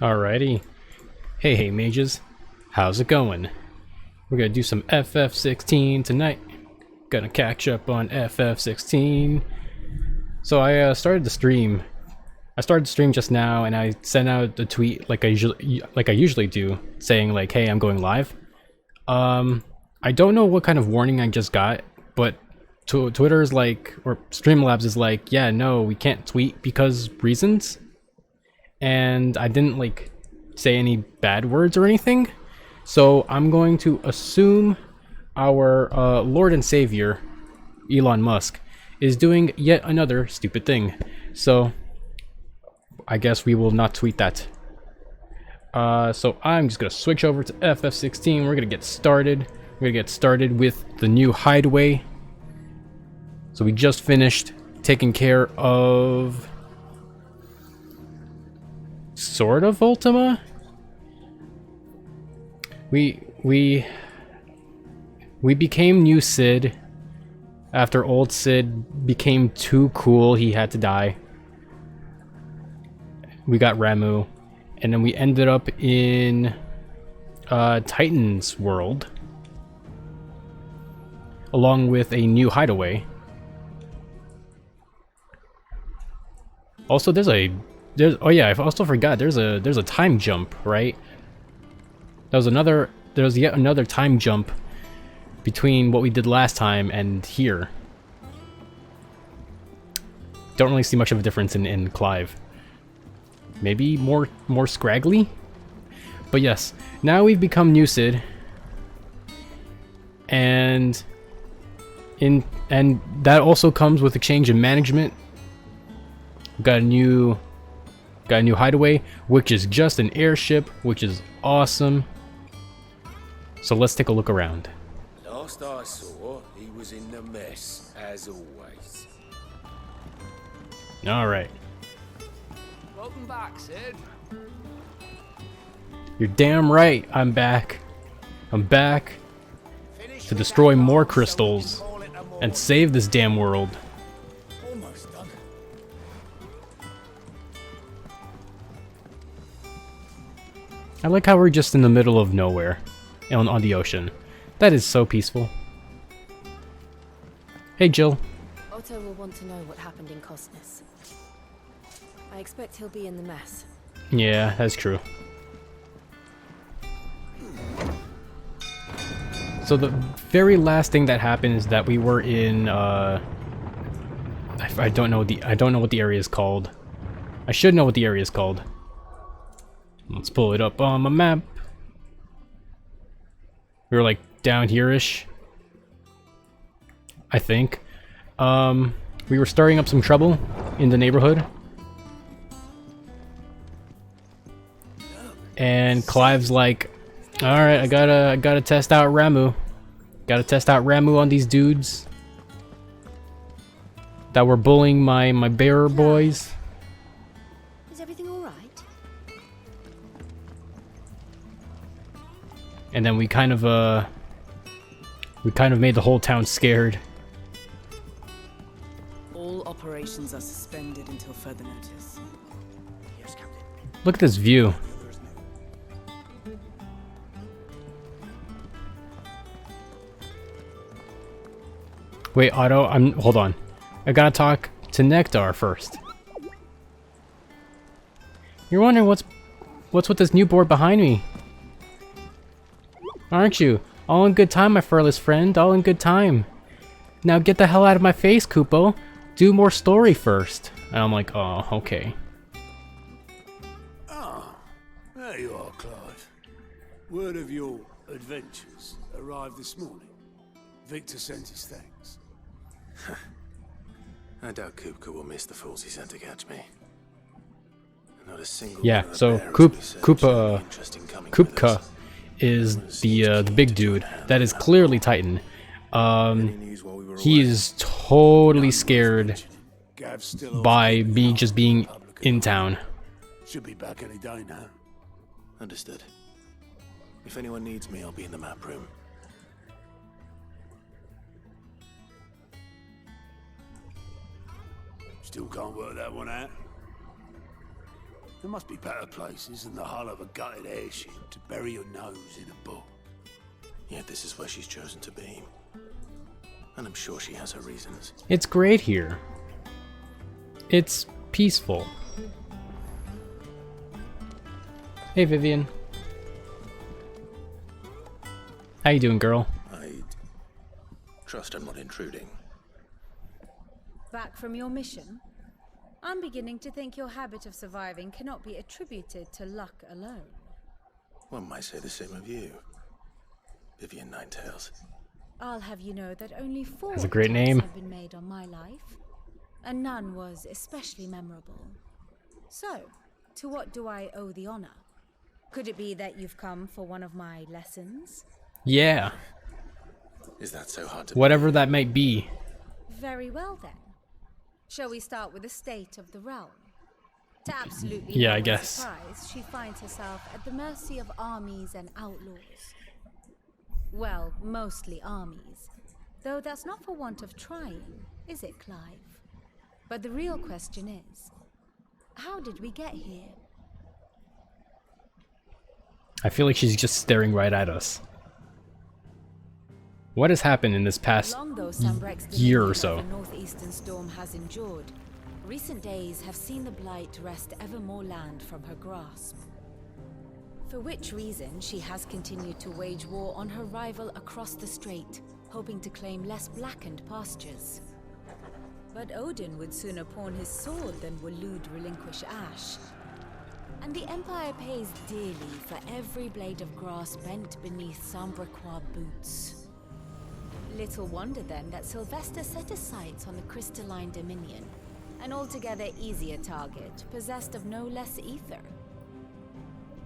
Alrighty. Hey mages. How's it going? We're gonna do some FF16 tonight. Gonna catch up on FF16. So I started the stream. I started the stream just now, and I sent out a tweet like I usually do, saying like, "Hey, I'm going live." I don't know what kind of warning I just got, but Twitter's like, or Streamlabs is like, "Yeah, no, we can't tweet because reasons." And I didn't like say any bad words or anything, so I'm going to assume our Lord and Savior, Elon Musk, is doing yet another stupid thing. So I guess we will not tweet that. So I'm just gonna switch over to FF16. We're gonna get started. We're gonna get started with the new Hideaway. So we just finished taking care of sort of Ultima. We became new Sid after old Sid became too cool. He had to die. We got Ramu, and then we ended up in Titan's world, along with a new Hideaway. Also, oh yeah, I also forgot there's a time jump, right? There's yet another time jump between what we did last time and here. Don't really see much of a difference in Clive. Maybe more scraggly? But yes, now we've become new Sid. And that also comes with a change in management. Got a new Hideaway, which is just an airship, which is awesome. So let's take a look around. Last I saw, he was in the mess, as always. Alright. Welcome back, Sid. You're damn right, I'm back. I'm back to destroy more crystals and save this damn world. Almost done. I like how we're just in the middle of nowhere on the ocean. That is so peaceful. Hey, Jill. Otto will want to know what happened in Cosness. I expect he'll be in the mess. Yeah, that's true. So the very last thing that happened is that we were in I don't know what the area is called. I should know what the area is called. Let's pull it up on my map. We were like down here-ish, I think. We were stirring up some trouble in the neighborhood. And Clive's like, "Alright, I gotta test out Ramu. Gotta test out Ramu on these dudes that were bullying my bearer boys." Is everything alright? And then we kind of made the whole town scared. All operations are suspended until further notice. Yes, Captain. Look at this view. Wait, Otto, hold on. I gotta talk to Nectar first. You're wondering what's with this new board behind me, aren't you? All in good time, my furless friend. All in good time. Now get the hell out of my face, Kupo. Do more story first. And I'm like, oh, okay. Ah, there you are, Clive. Word of your adventures arrived this morning. Victor sent his thanks. I doubt Kupka will miss the fools he sent to catch me. Not a single Yeah, one of so the bearers will be searched. It'll be interesting coming with Kupka us. is the big dude. That is clearly Titan. Any news while we were He away? is totally scared Gav's still by off me just being in town. Should be back any day now. Understood. If anyone needs me, I'll be in the map room. Still can't work that one out. There must be better places than the hull of a gutted airship to bury your nose in a book. Yet this is where she's chosen to be. And I'm sure she has her reasons. It's great here. It's peaceful. Hey, Vivian. How you doing, girl? I'd trust I'm not intruding. Back from your mission? I'm beginning to think your habit of surviving cannot be attributed to luck alone. One might say the same of you, Vivian Ninetails. I'll have you know that only 4 That's a great attempts name. have been made on my life, and none was especially memorable. So, to what do I owe the honor? Could it be that you've come for one of my lessons? Yeah. Is that so hard to Whatever that might be. Very well then. Shall we start with the state of the realm? To absolutely Yeah, no I one's guess. surprise, she finds herself at the mercy of armies and outlaws. Well, mostly armies. Though that's not for want of trying, is it, Clive? But the real question is, how did we get here? I feel like she's just staring right at us. What has happened in this past Long though Sunbreck's year or dominion so? over northeastern storm has endured, recent days have seen the Blight wrest ever more land from her grasp. For which reason she has continued to wage war on her rival across the strait, hoping to claim less blackened pastures. But Odin would sooner pawn his sword than Waloed relinquish Ash. And the Empire pays dearly for every blade of grass bent beneath Sambrequois boots. Little wonder then that Sylvester set his sights on the crystalline dominion, an altogether easier target, possessed of no less ether.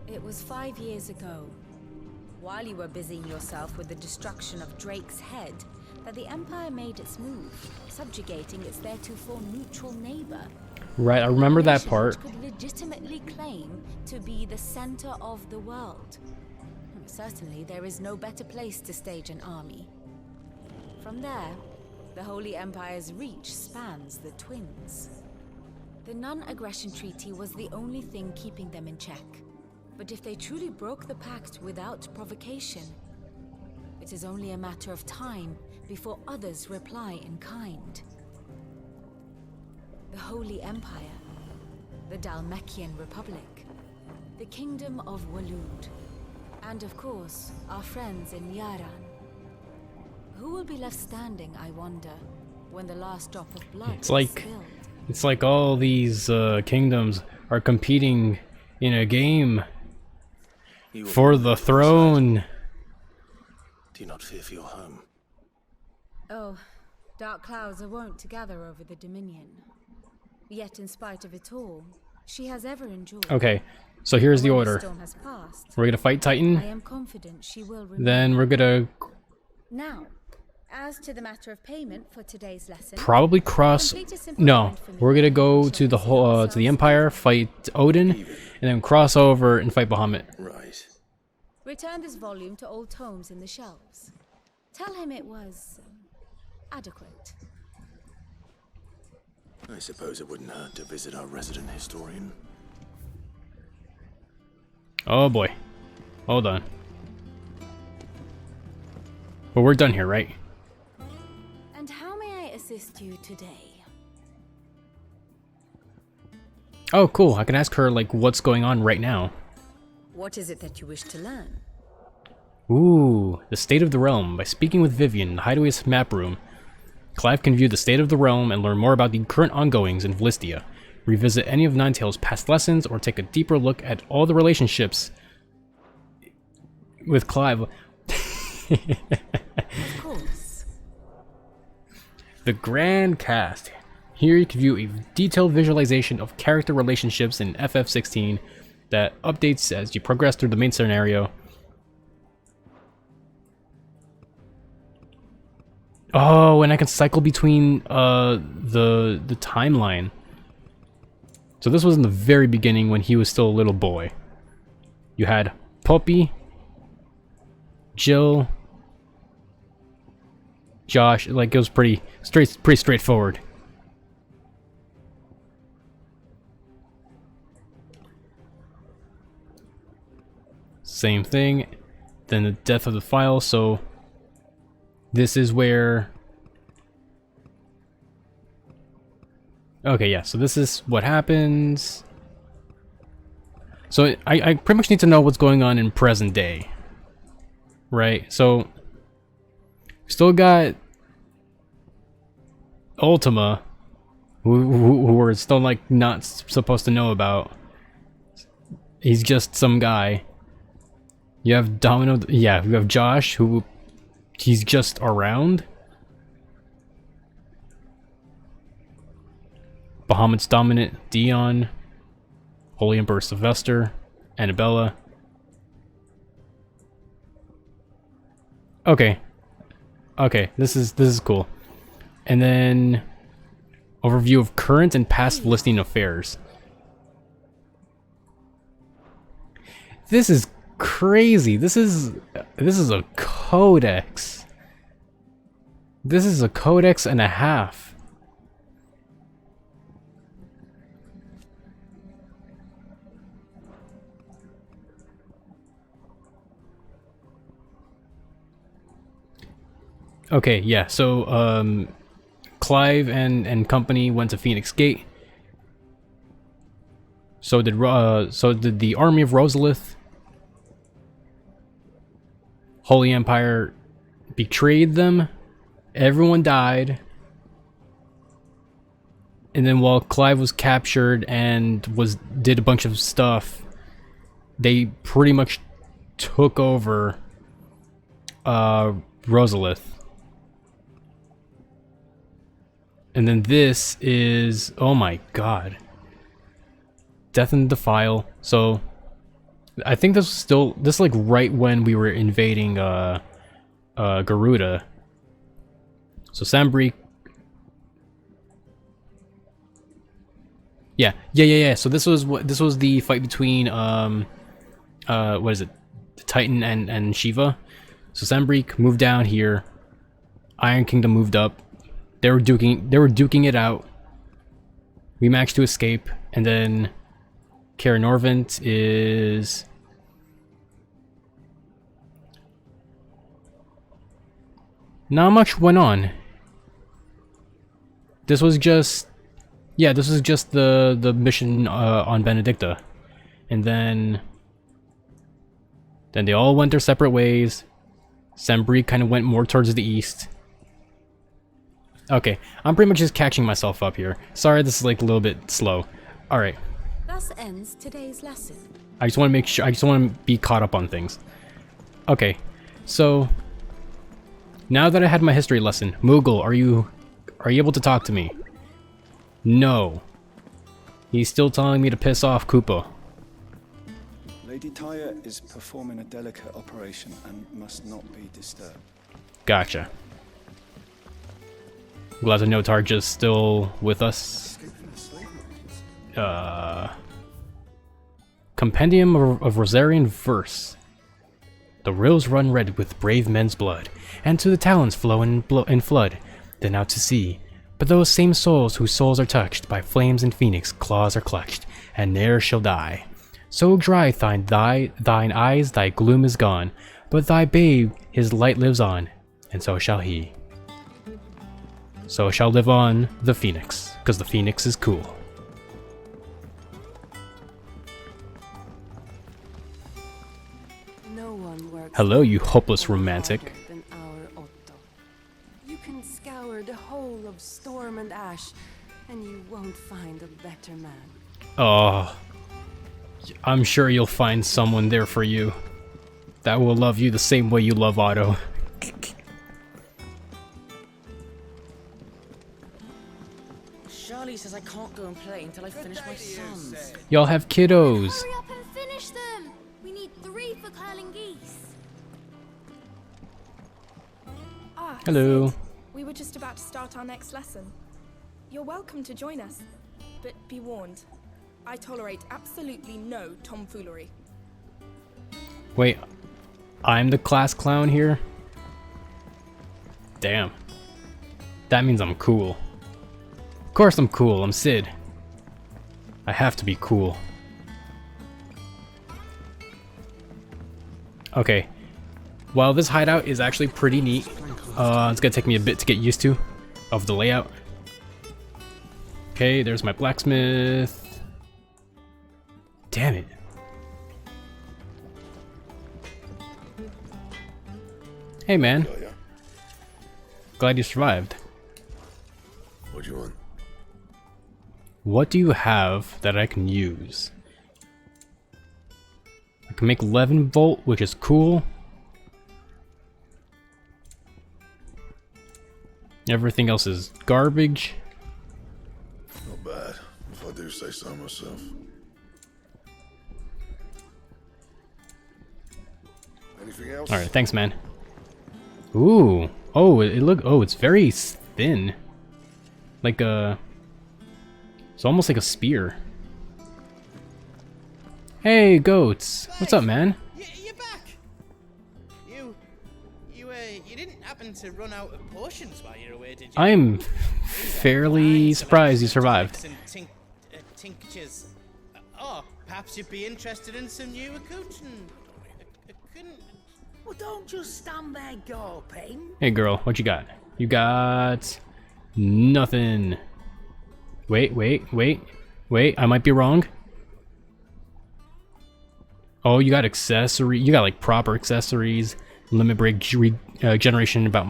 It was 5 years ago, while you were busying yourself with the destruction of Drake's head, that the Empire made its move, subjugating its theretofore neutral neighbor. Right, I remember A that nation part. which could legitimately claim to be the center of the world. Certainly, there is no better place to stage an army. From there, the Holy Empire's reach spans the Twins. The non-aggression treaty was the only thing keeping them in check. But if they truly broke the pact without provocation, it is only a matter of time before others reply in kind. The Holy Empire, the Dalmekian Republic, the Kingdom of Waloed, and of course, our friends in Yaran. Who will be left standing, I wonder, when the last drop of blood It's is like spilled? It's like all these kingdoms are competing in a game You will for be the on side. throne. Do you not fear for your home? Oh, dark clouds are wont to gather over the Dominion. Yet in spite of it all, she has ever endured. Okay, so here's the When order. storm has passed, We're gonna fight Titan, I am confident she will remain. then we're gonna Now, as to the matter of payment for today's lesson, probably cross. complete a simple No, errand for me. we're gonna go We to shall the consider whole to ourselves the Empire, fight Odin, and then cross over and fight Bahamut. Right. Return this volume to old tomes in the shelves. Tell him it was adequate. I suppose it wouldn't hurt to visit our resident historian. Oh boy, hold on. But we're done here, right? And how may I assist you today? Oh, cool. I can ask her like what's going on right now. What is it that you wish to learn? Ooh, the state of the realm. By speaking with Vivian in the Hideaway's map room, Clive can view the state of the realm and learn more about the current ongoings in Vlistia, revisit any of Ninetales' past lessons, or take a deeper look at all the relationships with Clive. Of course. The Grand Cast. Here you can view a detailed visualization of character relationships in FF16 that updates as you progress through the main scenario. Oh, and I can cycle between the timeline. So this was in the very beginning when he was still a little boy. You had Poppy, Jill, Josh. Like it was pretty straightforward. same thing. Then the death of the file, so this is where... Okay, yeah, so this is what happens. So I pretty much need to know what's going on in present day. Right, so... Still got... Ultima, who we're still, like, not supposed to know about. He's just some guy. You have Domino... Yeah, you have Josh, who... He's just around. Bahamut's Dominant, Dion, Holy Emperor Sylvester, Annabella. Okay. Okay, this is cool. And then overview of current and past listing affairs. This is crazy. This is a codex. This is a codex and a half. Okay, yeah, so, Clive and company went to Phoenix Gate. So did the army of Rosalith. Holy Empire betrayed them. Everyone died. And then while Clive was captured and did a bunch of stuff, they pretty much took over, Rosalith. And then this is, oh my god, Death and Defile. So I think this was still, this is like right when we were invading Garuda. So Sambrique. Yeah. So this was the fight between what is it? The Titan and Shiva. So Sambrique moved down here. Iron Kingdom moved up. They were duking it out. We managed to escape, and then Kara Norvent is not much went on. This was just the mission on Benedicta, and then they all went their separate ways. Sambrique kind of went more towards the east. Okay, I'm pretty much just catching myself up here. Sorry, this is like a little bit slow. All right. Thus ends today's lesson. I just want to make sure. I just want to be caught up on things. Okay, so now that I had my history lesson, Moogle, are you able to talk to me? No. He's still telling me to piss off Koopa. Lady Tyre is performing a delicate operation and must not be disturbed. Gotcha. Glad to know Tarja's still with us. Compendium of Rosarian Verse. The rills run red with brave men's blood, and to the talons flow in flood, then out to sea. But those same souls whose souls are touched by flames and phoenix claws are clutched, and ne'er shall die. So dry thine eyes, thy gloom is gone, but thy babe his light lives on, and so shall he. So shall live on the Phoenix, because the Phoenix is cool. No one works Hello, you hopeless romantic. harder than our Otto. You can scour the whole of Storm and Ash, and you won't find a better man. Oh, I'm sure you'll find someone there for you that will love you the same way you love Otto. Charlie says I can't go and play until I finish my sums. Y'all have kiddos. Hurry up and finish them! We need 3 for curling geese. Ah, Hello. Sid. We were just about to start our next lesson. You're welcome to join us, but be warned. I tolerate absolutely no tomfoolery. Wait, I'm the class clown here? Damn. That means I'm cool. Of course I'm cool, I'm Sid. I have to be cool. Okay. Well, this hideout is actually pretty neat. It's gonna take me a bit to get used to of the layout. Okay, there's my blacksmith. Damn it. Hey, man. Oh, yeah? Glad you survived. What do you want? What do you have that I can use? I can make 11 volt, which is cool. Everything else is garbage. Not bad, if I do say so myself. Anything else? Alright, thanks, man. Ooh. Oh, it's very thin. Like a... It's almost like a spear. Hey, goats. Clive, What's up, man? You're back. You didn't happen to run out of potions while you were away, did you? I'm fairly surprised you survived. Tinctures. Oh, perhaps you'd be interested in some new accoutrement. Well, don't just stand there gawping. Hey, girl, what you got? You got... nothing. Wait, I might be wrong. Oh, you got accessory. You got like proper accessories. Limit break generation about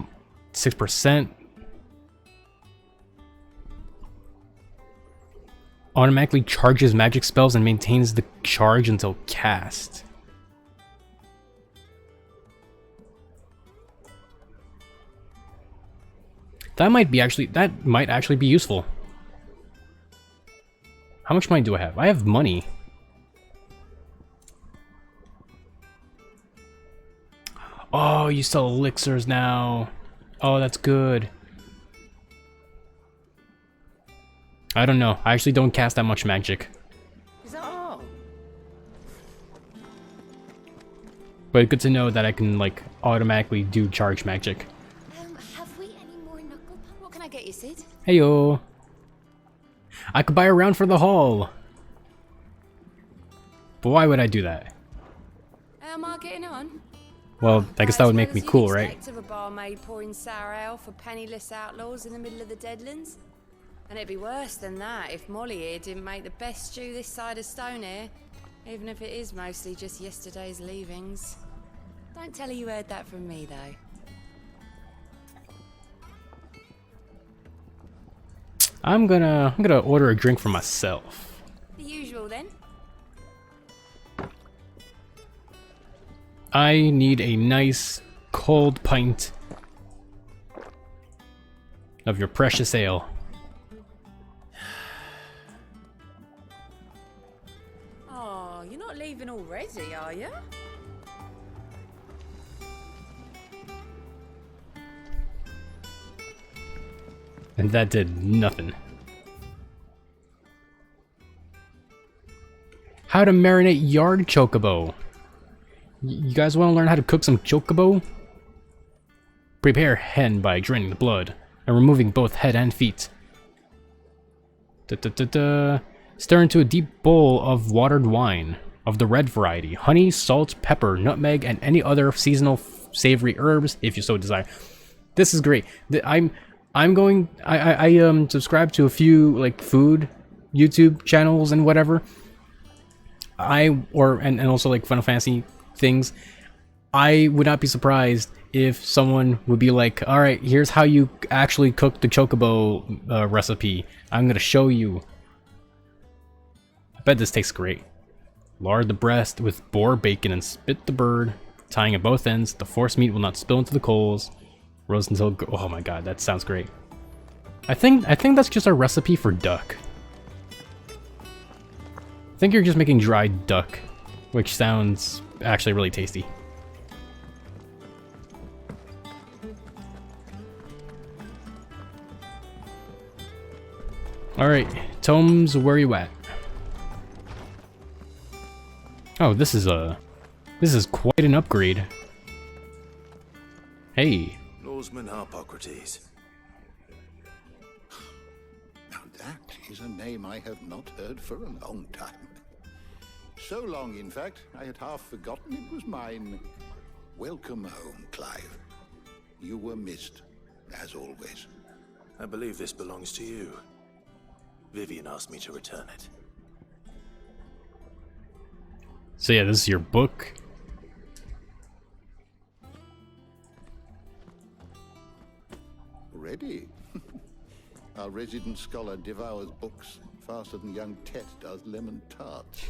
6%. Automatically charges magic spells and maintains the charge until cast. That might actually be useful. How much money do I have? I have money. Oh, you sell elixirs now. Oh, that's good. I don't know. I actually don't cast that much magic. Is that all? But good to know that I can, like, automatically do charge magic. Have we any more knuckle pun? What can I get you, Sid? Heyo. I could buy a round for the hall. But why would I do that? How am I getting on? Well, I guess that would make me cool, right? Of a barmaid pouring sour ale for penniless outlaws in the middle of the Deadlands. And it'd be worse than that if Molly here didn't make the best stew this side of Stonehair, even if it is mostly just yesterday's leavings. Don't tell her you heard that from me, though. I'm gonna order a drink for myself. The usual, then. I need a nice cold pint of your precious ale. Oh, you're not leaving already, are you? And that did nothing. How to marinate yard chocobo. You guys want to learn how to cook some chocobo? Prepare hen by draining the blood and removing both head and feet. Stir into a deep bowl of watered wine of the red variety. Honey, salt, pepper, nutmeg, and any other seasonal savory herbs if you so desire. This is great. I subscribe to a few like food YouTube channels and whatever. And also like Final Fantasy things. I would not be surprised if someone would be like, all right, here's how you actually cook the chocobo recipe. I'm gonna show you. I bet this tastes great. Lard the breast with boar bacon and spit the bird, tying at both ends. The force meat will not spill into the coals. Roast until oh my god, that sounds great. I think that's just a recipe for duck. I think you're just making dried duck, which sounds actually really tasty. Alright, Tomes, where are you at? Oh, this is quite an upgrade. Hey. Lawsman Harpocrates. Now that is a name I have not heard for a long time. So long, in fact, I had half forgotten it was mine. Welcome home, Clive. You were missed, as always. I believe this belongs to you. Vivian asked me to return it. So yeah, this is your book. Ready? Our resident scholar devours books faster than young Tet does lemon tarts.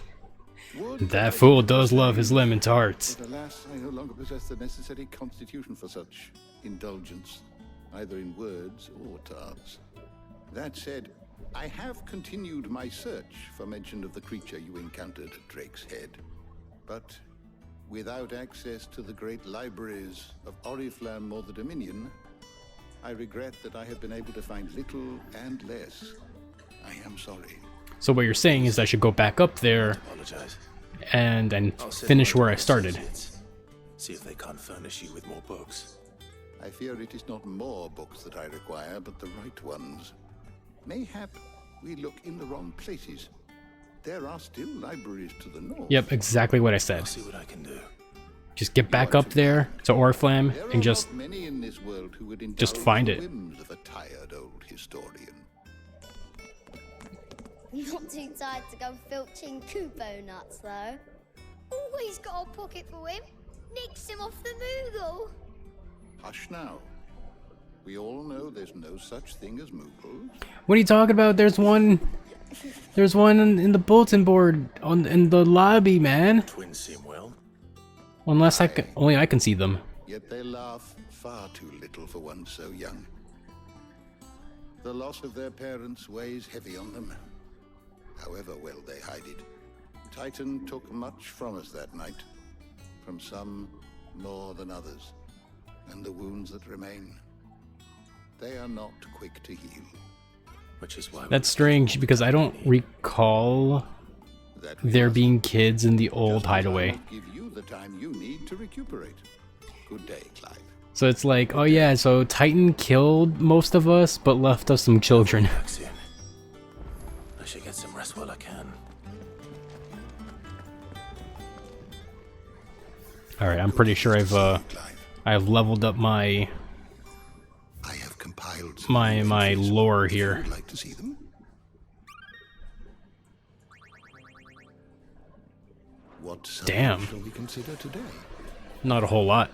That fool does love his lemon tarts. But alas, I no longer possess the necessary constitution for such indulgence, either in words or tarts. That said, I have continued my search for mention of the creature you encountered at Drake's Head. But without access to the great libraries of Oriflamme or the Dominion, I regret that I have been able to find little and less. I am sorry. So what you're saying is I should go back up there and finish where I started. See if they can't furnish you with more books. I fear it is not more books that I require, but the right ones. Mayhap we look in the wrong places. There are still libraries to the north. Yep, exactly what I said. I'll see what I can do. Just get back up there to Oriflamme and just find it. Whims of a tired old historian. Not too tired to go filching Kubo nuts, though. Always got a pocket for him. Nicks him off the Moogle. Hush now. We all know there's no such thing as Moogles. What are you talking about? There's one in the bulletin board in the lobby, man. Twins seem well. Unless only I can see them. Yet they laugh far too little for one so young. The loss of their parents weighs heavy on them. However well they hide it. Titan took much from us that night. From some more than others. And the wounds that remain, they are not quick to heal. Which is why That's strange because I don't recall there being kids in the old Hideaway. Give you the time you need to recuperate. Good day, Clive. So it's like, oh yeah, so Titan killed most of us, but left us some children. I should get some rest while I can. All right, I'm pretty sure I've leveled up my my lore here. Would like to see them? What Damn. shall we consider today? Not a whole lot.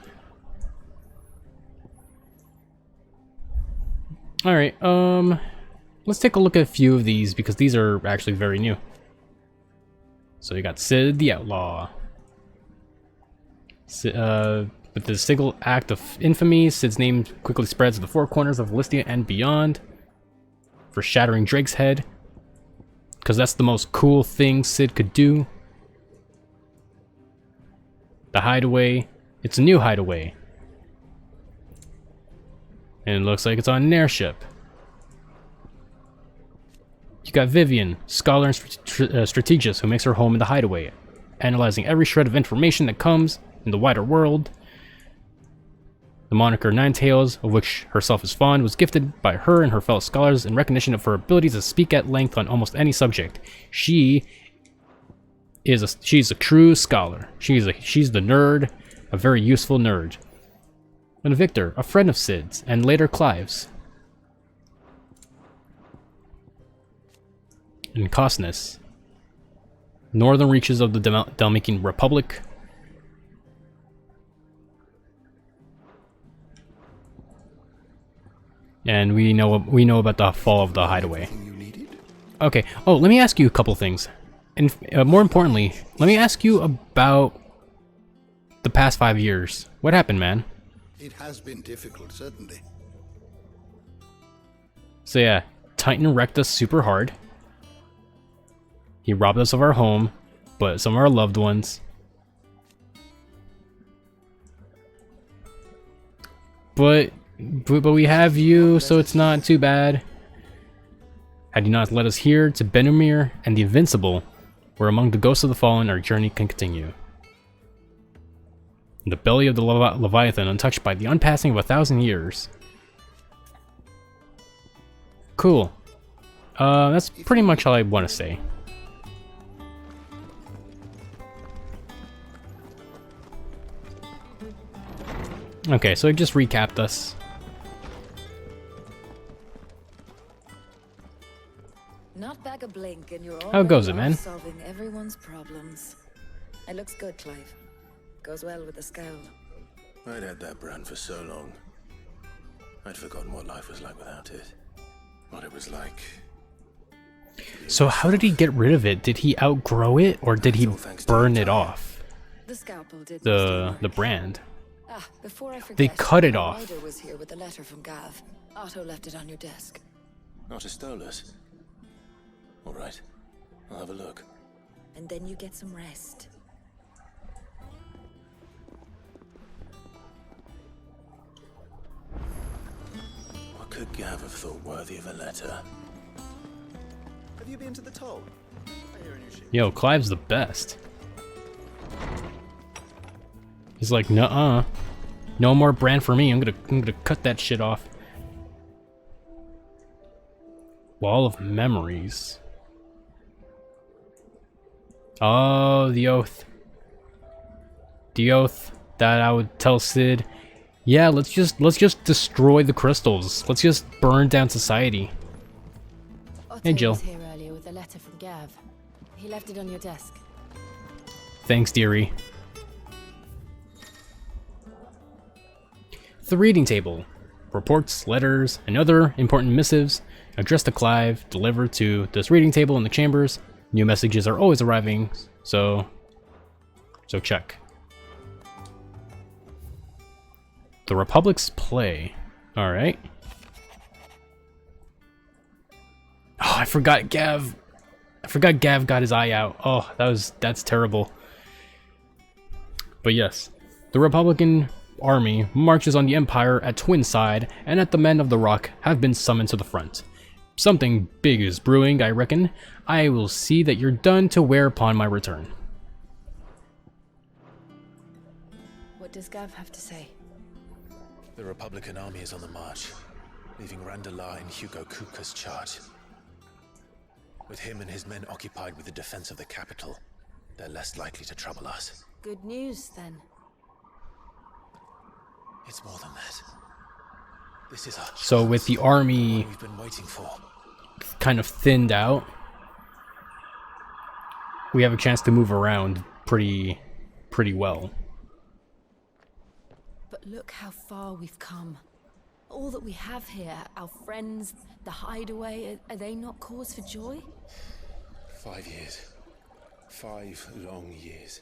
All right, let's take a look at a few of these because these are actually very new. So you got Sid the Outlaw. With the single act of infamy, Sid's name quickly spreads to the four corners of Listia and beyond. For shattering Drake's head. Because that's the most cool thing Sid could do. The Hideaway. It's a new Hideaway. And it looks like it's on an airship. You got Vivian, scholar and strategist who makes her home in the Hideaway, analyzing every shred of information that comes in the wider world. The moniker Ninetails, of which herself is fond, was gifted by her and her fellow scholars in recognition of her ability to speak at length on almost any subject. She's a true scholar. She's the nerd, a very useful nerd. And Victor, a friend of Sid's, and later Clive's. And Cosnus, northern reaches of the Dalmatian Republic. And we know about the fall of the Hideaway. Okay. Oh, let me ask you a couple things. And more importantly, let me ask you about the past 5 years. What happened, man? It has been difficult, certainly. So yeah, Titan wrecked us super hard. He robbed us of our home, but some of our loved ones. But we have you, so it's not too bad. Had you not led us here to Benumir and the Invincible, where among the ghosts of the fallen our journey can continue. In the belly of the Leviathan, untouched by the unpassing of 1,000 years. Cool. That's pretty much all I want to say. Okay, so it just recapped us. Not back a blink, and you're How goes it, already man? off solving everyone's problems. It looks good, Clive. Goes well with the scowl. I'd had that brand for so long. I'd forgotten what life was like without it. What it was like. So how did he get rid of it? Did he outgrow it, or did he burn it off? The scalpel did The brand. Ah, before I forget, They cut it a off. rider was here with a letter from Gav. Otto left it on your desk. Not a stolus. All right, I'll have a look. And then you get some rest. What could Gav have thought worthy of a letter? Have you been to the toll? I hear a new ship. Yo, Clive's the best. He's like, nuh-uh. No more brand for me. I'm gonna cut that shit off. Wall of memories. Oh, the oath. The oath that I would tell Sid. Yeah, let's just destroy the crystals. Let's just burn down society. Otto Hey, Jill. was here earlier with a letter from Gav. He left it on your desk. Thanks, dearie. The reading table. Reports, letters, and other important missives addressed to Clive, delivered to this reading table in the chambers. New messages are always arriving, so check. The Republic's play. Alright. Oh, I forgot Gav got his eye out. Oh, that's terrible. But yes, the Republican army marches on the Empire at Twin Side, and the men of the Rock have been summoned to the front. Something big is brewing, I reckon. I will see that you're done to wear upon my return. What does Gav have to say? The Republican army is on the march, leaving Randalar in Hugo Kupka's charge. With him and his men occupied with the defense of the capital, they're less likely to trouble us. Good news, then. It's more than that. This is our So with the army we've been waiting for. kind of thinned out, we have a chance to move around pretty well. But look how far we've come. All that we have here, our friends, the Hideaway, are they not cause for joy? 5 years. 5 long years.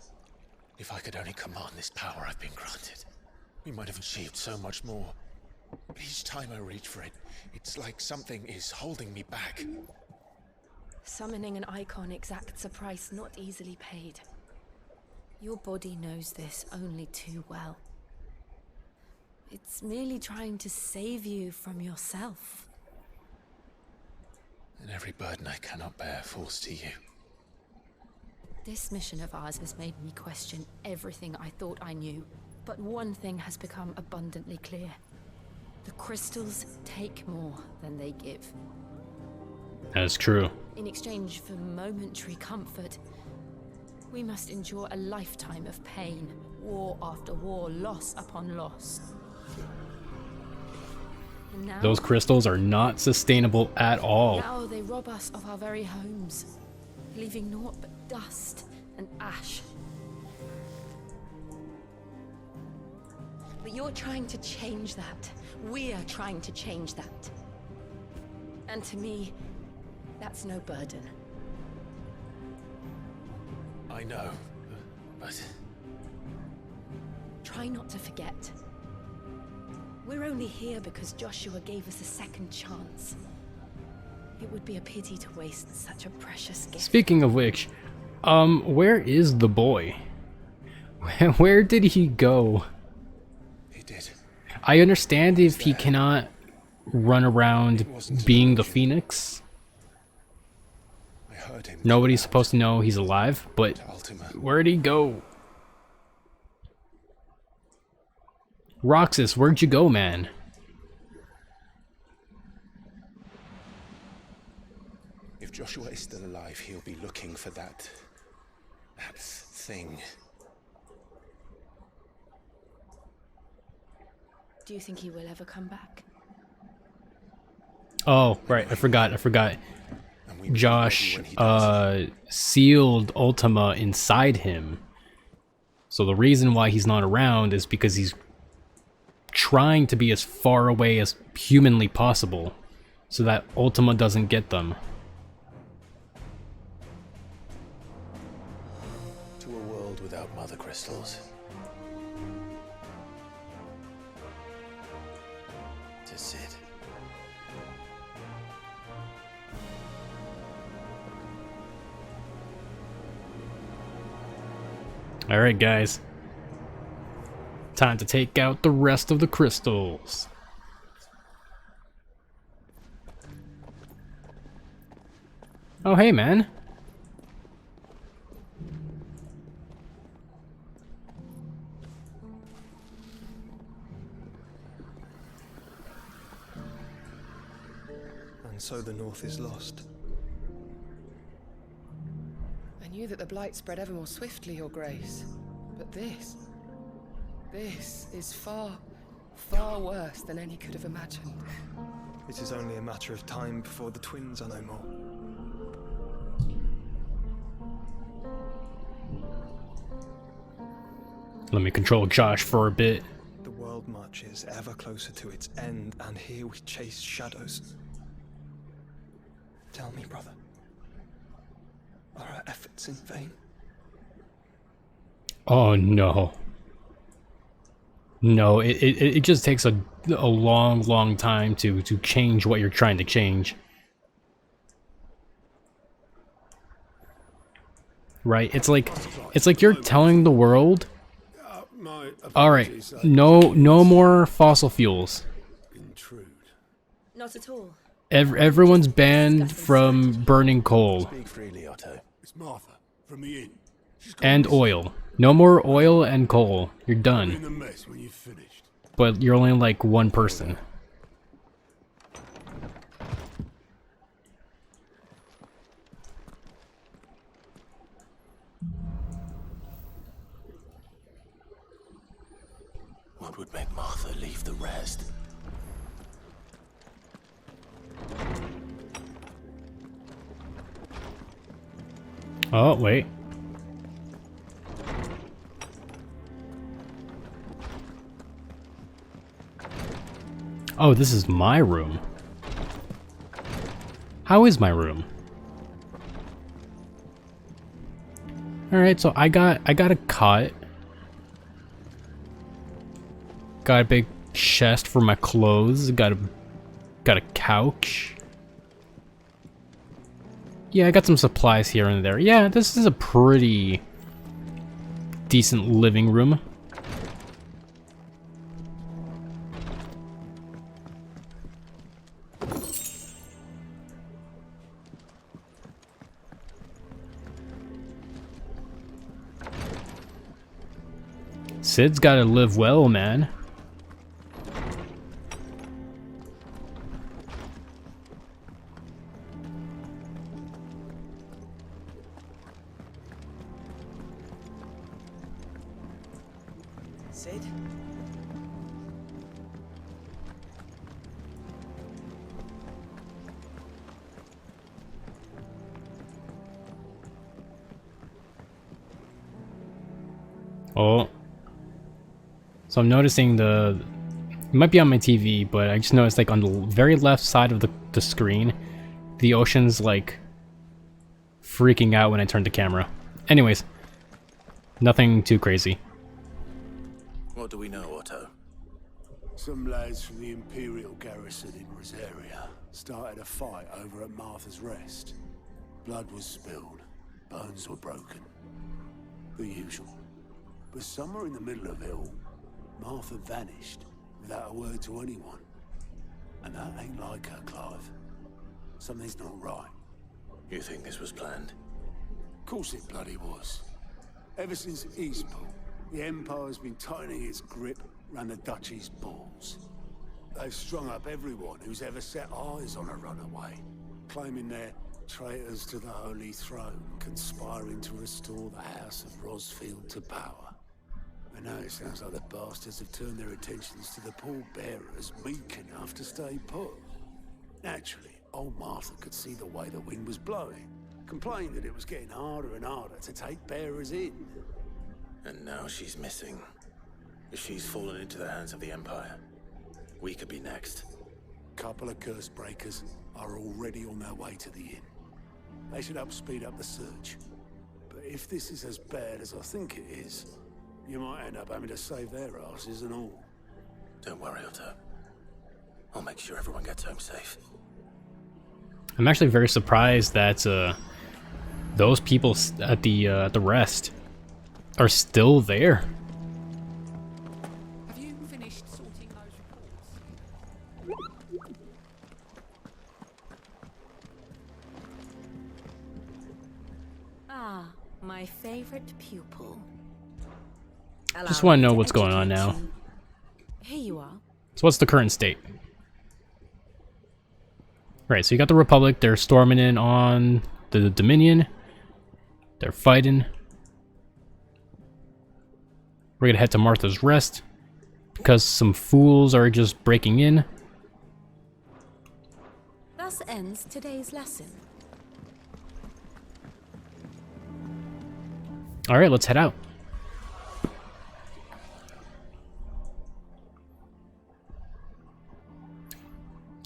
If I could only command this power I've been granted, we might have achieved so much more. But each time I reach for it, it's like something is holding me back. Summoning an icon exacts a price not easily paid. Your body knows this only too well. It's merely trying to save you from yourself. And every burden I cannot bear falls to you. This mission of ours has made me question everything I thought I knew. But one thing has become abundantly clear. The crystals take more than they give. That's true. In exchange for momentary comfort, we must endure a lifetime of pain, war after war, loss upon loss. And now, Those crystals are not sustainable at all. now they rob us of our very homes, leaving naught but dust and ash. But you're trying to change that. We're trying to change that. And to me, that's no burden. I know, but Try not to forget. We're only here because Joshua gave us a second chance. It would be a pity to waste such a precious gift. Speaking of which, where is the boy? Where did he go? he did. I understand if he cannot run around being the Phoenix. I heard him. Nobody's supposed to know he's alive, but Ultima. where'd he go? Roxas, where'd you go, man? If Joshua is still alive, he'll be looking for that thing. Do you think he will ever come back? Oh, right, I forgot. Josh sealed Ultima inside him. So the reason why he's not around is because he's trying to be as far away as humanly possible so that Ultima doesn't get them. To a world without mother crystals. To Sid. Alright, guys. Time to take out the rest of the crystals. Oh, hey, man. And so the North is lost. I knew that the Blight spread ever more swiftly, Your Grace. But this is far, far worse than any could have imagined. It is only a matter of time before the twins are no more. Let me control Josh for a bit. The world marches ever closer to its end, and here we chase shadows. Tell me, brother, are our efforts in vain? Oh no. No, it just takes a long time to change what you're trying to change. Right? It's like you're telling the world, alright, no more fossil fuels. Not at all. Everyone's banned from burning coal. Speak freely, Otto. It's Martha from the inn. And oil. No more oil and coal. You're In done. the mess when you've finished. But you're only like one person. What would make Martha leave the rest? Oh, wait. Oh, this is my room. How is my room? Alright, so I got a cot. Got a big chest for my clothes. Got a couch. Yeah, I got some supplies here and there. Yeah, this is a pretty decent living room. Sid's gotta live well, man. Sid? Oh. So I'm noticing it might be on my TV, but I just noticed like on the very left side of the screen, the ocean's like freaking out when I turn the camera. Anyways, nothing too crazy. What do we know, Otto? Some lads from the Imperial garrison in Rosaria started a fight over at Martha's Rest. Blood was spilled, bones were broken. The usual. But somewhere in the middle of it all, Martha vanished without a word to anyone. And that ain't like her, Clive. Something's not right. You think this was planned? Of course it bloody was. Ever since Eastpool, the Empire's been tightening its grip round the Duchy's balls. They've strung up everyone who's ever set eyes on a runaway, claiming they're traitors to the Holy Throne, conspiring to restore the House of Rosfield to power. I know it sounds like the bastards have turned their attentions to the pallbearers meek enough to stay put. Naturally, old Martha could see the way the wind was blowing, complained that it was getting harder and harder to take bearers in. And now she's missing. If she's fallen into the hands of the Empire, we could be next. Couple of curse breakers are already on their way to the inn. They should help speed up the search. But if this is as bad as I think it is, you might end up having to save their asses and all. Don't worry, Otto. I'll make sure everyone gets home safe. I'm actually very surprised that those people at the rest are still there. Have you finished sorting those reports? Ah, my favorite pupil. Just want to know what's going on now. Here you are. So what's the current state? Right, so you got the Republic, they're storming in on the Dominion. They're fighting. We're gonna head to Martha's Rest because some fools are just breaking in. Thus ends today's lesson. Alright, let's head out.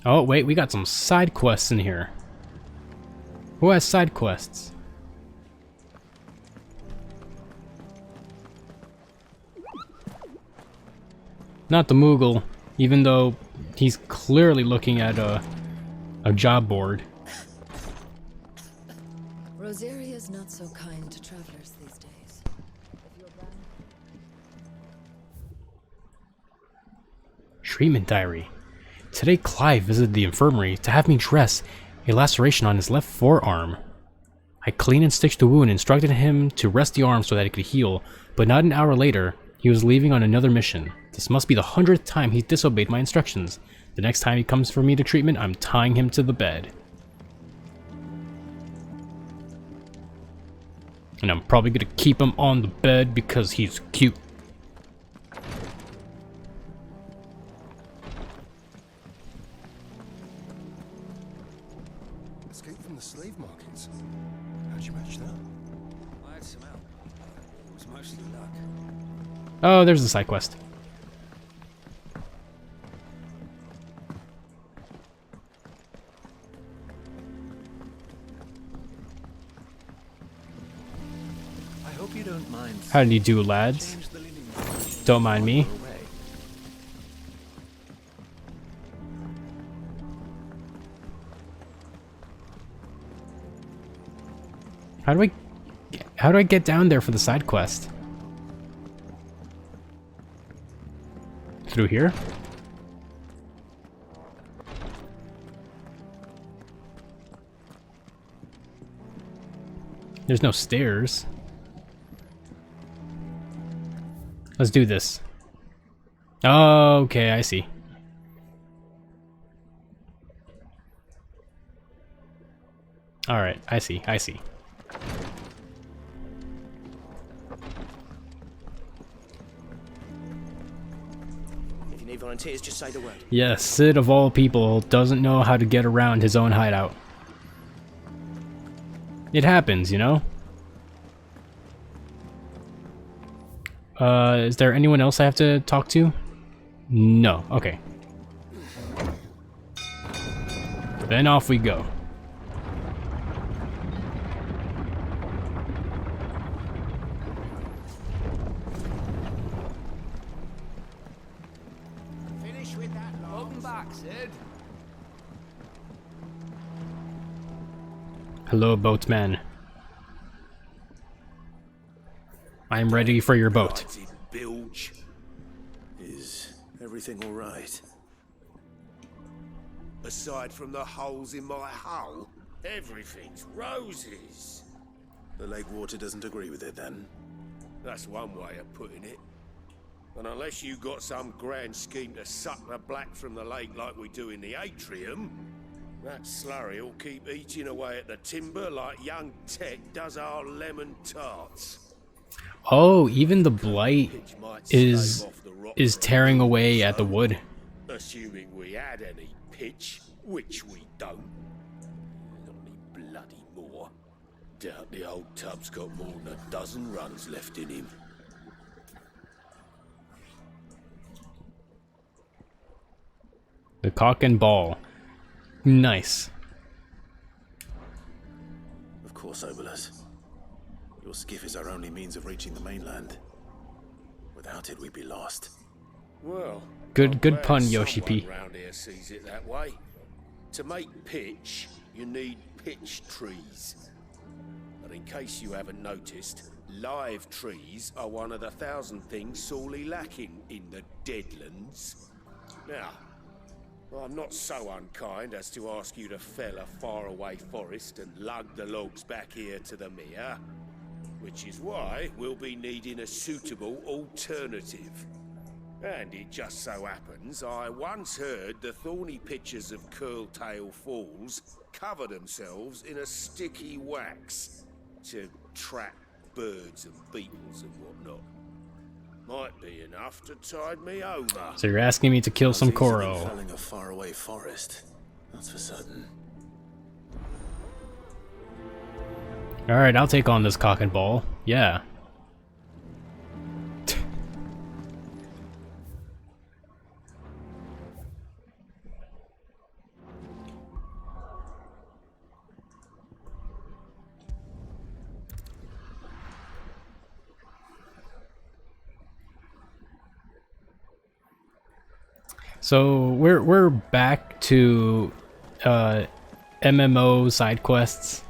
Oh, wait, we got some side quests in here. Who has side quests? Not the Moogle, even though he's clearly looking at a job board. Rosaria's not so kind to travelers these days. Treatment diary. Today Clive visited the infirmary to have me dress a laceration on his left forearm. I cleaned and stitched the wound and instructed him to rest the arm so that it could heal, but not an hour later, he was leaving on another mission. This must be the 100th time he disobeyed my instructions. The next time he comes for me to treatment, I'm tying him to the bed. And I'm probably gonna keep him on the bed because he's cute. Escape from the slave markets. How'd you manage that? I had some help. It was mostly luck. Oh, there's the side quest. I hope you don't mind. How do you do, lads? Don't mind me. How do I get down there for the side quest? Through here? There's no stairs. Let's do this. Oh, okay, I see. Alright, I see. If you need volunteers, just say the word. Yes, Sid of all people doesn't know how to get around his own hideout. It happens, you know? Is there anyone else I have to talk to? No, okay. Then off we go. Finish with that. Welcome back, Sid. Hello, boatman. I'm ready for your boat. Bilge. Is everything all right? Aside from the holes in my hull, everything's roses. The lake water doesn't agree with it, then? That's one way of putting it. And unless you got some grand scheme to suck the black from the lake like we do in the atrium, that slurry will keep eating away at the timber like young Tech does our lemon tarts. Oh, even the blight is tearing away at the wood. Assuming we had any pitch, which we don't. Not any bloody more. Doubt the old tub's got more than a dozen runs left in him. The cock and ball. Nice. Of course, Obolus. Your skiff is our only means of reaching the mainland. Without it, we'd be lost. Well, Good pun, Yoshi P. Round here sees it that way. To make pitch, you need pitch trees. But in case you haven't noticed, live trees are one of the 1,000 things sorely lacking in the Deadlands. Now, I'm not so unkind as to ask you to fell a faraway forest and lug the logs back here to the mere, which is why we'll be needing a suitable alternative. And it just so happens I once heard the thorny pitchers of Curltail Falls cover themselves in a sticky wax to trap birds and beetles and whatnot. Might be enough to tide me over. So you're asking me to kill some Koro. Felling a faraway forest. That's for certain. Alright, I'll take on this cock and ball. Yeah. So we're back to MMO side quests,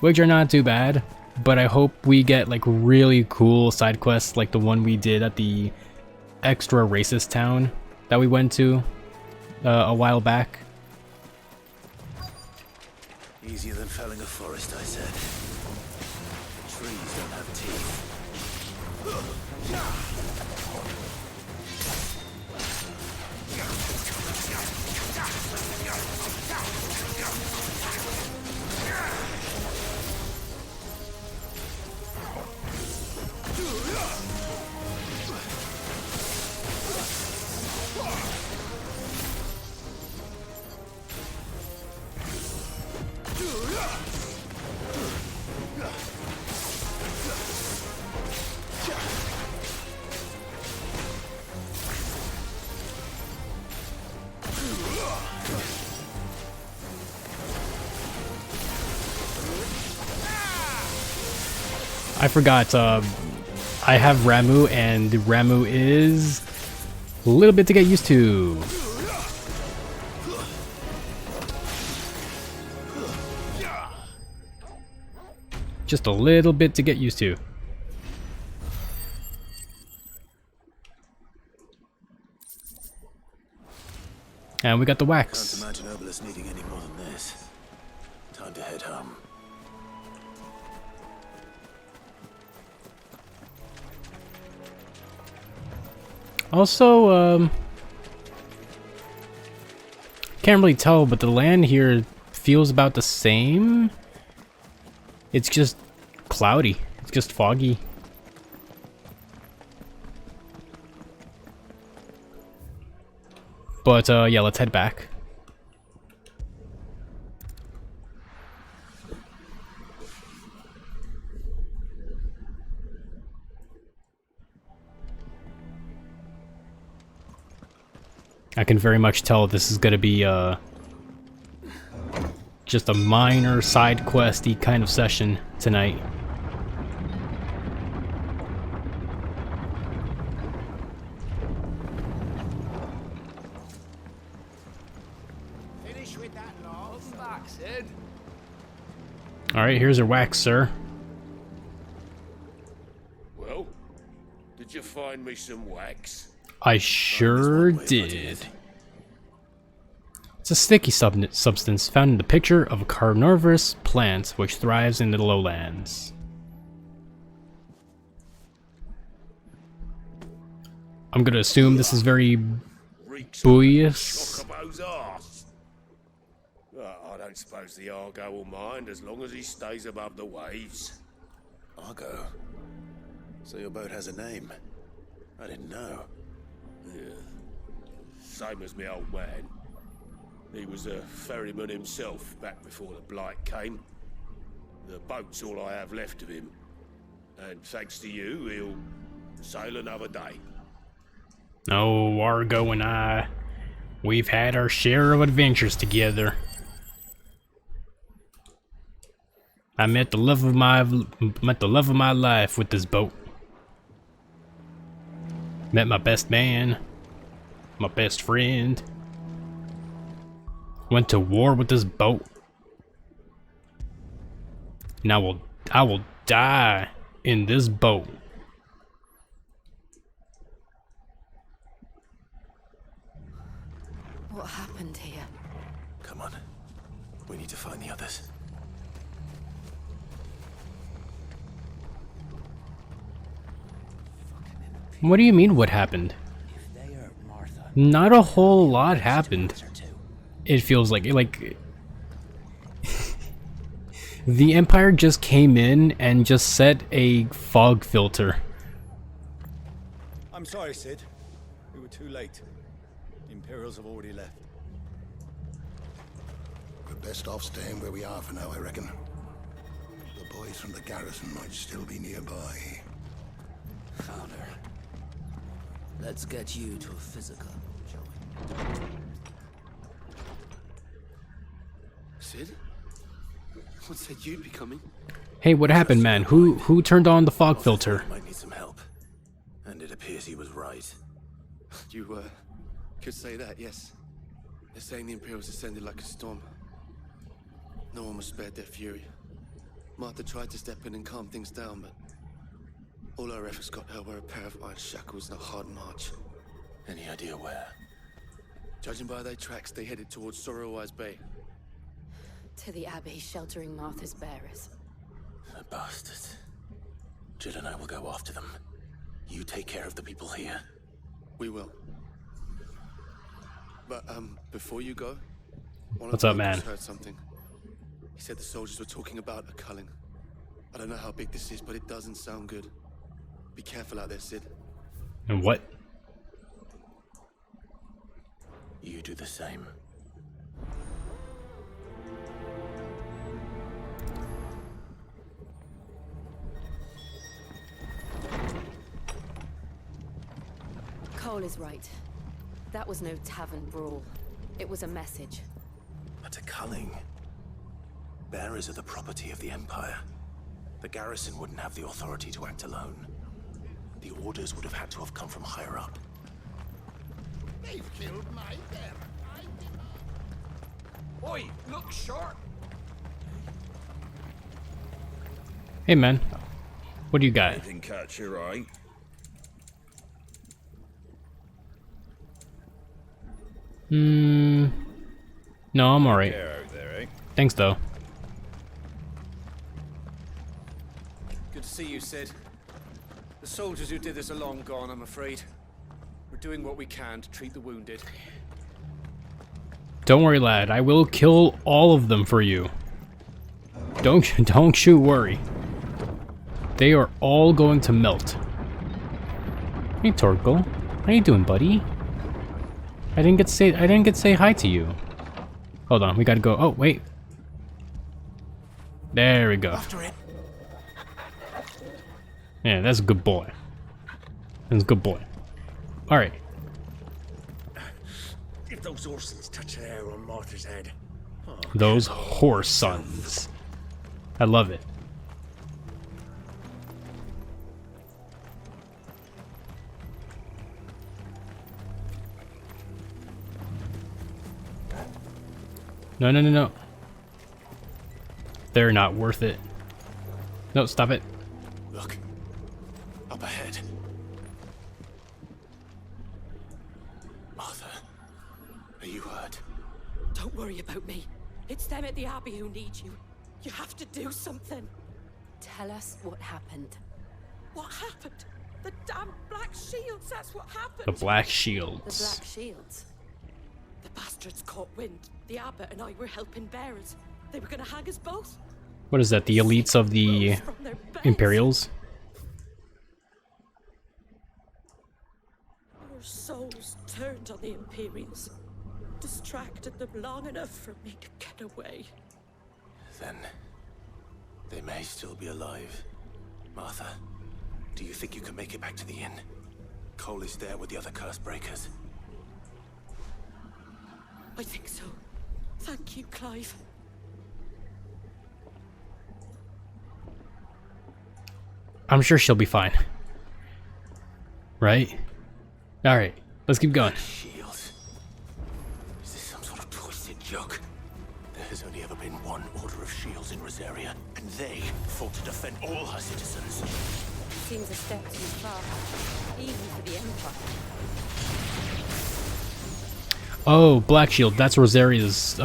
which are not too bad, but I hope we get like really cool side quests like the one we did at the extra racist town that we went to a while back. Easier than felling a forest, I said. The trees don't have teeth. I forgot, I have Ramu, and Ramu is a little bit to get used to. Just a little bit to get used to. And we got the wax. Can't imagine Obolus needing any more than this. Time to head home. Also, can't really tell, but the land here feels about the same. It's just cloudy. It's just foggy. But, yeah, let's head back. I can very much tell this is gonna be, just a minor side questy kind of session tonight. Finish with that lot. Back, Sid. Alright, here's your wax, sir. Well, did you find me some wax? I sure did. It's a sticky substance found in the picture of a carnivorous plant which thrives in the lowlands. I'm gonna assume this is very buoyous. I don't suppose the Argo will mind as long as he stays above the waves. Argo? So your boat has a name. I didn't know. Yeah. Same as me old man. He was a ferryman himself back before the Blight came. The boat's all I have left of him. And thanks to you, he'll sail another day. Oh, Argo and I, we've had our share of adventures together. I met the love of my life with this boat. Met my best man, my best friend. Went to war with this boat. And I will die in this boat. What happened here? Come on. We need to find the others. What do you mean, what happened? Not a whole lot happened. It feels like the Empire just came in and just set a fog filter. I'm sorry, Sid. We were too late. The Imperials have already left. We're best off staying where we are for now, I reckon. The boys from the garrison might still be nearby. Found her. Let's get you to a physical, shall we? Sid? What said you'd be coming? Hey, what happened, man? Who turned on the fog filter? Might need some help. And it appears he was right. You, could say that, yes. They're saying the Imperials ascended like a storm. No one was spared their fury. Martha tried to step in and calm things down, but all our efforts got her were a pair of iron shackles and a hard march. Any idea where? Judging by their tracks, they headed towards Sorrowwise Bay. To the Abbey sheltering Martha's bearers. The bastards. Jill and I will go after them. You take care of the people here. We will. But, before you go, What's up, man? Heard something. He said the soldiers were talking about a culling. I don't know how big this is, but it doesn't sound good. Be careful out there, Sid. And what? You do the same. Cole is right. That was no tavern brawl. It was a message. But a culling. Bearers are the property of the Empire. The garrison wouldn't have the authority to act alone. The orders would have had to have come from higher up. They've killed my bearer. Oi, look sharp! Hey, man. What do you got? Didn't catch your eye. No, I'm alright. Out there, eh? Thanks, though. Good to see you, Sid. The soldiers who did this are long gone, I'm afraid. We're doing what we can to treat the wounded. Don't worry, lad. I will kill all of them for you. Don't you worry. They are all going to melt. Hey, Torkel. How you doing, buddy? I didn't get to say hi to you. Hold on, we gotta go. Oh, wait. There we go. After it. Yeah, that's a good boy. That's a good boy. Alright. If those horses touch the hair on Martha's head. Oh, Those horse sons. I love it. No, no, no, no. They're not worth it. No, stop it. Look. Up ahead. Martha. Are you hurt? Don't worry about me. It's them at the Abbey who need you. You have to do something. Tell us what happened. What happened? The damn Black Shields, that's what happened. The Black The Shields. Black Shields. The bastards caught wind. The Abbot and I were helping bearers. They were gonna hang us both. What is that? The elites of the From their beds. Imperials? Imperials. Distracted them long enough for me to get away. Then they may still be alive. Martha, do you think you can make it back to the inn? Cole is there with the other curse breakers. I think so. Thank you, Clive. I'm sure she'll be fine. Right? Alright, let's keep going. Shields. Is this some sort of twisted joke? There has only ever been one order of shields in Rosaria, and they fought to defend all her citizens. Seems a step too far, even for the Empire. Oh, Black Shield, that's Rosaria's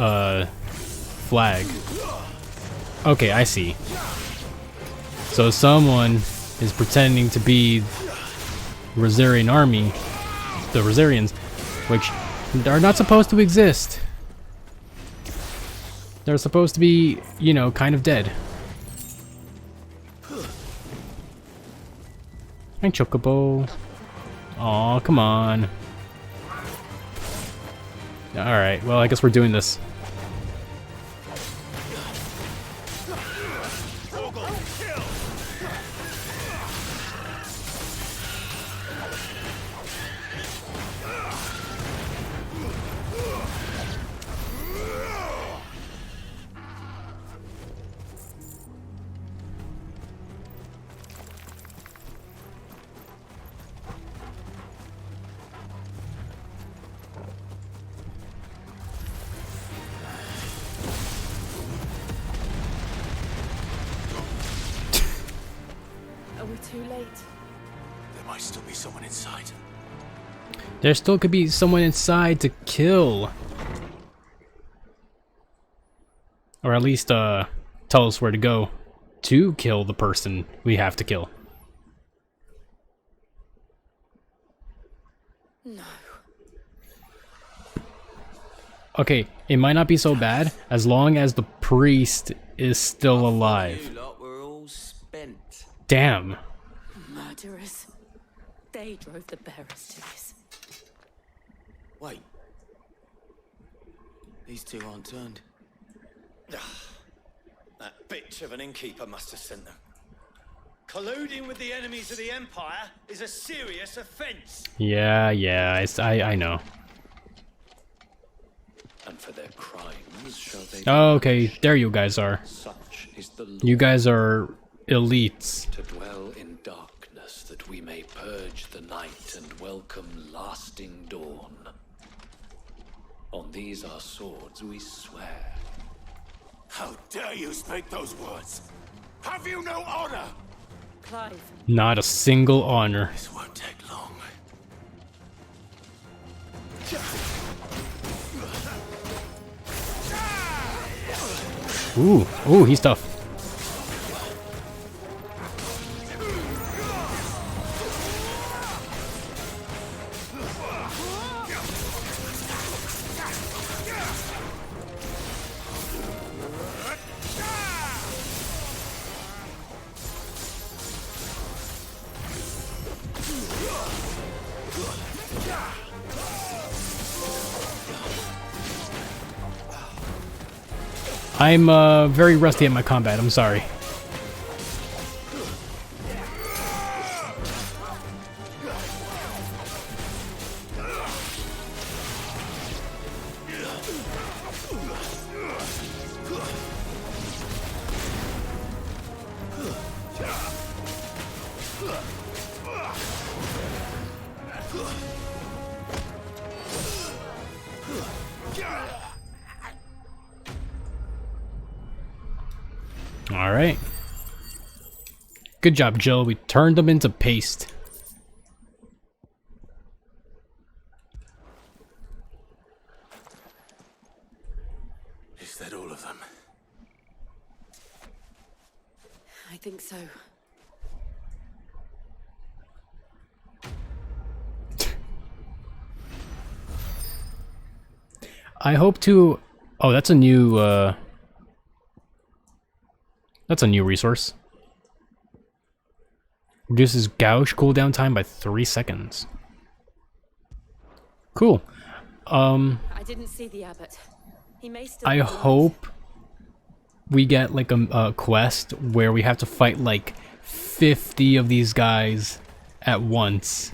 flag. Okay, I see. So someone is pretending to be Rosarian army, the Rosarians, which are not supposed to exist. They're supposed to be, you know, kind of dead. And Chocobo. Aw, come on. Alright, well, I guess we're doing this. Are we too late? There might still be someone inside. There still could be someone inside to kill. Or at least, tell us where to go to kill the person we have to kill. No. Okay, it might not be so bad as long as the priest is still alive. You lot were all spent. Damn. Murderers. They drove the bearers to this. Wait. These two aren't turned. That bitch of an innkeeper must have sent them. Colluding with the enemies of the Empire is a serious offense. Yeah, I know. And for their crimes shall they Oh, okay, there you guys are. Such is the law. You guys are elites. To dwell in darkness that we may purge the night and welcome lasting dawn. On these our swords we swear. How dare you speak those words? Have you no honor? Clive. Not a single honor. This won't take long. Ooh, he's tough. I'm very rusty at my combat, I'm sorry. Alright. Good job, Jill. We turned them into paste. Is that all of them? I think so. I hope to... Oh, that's a new, That's a new resource. Reduces gouge cooldown time by 3 seconds. Cool. I didn't see the abbot. He may still I be alive. hope we get like a quest where we have to fight like 50 of these guys at once.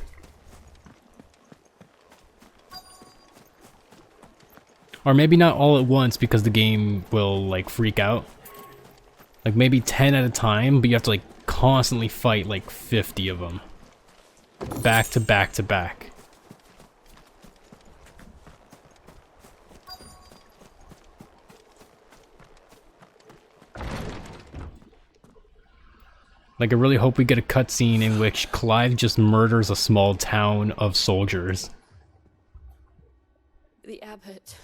Or maybe not all at once because the game will like freak out. Like maybe 10 at a time, but you have to like constantly fight like 50 of them. Back to back to back. Like I really hope we get a cutscene in which Clive just murders a small town of soldiers. The abbot.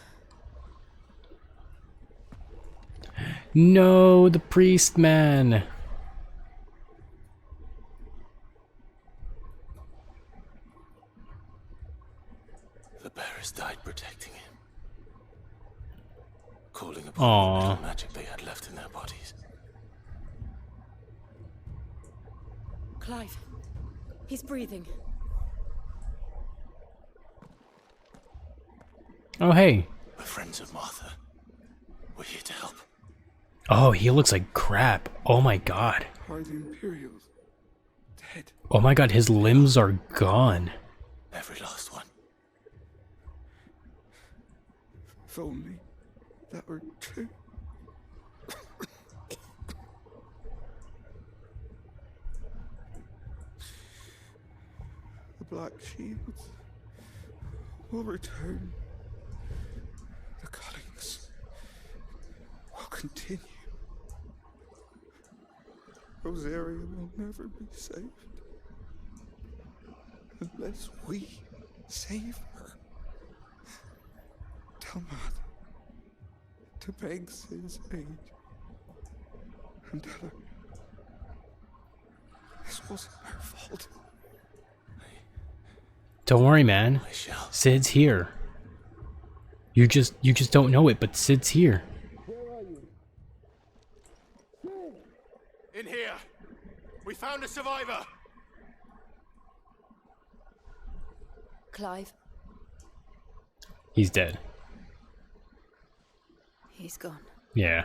No, the priest man. The bearers died protecting him. Calling upon the little magic they had left in their bodies. Clive. He's breathing. Oh, hey. We're friends of Martha. We're here to help. Oh, he looks like crap. Oh my god. Are the Imperials dead? Oh my god, his limbs are gone. Every last one. If only that were true. The Black Shields will return. The cuttings will continue. Rosaria will never be saved unless we save her. Tell Mother to beg Sid's aid and tell her this wasn't her fault. Don't worry, man. Sid's here. You just don't know it, but Sid's here. In here! We found a survivor! Clive. He's dead. He's gone. Yeah.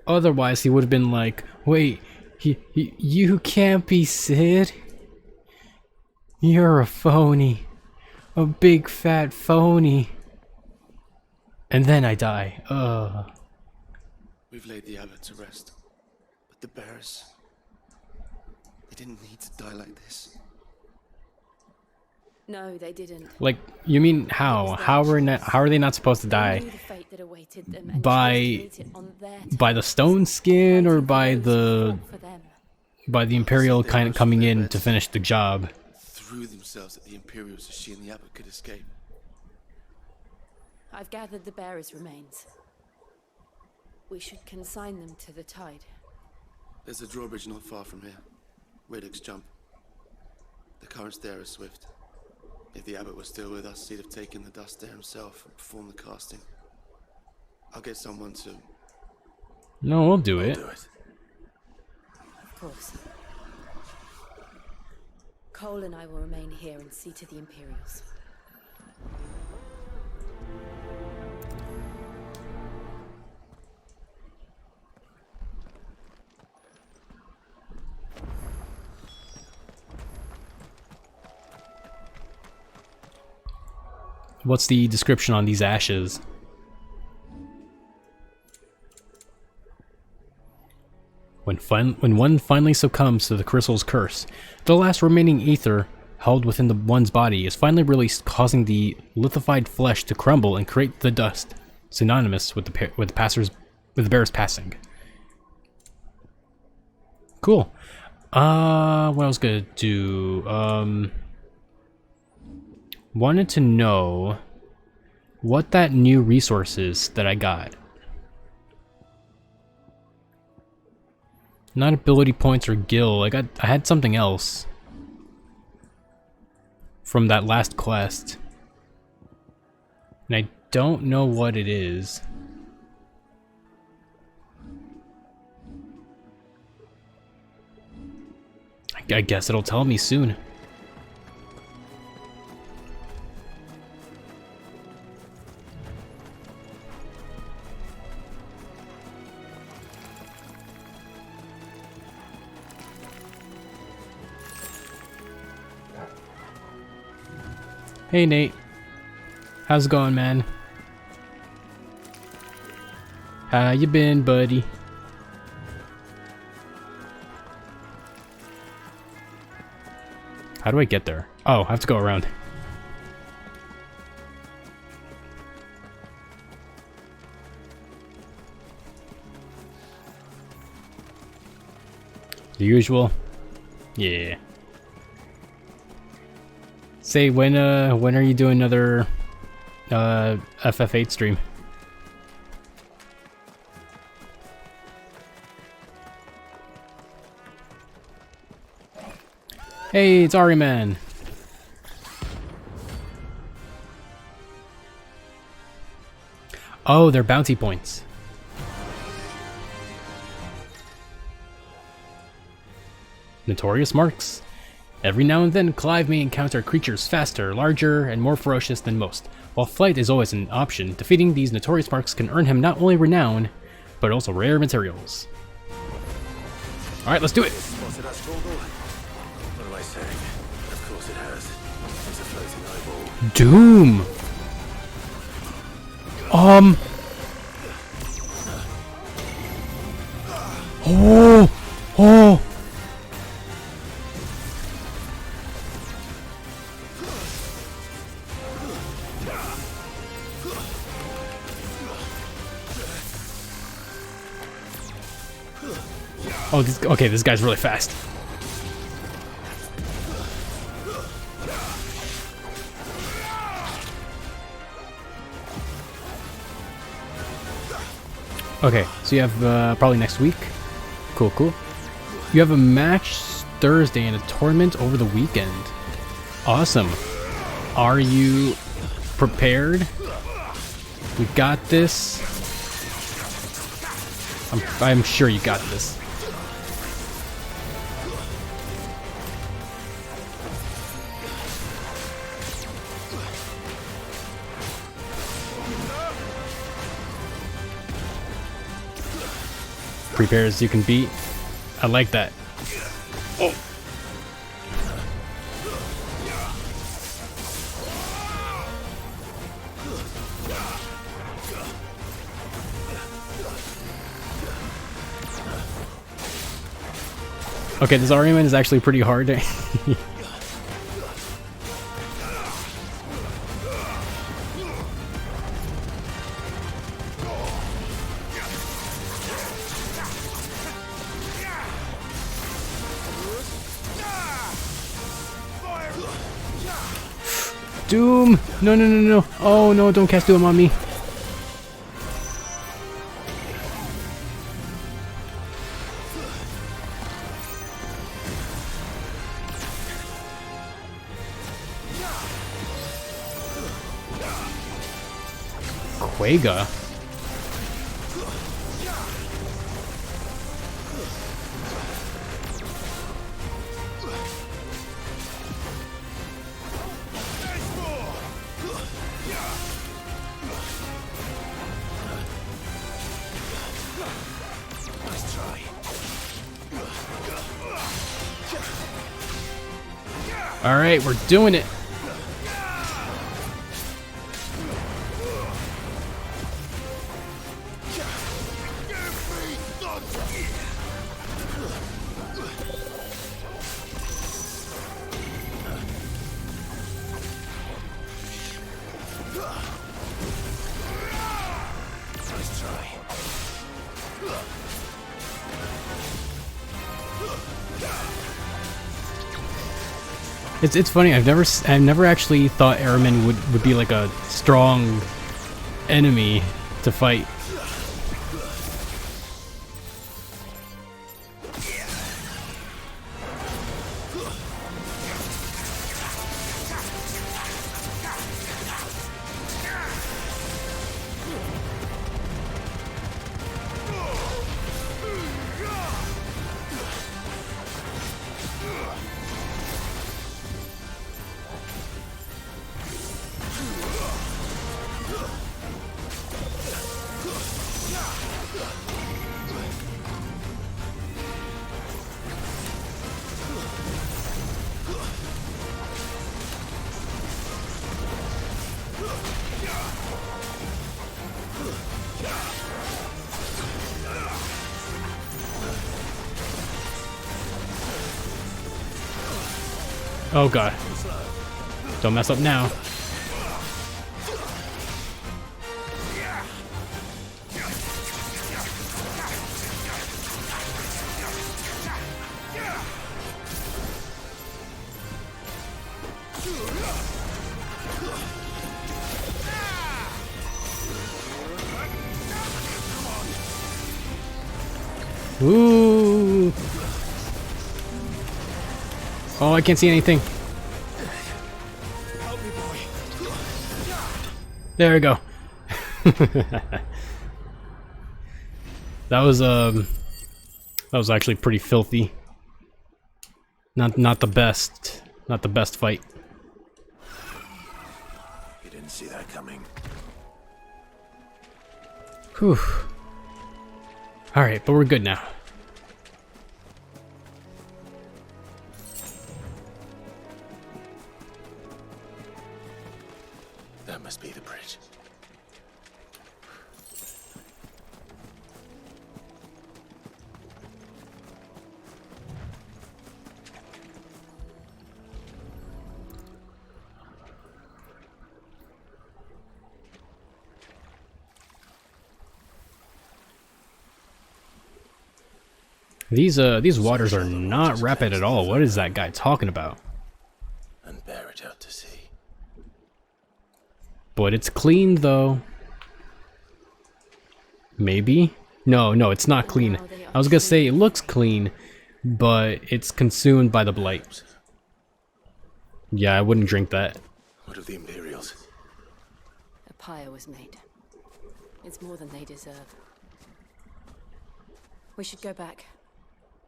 Otherwise, he would have been like, wait, you can't be Sid. You're a phony. A big fat phony. And then I die. Ugh. We've laid the abbot to rest. But the bearers... they didn't need to die like this. No, they didn't. Like, you mean how? How are they not supposed to die? They knew the fate that awaited them and chose to By meet it on their the stone skin, or by the Imperial kind of coming in to finish the job? Threw themselves at the Imperials so she and the abbot could escape. I've gathered the bearers' remains. We should consign them to the tide. There's a drawbridge not far from here. Radix jump. The currents there are swift. If the abbot was still with us, he'd have taken the dust there himself and performed the casting. I'll get someone to... No, we'll do it. Of course. Cole and I will remain here and see to the Imperials. What's the description on these ashes? When one finally succumbs to the crystal's curse, the last remaining ether held within one's body is finally released, causing the lithified flesh to crumble and create the dust, synonymous with the bear's passing. Cool. What I was gonna do? Wanted to know what that new resource is that I got. Not ability points or gil. I had something else from that last quest, and I don't know what it is. I guess it'll tell me soon. Hey Nate. How's it going, man? How you been, buddy? How do I get there? Oh, I have to go around. The usual. Yeah. Say when are you doing another FF8 stream? Hey, it's Ari Man. Oh, they're bounty points. Notorious marks. Every now and then, Clive may encounter creatures faster, larger, and more ferocious than most. While flight is always an option, defeating these notorious marks can earn him not only renown, but also rare materials. Alright, let's do it! What am I saying? Of course it has. It's a floating eyeball. Doom! Oh! Oh! Oh, okay, this guy's really fast. Okay, so you have probably next week. Cool, cool. You have a match Thursday and a tournament over the weekend. Awesome. Are you prepared? We got this. I'm sure you got this. Prepare as you can beat. I like that. Oh. Okay, this argument is actually pretty hard. Doom! No, no, no, no. Oh, no, don't cast Doom on me. Quagga? All right, we're doing it. It's funny. I've never actually thought Airmen would be like a strong enemy to fight. Oh god. Don't mess up now. Ooh. Oh, I can't see anything. There we go. That was actually pretty filthy. Not the best. Not the best fight. You didn't see that coming. Whew. Alright, but we're good now. That must be the bridge. These waters are not rapid at all. What is that guy talking about? And bear it out to sea. But it's clean though. Maybe? No, it's not clean. I was gonna say it looks clean, but it's consumed by the blight. Yeah, I wouldn't drink that. What of the Imperials? A pyre was made. It's more than they deserve. We should go back.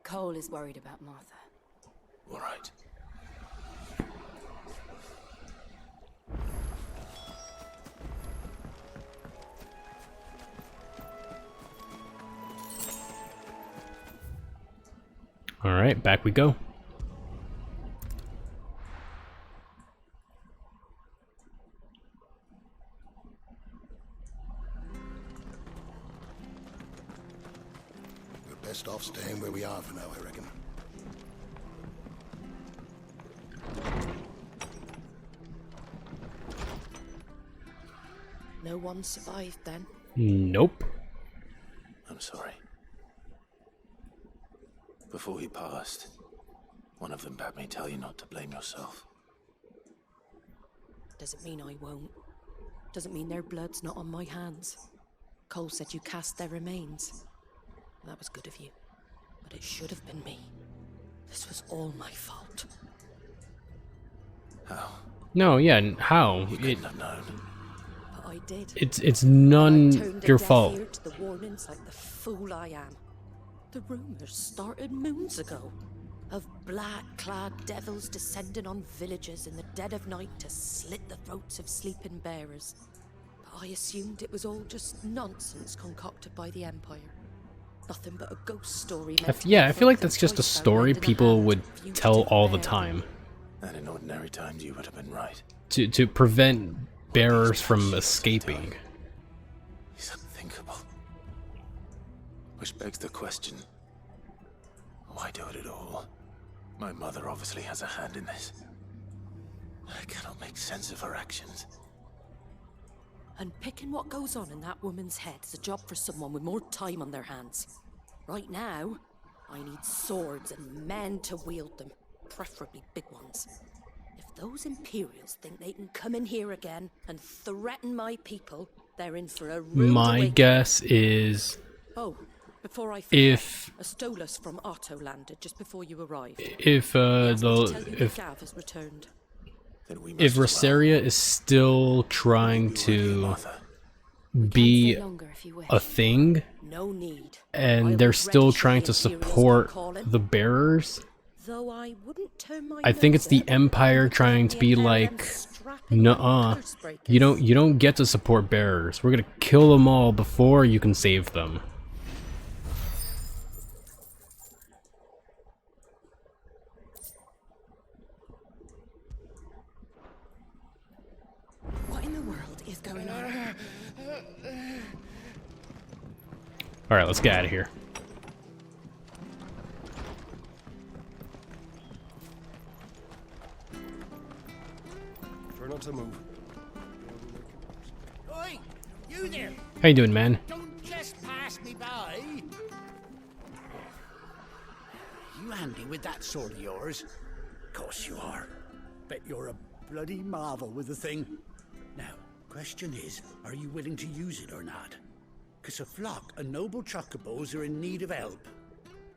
Cole is worried about Martha. All right. All right, back we go. We're best off staying where we are for now, I reckon. No one survived then? Nope. I'm sorry. Before he passed, one of them bade me tell you not to blame yourself. Doesn't mean I won't. Doesn't mean their blood's not on my hands. Cole said you cast their remains. That was good of you. But it should have been me. This was all my fault. How? No, yeah, how? You couldn't have known. But I did. It's none turned a your deaf fault. ear to the warnings like the fool I am. The rumors started moons ago of black-clad devils descending on villages in the dead of night to slit the throats of sleeping bearers. But I assumed it was all just nonsense concocted by the Empire. Nothing but a ghost story. Yeah, I feel like that's just a story people would tell all the time. And in ordinary times, you would have been right. To prevent bearers from escaping. It's unthinkable. Which begs the question, why do it at all? My mother obviously has a hand in this. I cannot make sense of her actions. Unpicking what goes on in that woman's head is a job for someone with more time on their hands. Right now, I need swords and men to wield them, preferably big ones. If those Imperials think they can come in here again and threaten my people, they're in for a rude My awakening. guess is Oh, before I forget, if a Stolas from Otto landed just before you arrived. if Gav has returned. if Rosaria is still trying to be a thing, No need. and they're still trying to support the bearers, Though I wouldn't turn my I think it's the Empire trying to be like, nuh-uh, you don't get to support bearers. We're gonna kill them all before you can save them. What in the world is going on? Alright, let's get out of here. not to move. Oi, you there! How you doing, man? Don't just pass me by. You handy with that sword of yours? Course you are. Bet you're a bloody marvel with the thing. Now, question is, are you willing to use it or not? 'Cause a flock of noble chocobos are in need of help.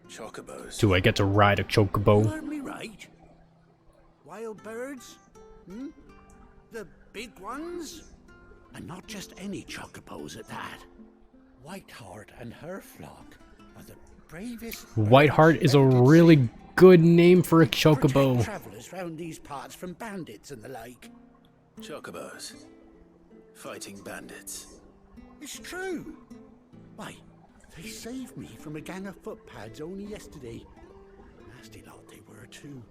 Chocobos? Do I get to ride a chocobo? You heard me right. Wild birds? Hmm? The big ones? And not just any chocobos at that. Whiteheart and her flock are the bravest. Whiteheart is a really good name for a chocobo. Travelers round these parts from bandits and the like. Chocobos. Fighting bandits. It's true. Why, they saved me from a gang of footpads only yesterday. Nasty lot they were too.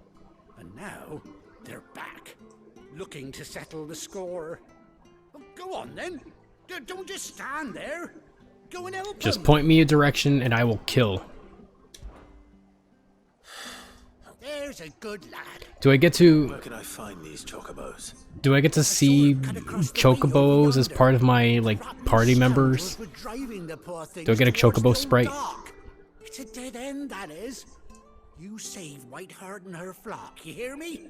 And now they're back, looking to settle the score. Oh, go on then. Don't just stand there. Go and help Just them. point me a direction and I will kill. There's a good lad. Do I get to... Where can I find these chocobos? Do I get to see chocobos as part of my, like, party members? Do I get a chocobo sprite? It's a dead end, that is. You save Whiteheart and her flock, you hear me?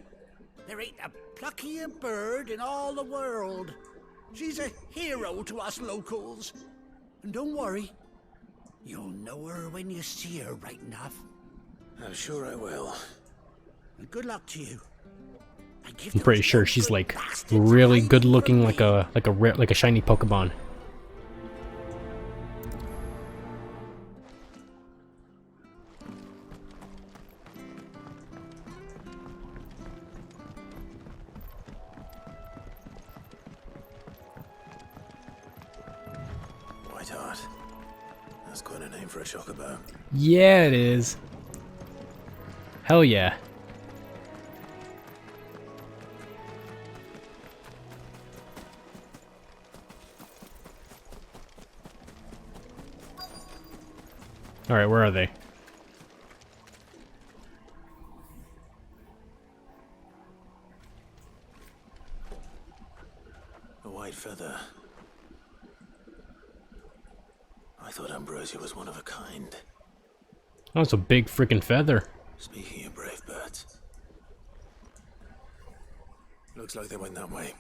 There ain't a pluckier bird in all the world. She's a hero to us locals. And don't worry, you'll know her when you see her right enough. I'm sure I will. And good luck to you. I'm pretty sure she's like really good looking, like a shiny Pokemon. Whiteheart. That's quite a name for a chocobo. Yeah, it is. Hell yeah. Alright, where are they? A white feather. I thought Ambrosia was one of a kind. Oh, it's a big freaking feather. Speaking of brave birds. Looks like they went that way.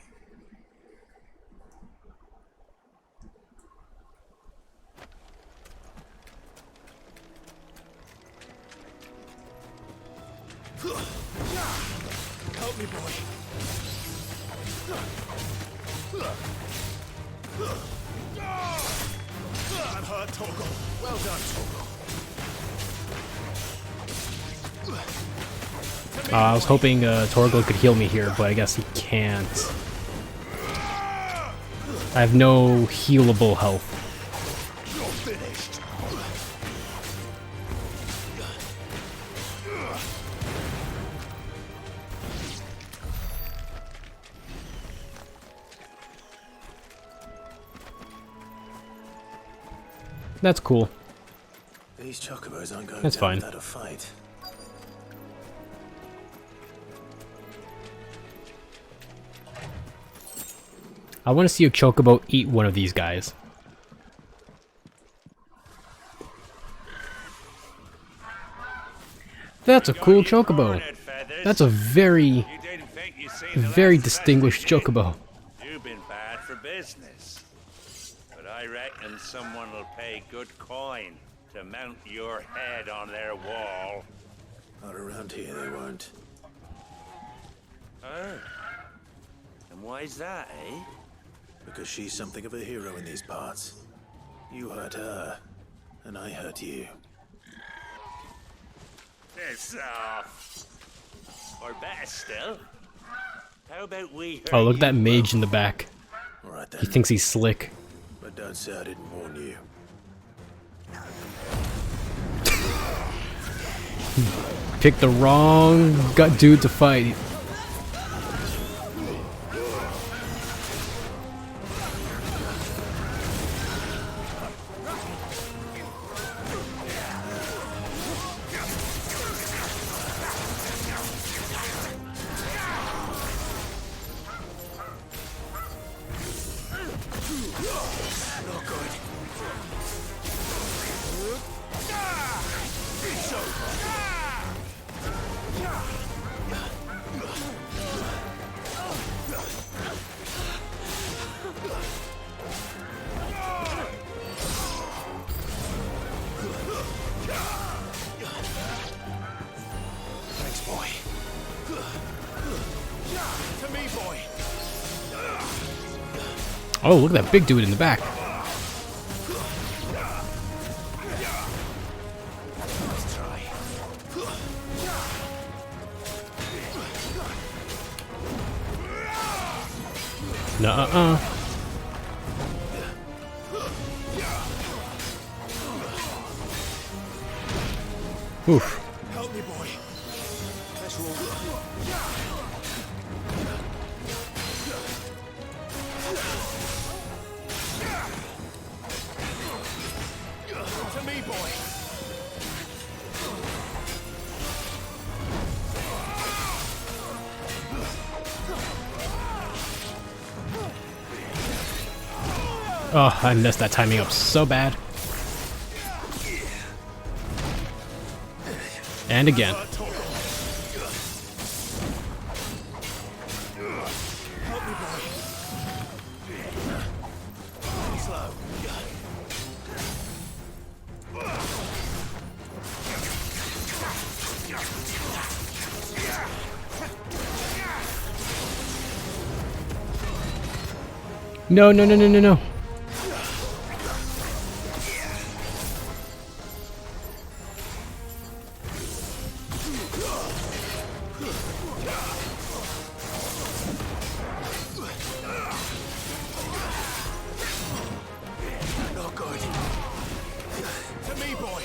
Help me, boy. That hurt, Torgal. Well done, Torgal. I was hoping Torgal could heal me here, but I guess he can't. I have no healable health. You're finished. That's cool. These chocobos aren't going That's down fine. without a fight. I want to see a chocobo eat one of these guys. That's a cool chocobo. That's a very distinguished chocobo. You've been bad for business. But I reckon someone will pay good coin to mount your head on their wall. Not around here, they won't. Oh. And why's that, eh? Because she's something of a hero in these parts. You hurt her, and I hurt you. Piss off. Or better still, how about we hurt Oh, look at that you mage in the back. All right, then. He thinks he's slick. But don't say I didn't warn you. Picked the wrong dude to fight. boy. To me, boy. Oh, look at that big dude in the back. Let's try. Nuh-uh. Oof. Help me, boy. Let's roll. To me, boy. Oh, I messed that timing up so bad. And again. Help me, boy. Slow. No, no, no, no, no, no. Not good. To me, boy.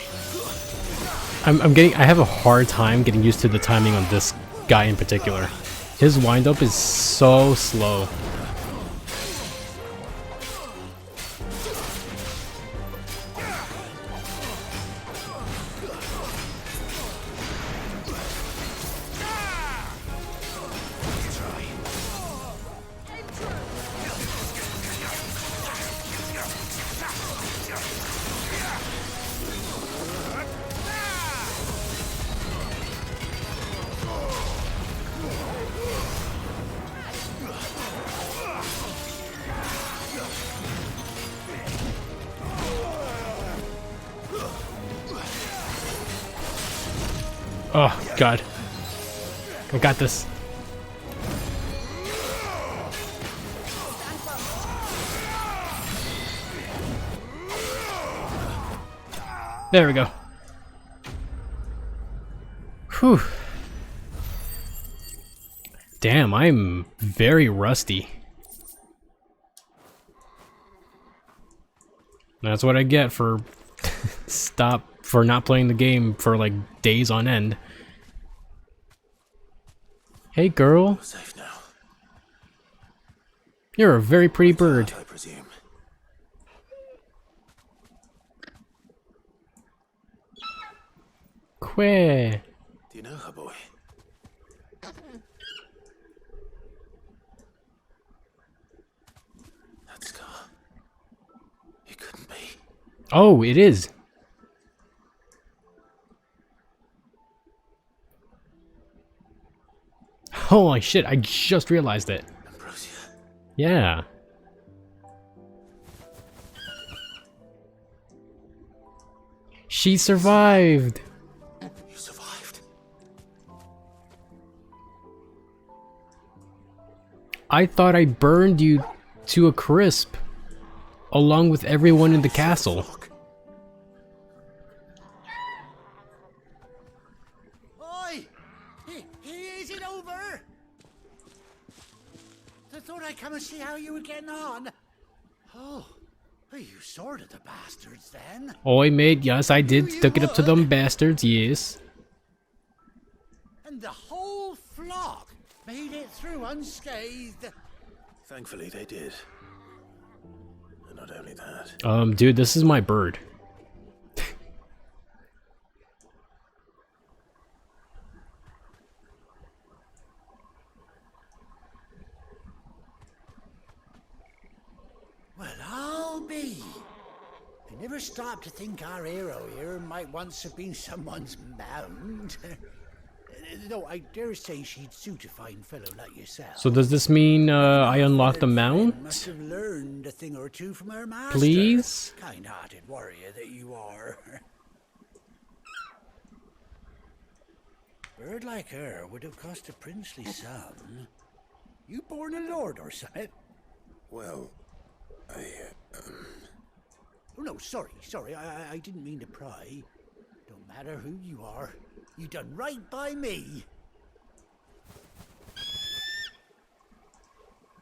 I have a hard time getting used to the timing on this guy in particular. His wind-up is so slow. Oh, God. I got this. There we go. Whew. Damn, I'm very rusty. That's what I get for for not playing the game for like days on end. Hey girl. Safe now. You're a very pretty bird. I presume. Quay. Do you know her, boy? That scar. It couldn't be. Oh, it is. Holy shit, I just realized it. Ambrosia. Yeah. She survived. You survived. I thought I burned you to a crisp, along with everyone in the castle. Oi! Is it over? I thought I'd come and see how you were getting on. Oh, you sorted the bastards then. Oi, mate, yes, I did. Stuck it up to them bastards, yes. And the whole flock made it through unscathed. Thankfully, they did. And not only that. Dude, this is my bird. Well, I'll be. I never stopped to think our hero here might once have been someone's mount. Though I dare say she'd suit a fine fellow like yourself. So does this mean I unlocked the mount? Must have learned a thing or two from her master. Please? Kind-hearted warrior that you are. Bird like her would have cost a princely sum. You born a lord or something? Well, Oh no, sorry. I didn't mean to pry. Don't matter who you are. You done right by me.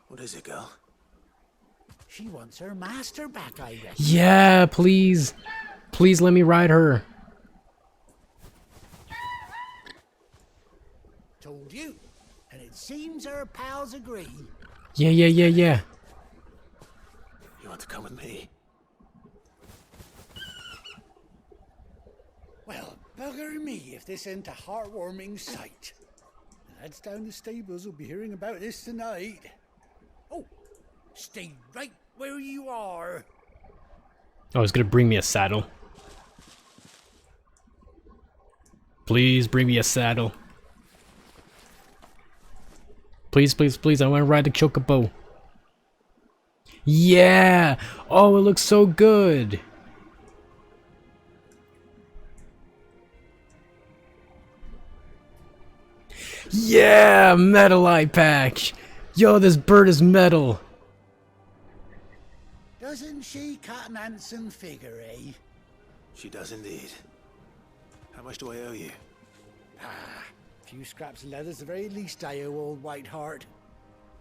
What is it, girl? She wants her master back, I reckon. Yeah, please. Please let me ride her. Told you. And it seems her pals agree. Yeah. You want to come with me? Well, bugger me if this ain't a heartwarming sight. The lads down the stables will be hearing about this tonight. Oh, stay right where you are. Oh, he's gonna bring me a saddle. Please bring me a saddle. Please, I want to ride the chocobo. Yeah! Oh, it looks so good! Yeah! Metal eye patch! Yo, this bird is metal! Doesn't she cut an handsome figure, eh? She does indeed. How much do I owe you? A few scraps of leather's the very least I owe old Whiteheart.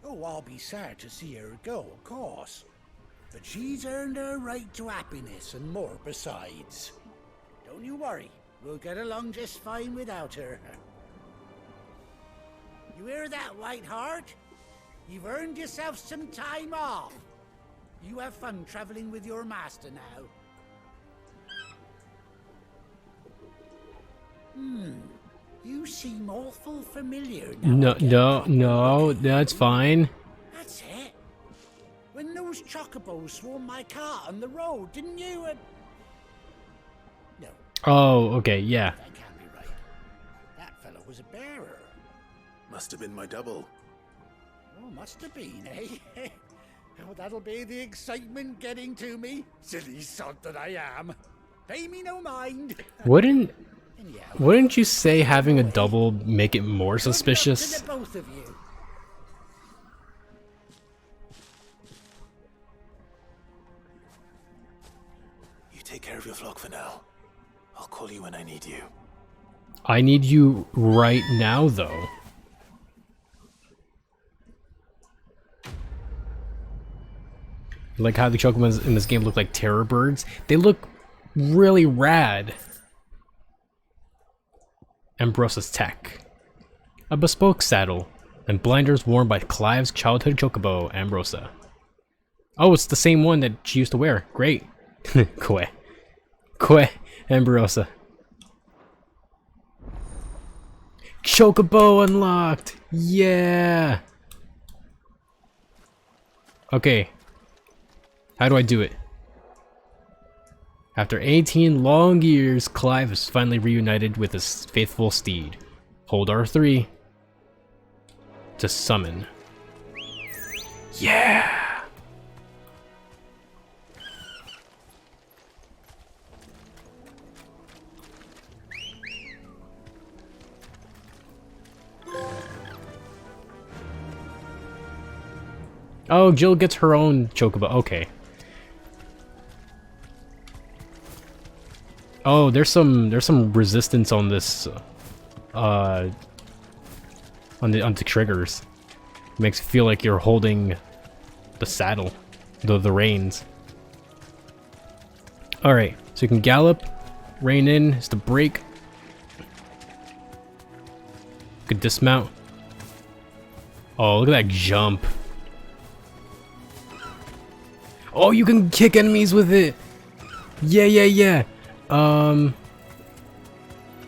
Oh, I'll be sad to see her go, of course. But she's earned her right to happiness and more besides. Don't you worry, we'll get along just fine without her. You hear that, Whiteheart? You've earned yourself some time off. You have fun traveling with your master now. You seem awful familiar now. No, that's fine. That's it. When those chocobos swarmed my car on the road, didn't you? No. Oh, okay, yeah. That can't be right. That fellow was a bearer. Must have been my double. Oh, must have been, eh? Oh, that'll be the excitement getting to me. Silly sod that I am. Pay me no mind. Wouldn't you say having a double make it more suspicious? To the both of you. You take care of your flock for now. I'll call you when I need you. I need you right now, though. Like how the Chocobos in this game look like terror birds. They look really rad. Ambrosa's tech. A bespoke saddle and blinders worn by Clive's childhood chocobo, Ambrosa. Oh, it's the same one that she used to wear. Great. Kwe, Ambrosa. Chocobo unlocked! Yeah! Okay. How do I do it? After 18 long years, Clive is finally reunited with his faithful steed. Hold R3 to summon. Yeah! Oh, Jill gets her own chocobo. Okay. Oh, there's some resistance on this on the triggers. Makes it feel like you're holding the saddle, the reins. All right, so you can gallop, rein in is the brake. You can dismount. Oh, look at that jump. Oh, you can kick enemies with it. Yeah.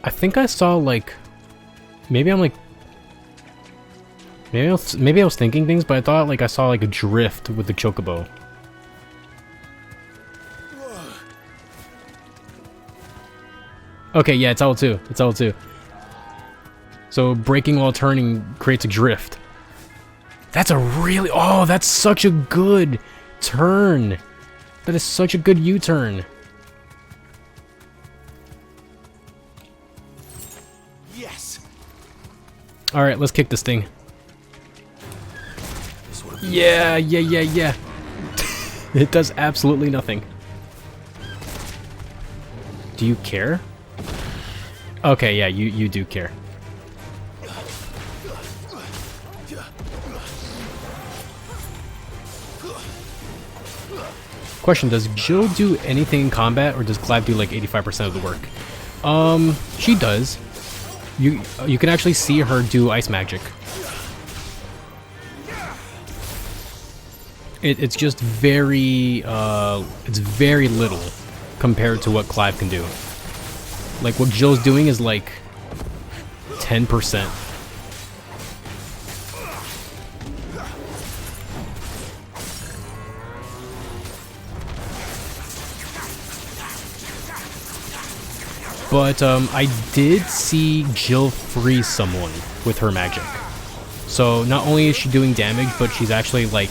I think I saw like, maybe I was thinking things, but I thought like I saw like a drift with the chocobo. Okay, yeah, it's L2. So braking while turning creates a drift. That's such a good turn. That is such a good U-turn. Yes, Alright, let's kick this thing. Yeah. It does absolutely nothing. Do you care? Okay, yeah, you do care. Question, does Jill do anything in combat, or does Clive do like 85% of the work? She does. You can actually see her do ice magic. It's just very it's very little compared to what Clive can do. Like what Jill's doing is like 10%. But I did see Jill freeze someone with her magic. So not only is she doing damage, but she's actually like,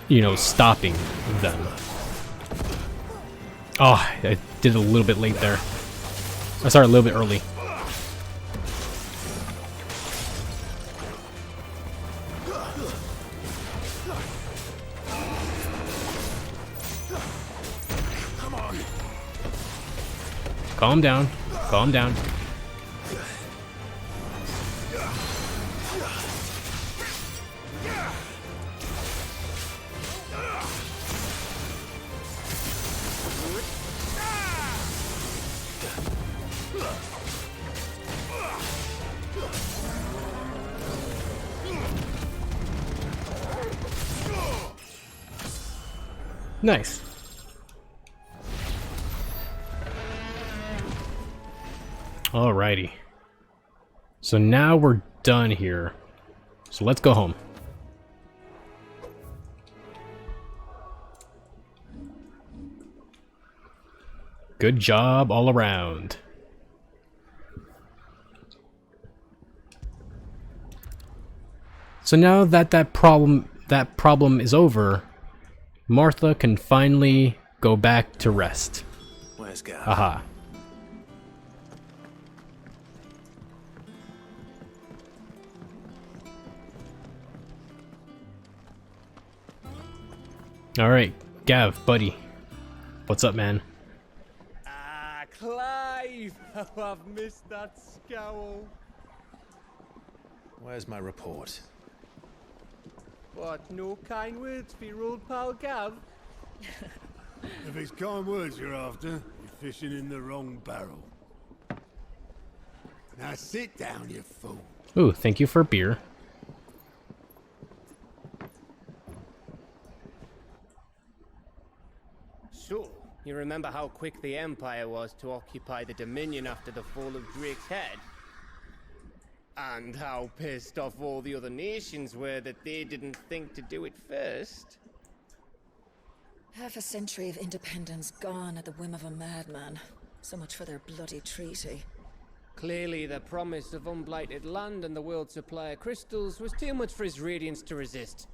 you know, stopping them. Oh, I did it a little bit late there. I started a little bit early. Calm down. Calm down. Nice. Alrighty. So now we're done here. So let's go home. Good job all around. So now that that problem is over, Martha can finally go back to rest. Where's Gav? Aha. Alright, Gav, buddy. What's up, man? Ah, Clive! Oh, I've missed that scowl. Where's my report? What, no kind words for your old pal Gav? If it's kind words you're after, you're fishing in the wrong barrel. Now sit down, you fool. Ooh, thank you for beer. So, you remember how quick the Empire was to occupy the Dominion after the fall of Drake's head? And how pissed off all the other nations were that they didn't think to do it first? Half a century of independence gone at the whim of a madman. So much for their bloody treaty. Clearly, the promise of unblighted land and the world's supply of crystals was too much for his radiance to resist.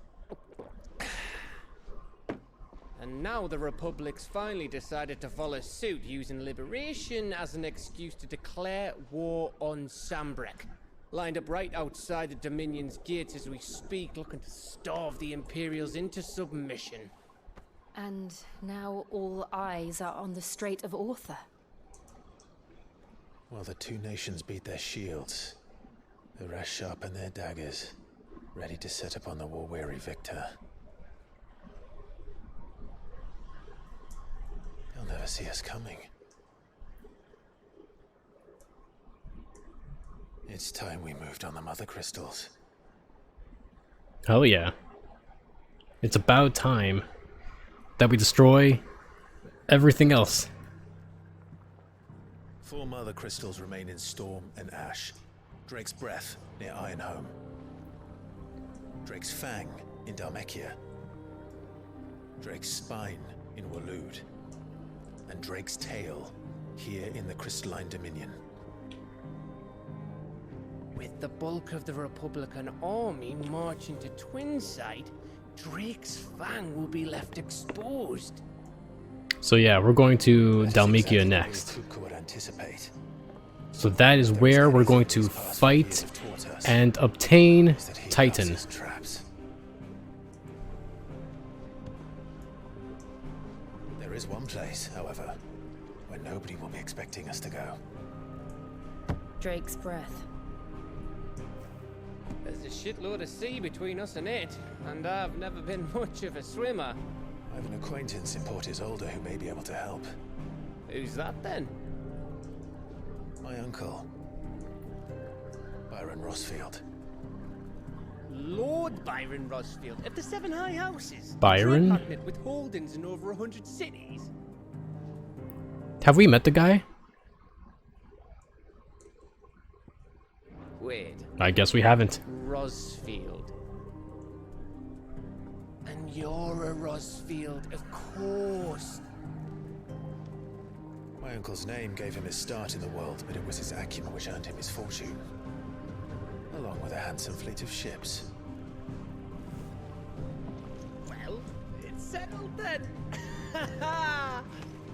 And now the Republic's finally decided to follow suit, using liberation as an excuse to declare war on Sambrek. Lined up right outside the Dominion's gates as we speak, looking to starve the Imperials into submission. And now all eyes are on the Strait of Author. While the two nations beat their shields, the rest sharpen their daggers, ready to set upon the war-weary victor. They'll never see us coming. It's time we moved on the mother crystals. Hell yeah. It's about time that we destroy everything else. 4 mother crystals remain in Storm and Ash. Drake's Breath near Ironhome. Drake's Fang in Dhalmekia. Drake's Spine in Waloed. And Drake's Tail here in the Crystalline Dominion. With the bulk of the Republican army marching to Twinside, Drake's Fang will be left exposed. So yeah, we're going to Dhalmekia next. Kuku would anticipate. So that is where we're going to fight and obtain Titan. There is one place, however, where nobody will be expecting us to go. Drake's breath. There's a shitload of sea between us and it, and I've never been much of a swimmer. I have an acquaintance in Port Isolde who may be able to help. Who's that then? My uncle, Byron Rosfield. Lord Byron Rosfield of the Seven High Houses. Byron? Magnate with holdings in over 100 cities. Have we met the guy? Wait. I guess we haven't. Rosfield. And you're a Rosfield, of course. My uncle's name gave him his start in the world, but it was his acumen which earned him his fortune, along with a handsome fleet of ships. Well, it's settled then.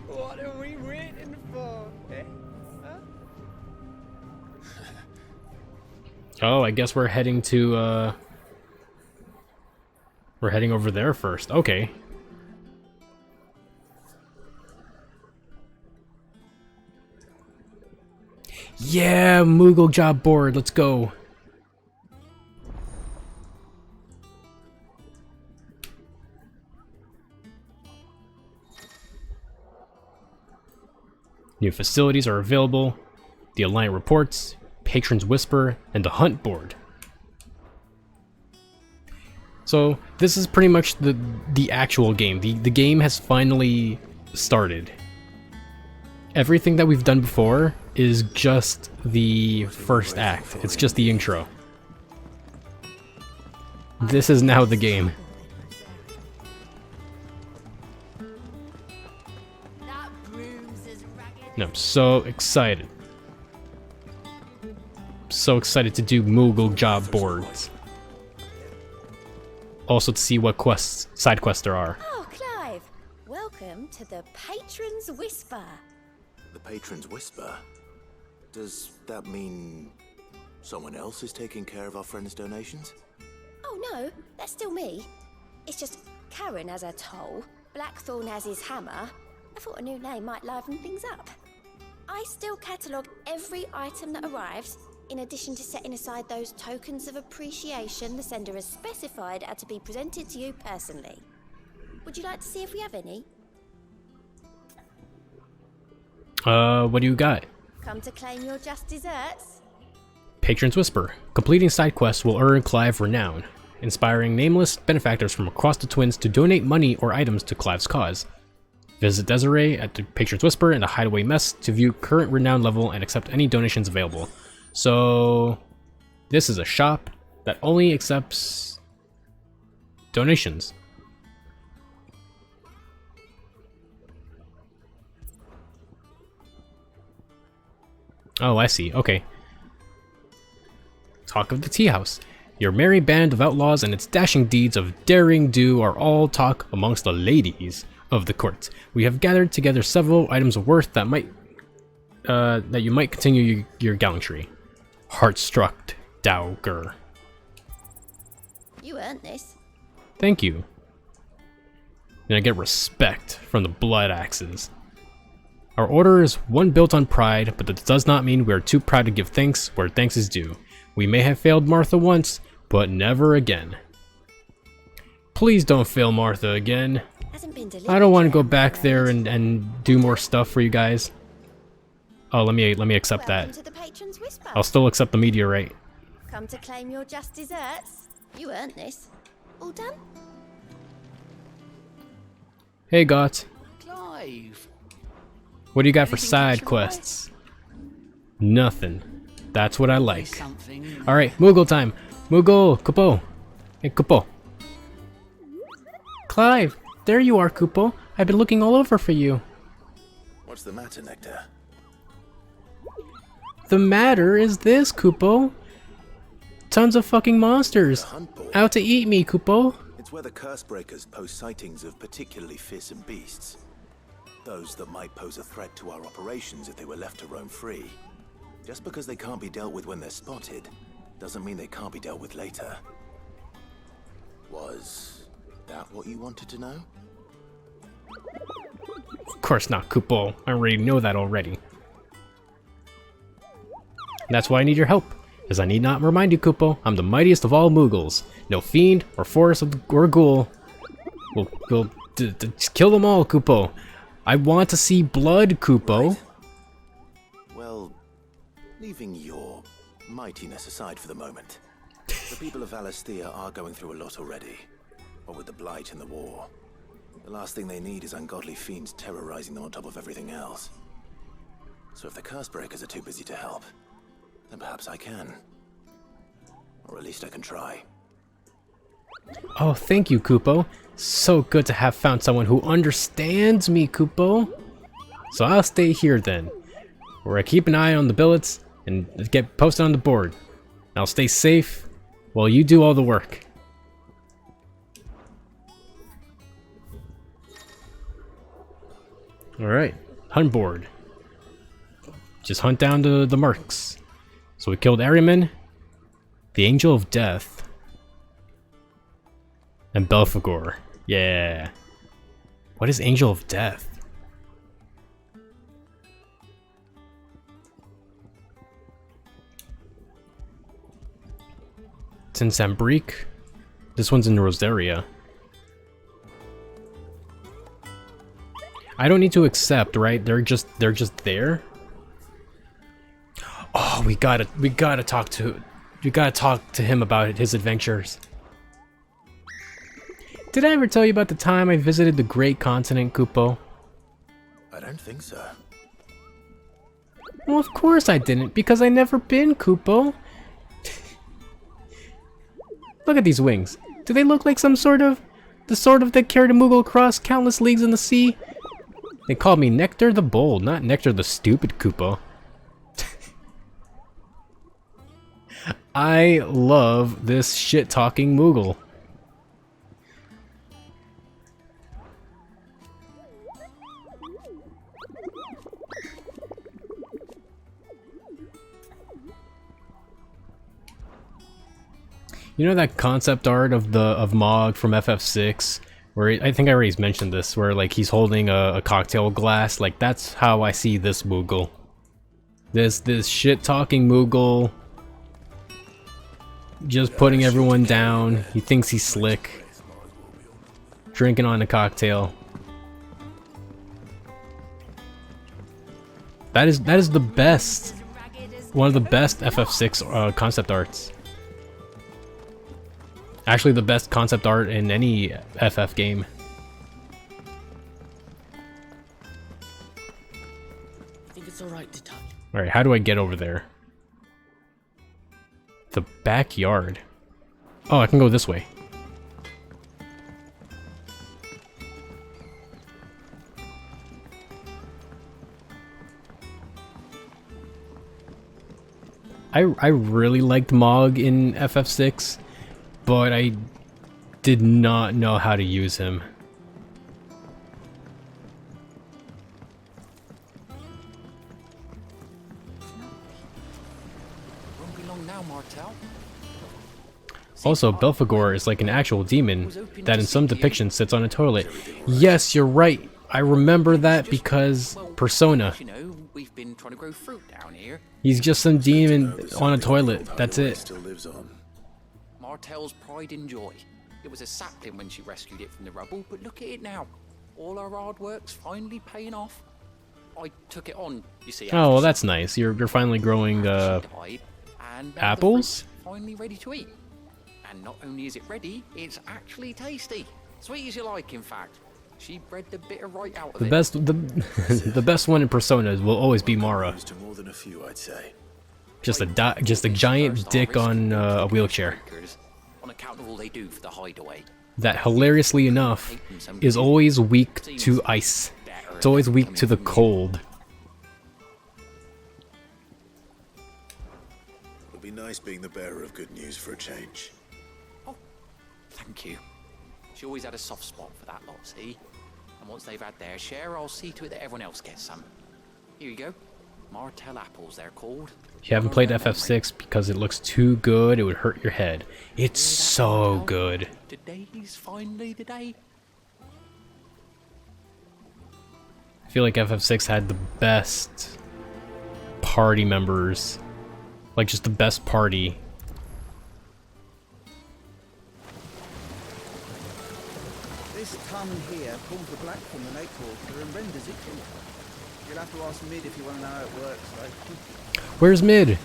What are we waiting for, eh? Huh? Oh, I guess we're heading to, we're heading over there first. Okay. Yeah, Moogle job board, let's go. New facilities are available. The Alliant reports, Patron's Whisper, and the Hunt board. So this is pretty much the actual game. The game has finally started. Everything that we've done before is just the first act. It's just the intro. This is now the game. And I'm so excited. So excited to do Moogle job boards. Also to see what quests, side quests there are. Oh, Clive! Welcome to the Patron's Whisper. The Patron's Whisper? Does that mean someone else is taking care of our friends' donations? Oh no, that's still me. It's just Karen has her toll, Blackthorn has his hammer. I thought a new name might liven things up. I still catalogue every item that arrives, in addition to setting aside those tokens of appreciation the sender has specified are to be presented to you personally. Would you like to see if we have any? What do you got? Come to claim your just desserts? Patron's Whisper. Completing side quests will earn Clive renown, inspiring nameless benefactors from across the Twins to donate money or items to Clive's cause. Visit Desiree at the Patron's Whisper and the Hideaway Mess to view current renown level and accept any donations available. So, this is a shop that only accepts donations. Oh, I see. Okay. Talk of the Tea House. Your merry band of outlaws and its dashing deeds of daring do are all talk amongst the ladies of the court. We have gathered together several items of worth that you might continue your gallantry. Heartstruck Dowager. You earned this. Thank you. And I get respect from the Blood Axes. Our order is one built on pride, but that does not mean we are too proud to give thanks where thanks is due. We may have failed Martha once, but never again. Please don't fail Martha again. I don't want to go back there and do more stuff for you guys. Oh, let me accept that. I'll still accept the meteorite. Come to claim your just desserts? You earned this. All done? Hey, Got. Clive. What do you got for side quests? Nothing. That's what I like. Alright, Moogle time. Moogle, Kupo. Hey, Kupo. Clive, there you are, Kupo. I've been looking all over for you. What's the matter, Nectar? The matter is this, Kupo. Tons of fucking monsters. Out to eat me, Kupo. It's where the Cursebreakers post sightings of particularly fearsome beasts. Those that might pose a threat to our operations if they were left to roam free. Just because they can't be dealt with when they're spotted, doesn't mean they can't be dealt with later. Was that what you wanted to know? Of course not, Kupo. I already know that already. That's why I need your help, as I need not remind you, Kupo, I'm the mightiest of all Moogles. No fiend, or forest, or ghoul will just kill them all, Kupo. I want to see blood, Kupo. Right. Well, leaving your mightiness aside for the moment, the people of Valisthea are going through a lot already. What with the Blight and the war, the last thing they need is ungodly fiends terrorizing them on top of everything else. So if the Cursebreakers are too busy to help, then perhaps I can. Or at least I can try. Oh, thank you, Kupo. So good to have found someone who understands me, Kupo. So I'll stay here then, where I keep an eye on the billets and get posted on the board. I'll stay safe while you do all the work. Alright, hunt board. Just hunt down the mercs. So we killed Ahriman, the Angel of Death, and Belphegor. Yeah. What is Angel of Death? It's in Sambrique. This one's in Rosaria. I don't need to accept, right? They're just there. Oh, we gotta talk to him about his adventures. Did I ever tell you about the time I visited the Great Continent, Kupo? I don't think so. Well, of course I didn't, because I never been, Kupo. Look at these wings. Do they look like the sort of that carried a Moogle across countless leagues in the sea? They called me Nectar the Bold, not Nectar the Stupid, Kupo. I love this shit-talking Moogle. You know that concept art of Mog from FF6, where I think I already mentioned this, where like he's holding a cocktail glass. Like that's how I see this Moogle. This shit talking Moogle, just putting everyone down. He thinks he's slick, drinking on a cocktail. That is the best, one of the best FF6 concept arts. Actually, the best concept art in any FF game. I think it's alright to touch. Alright, how do I get over there? The backyard. Oh, I can go this way. I really liked Mog in FF6. But I did not know how to use him. Won't be long now, Martel. Also, Belphegor is like an actual demon that in some depictions sits on a toilet. Yes, you're right. I remember that because Persona. You know, we've been trying to grow fruit down here. He's just some demon on a toilet. That's it. Martel's pride and joy. It was a sapling when she rescued it from the rubble, but look at it now. All our hard work's finally paying off. I took it on, you see. Oh, well, that's nice. You're finally growing apples? Finally ready to eat. And not only is it ready, it's actually tasty. Sweet as you like, in fact. She bred the bitter right out of The it. best, the best one in Persona will always be Mara. To more than a few, I'd say. Just a giant dick on a wheelchair. On account of all they do for the Hideaway. That hilariously enough is always weak to ice. It's always weak to the cold. It'll be nice being the bearer of good news for a change. Oh, thank you. She always had a soft spot for that lot, see? And once they've had their share, I'll see to it that everyone else gets some. Here you go. Martell apples, they're called. If you haven't played FF6 because it looks too good, it would hurt your head. It's so good. Today's finally the day. I feel like FF6 had the best party members. Like, just the best party. This ton here pulls the black from the lake water and renders it pure. You'll have to ask Mid if you want to know how it works, though. Where's Mid?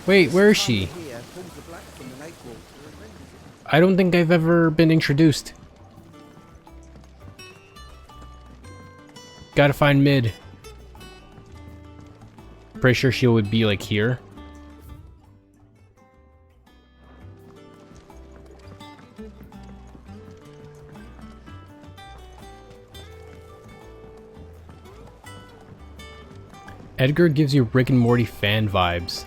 Wait, where is she? Here pulls the black from the lake water and renders it. I don't think I've ever been introduced. Gotta find Mid. Pretty sure she would be like here. Edgar gives you Rick and Morty fan vibes.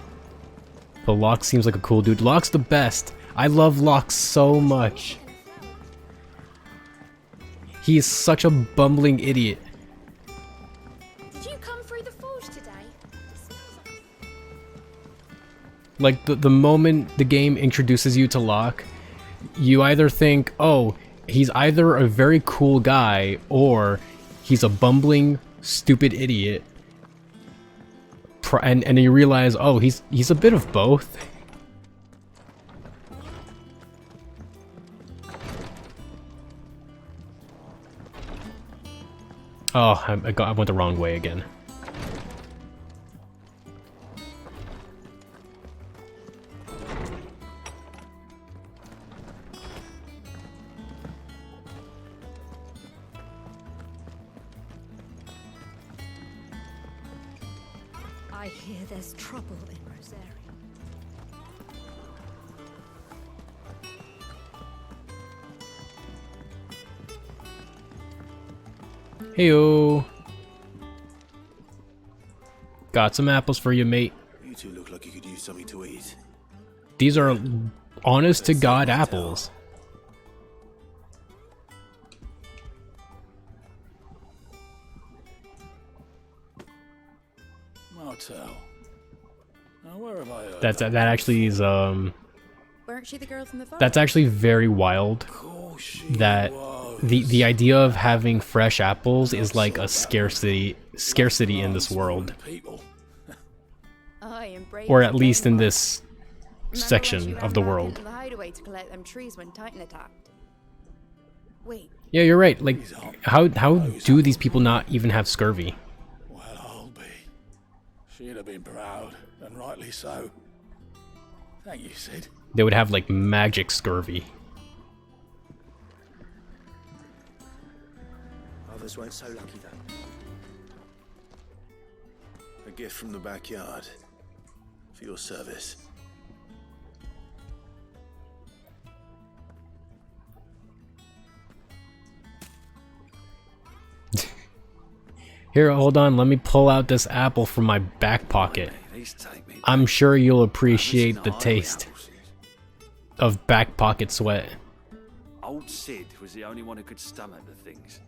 But Locke seems like a cool dude. Locke's the best. I love Locke so much. He is such a bumbling idiot. Did you come through the forge today? Like, the moment the game introduces you to Locke, you either think, oh, he's either a very cool guy, or he's a bumbling, stupid idiot. And then you realize, oh, he's a bit of both. Oh, I went the wrong way again. I hear there's trouble in Rosaria. Heyo. Got some apples for you, mate. You two look like you could use something to eat. These are honest to God apples. Martell. Now where have I heard That actually is Weren't she the girl from the forest? that's actually very wild. That the idea of having fresh apples is like a scarcity in this world. Or at least in this section of the world. The Hideaway to collect them trees when Titan attacked. Wait. Yeah, you're right. Like, how do these people not even have scurvy? Well, I'll be. She'd have been proud, and rightly so. Thank you, Sid. They would have like magic scurvy. Others weren't so lucky, though. A gift from the backyard. For your service. Here, hold on, let me pull out this apple from my back pocket. I'm sure you'll appreciate the taste of back pocket sweat. Old Sid was the only one who could stomach the things.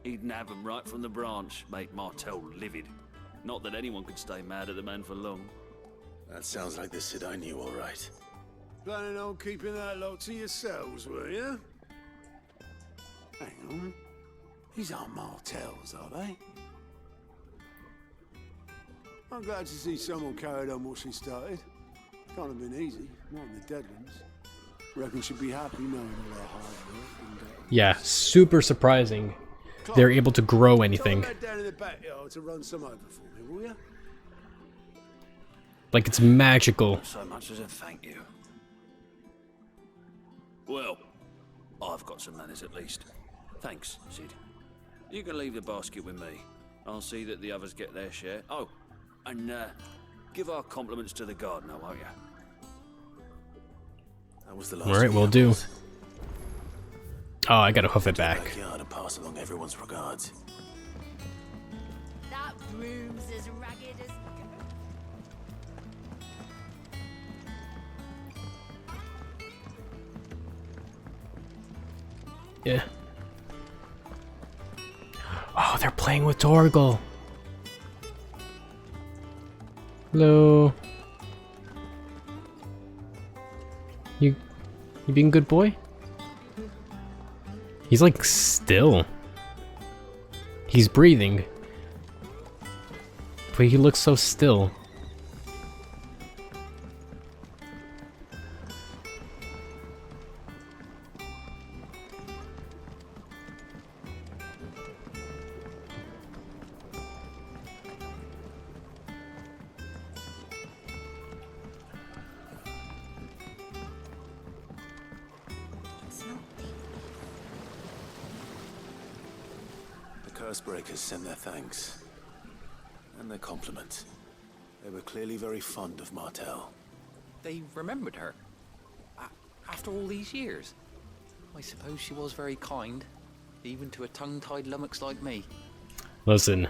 He'd nab 'em right from the branch, make Martell livid. Not that anyone could stay mad at the man for long. That sounds like the Sid I knew, all right. Planning on keeping that lot to yourselves, were you? Hang on. These aren't Martells, are they? I'm glad to see someone carried on what she started. Can't have been easy, not in the Deadlands. Reckon she'd be happy knowing all her hard work and Yeah, super surprising. They're able to grow anything. Tell that down in the backyard to run some over for me, will you? Like it's magical. Not so much as a thank you. Well, I've got some manners at least. Thanks, Sid. You can leave the basket with me. I'll see that the others get their share. Oh, and give our compliments to the gardener, won't you? That was the last. Alright, we'll do. Oh, I gotta hoof it back. Backyard and pass along everyone's regards. That room's as ragged as... Yeah. Oh, they're playing with Torgal. Hello. You being a good boy? He's like still. He's breathing. But he looks so still. Cursebreakers send their thanks. And their compliments. They were clearly very fond of Martel. They remembered her? After all these years? I suppose she was very kind, even to a tongue-tied lummox like me. Listen.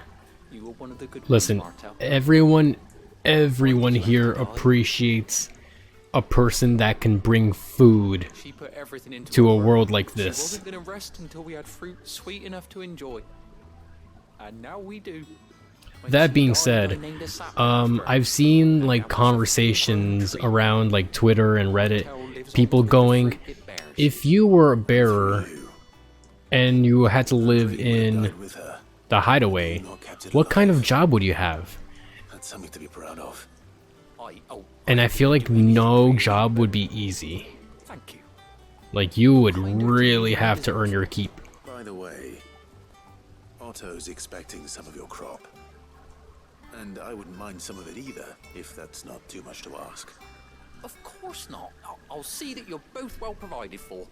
You were one of the good Listen, ones, Martel. everyone here appreciates a person that can bring food She put everything into to a her world like She this. wasn't going to rest until we had fruit sweet enough to enjoy. And now we do. That being said, I've seen like conversations around like Twitter and Reddit, people going, if you were a bearer and you had to live in the Hideaway, what kind of job would you have? That's something to be proud of. And I feel like no job would be easy. Thank you. Like you would really have to earn your keep. By the way, Otto's expecting some of your crop. And I wouldn't mind some of it either, if that's not too much to ask. Of course not. I'll see that you're both well provided for.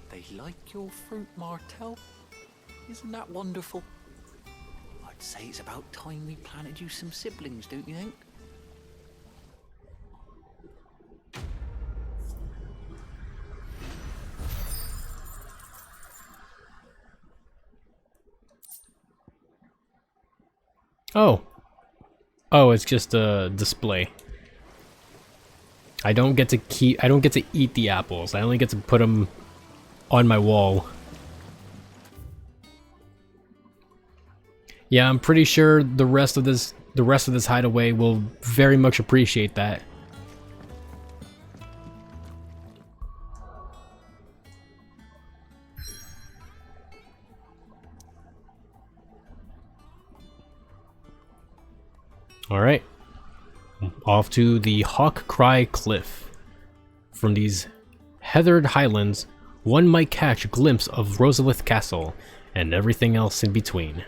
They like your fruit, Martel. Isn't that wonderful? I'd say it's about time we planted you some siblings, don't you think? Oh, it's just a display. I don't get to eat the apples. I only get to put them on my wall. Yeah, I'm pretty sure the rest of this hideaway will very much appreciate that. Alright, off to the Hawk Cry Cliff. From these heathered highlands, one might catch a glimpse of Rosalith Castle and everything else in between.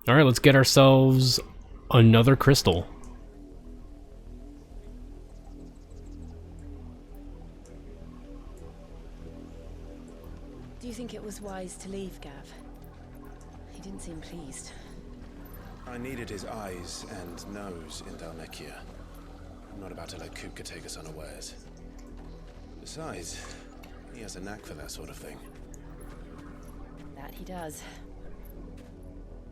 Alright, let's get ourselves another crystal. Do you think it was wise to leave, Gav? He didn't seem pleased. I needed his eyes and nose in Dalnekia. I'm not about to let Kupka take us unawares. Besides, he has a knack for that sort of thing. That he does.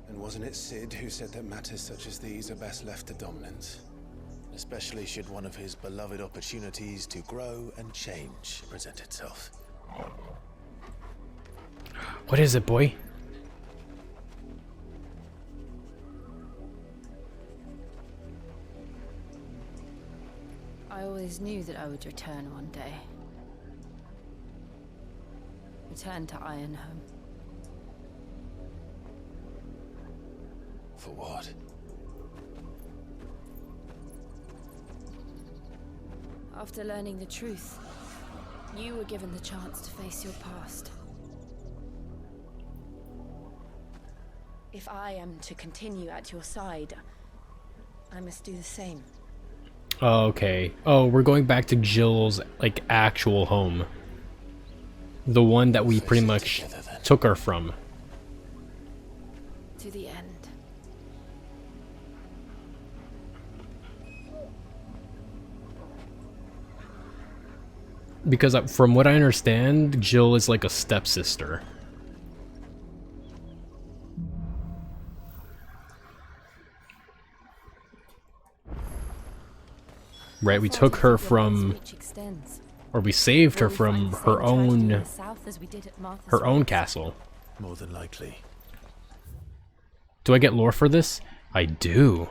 And wasn't it Sid who said that matters such as these are best left to dominance? Especially should one of his beloved opportunities to grow and change present itself. What is it, boy? I always knew that I would return one day. Return to Ironhome. For what? After learning the truth, you were given the chance to face your past. If I am to continue at your side, I must do the same. Oh, okay. Oh, we're going back to Jill's, like, actual home. The one that we pretty much took her from. To the end. Because from what I understand, Jill is like a stepsister. Right, we took her from... Or we saved her from her own south as we did at Martha's her own Rest. castle. More than likely. Do I get lore for this? I do.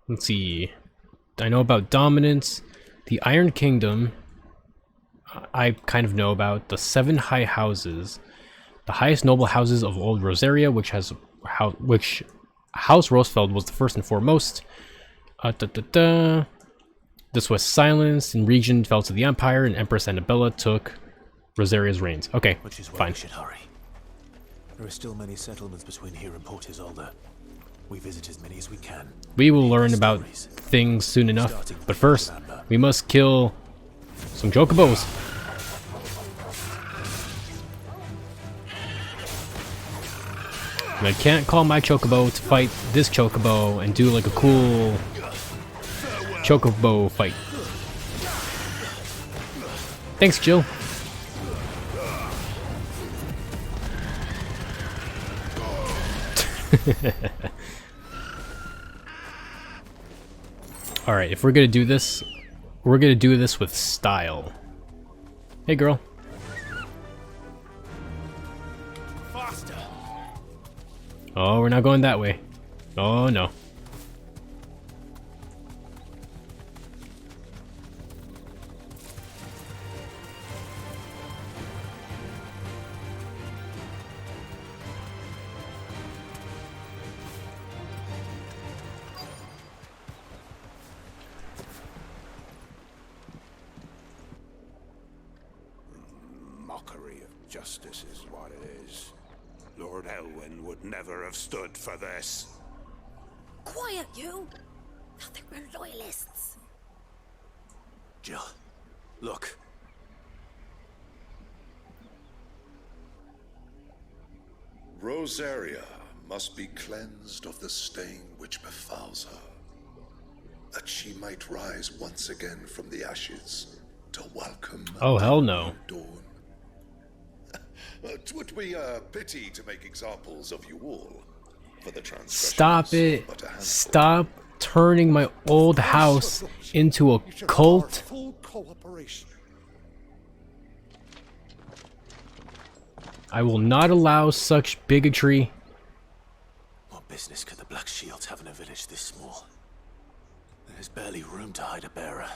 Let's see. I know about dominance. The Iron Kingdom, I kind of know about. The 7 high houses. The highest noble houses of Old Rosaria, which House Rosfeld was the first and foremost. This was silenced, and region fell to the Empire, and Empress Annabella took Rosaria's reigns. Okay, Which is why fine. we should hurry. There are still many settlements between here and Port Isolde. We visit as many as we can. We will learn about things soon enough, but first, we must kill some chocobos. And I can't call my chocobo to fight this chocobo and do like a cool chocobo fight. Thanks, Jill. Alright, if we're gonna do this, we're gonna do this with style. Hey, girl. Faster. Oh, we're not going that way. Oh, no. Mockery of justice is what it is. Lord Elwyn would never have stood for this. Quiet, you! I think we're loyalists. Jill, look. Rosaria must be cleansed of the stain which befouls her, that she might rise once again from the ashes to welcome Oh, hell no. dawn. 'Twould be a pity to make examples of you all for the transgressions. Stop it. Stop turning my old house into a cult. Full cooperation. I will not allow such bigotry. What business could the Black Shields have in a village this small? There's barely room to hide a bearer.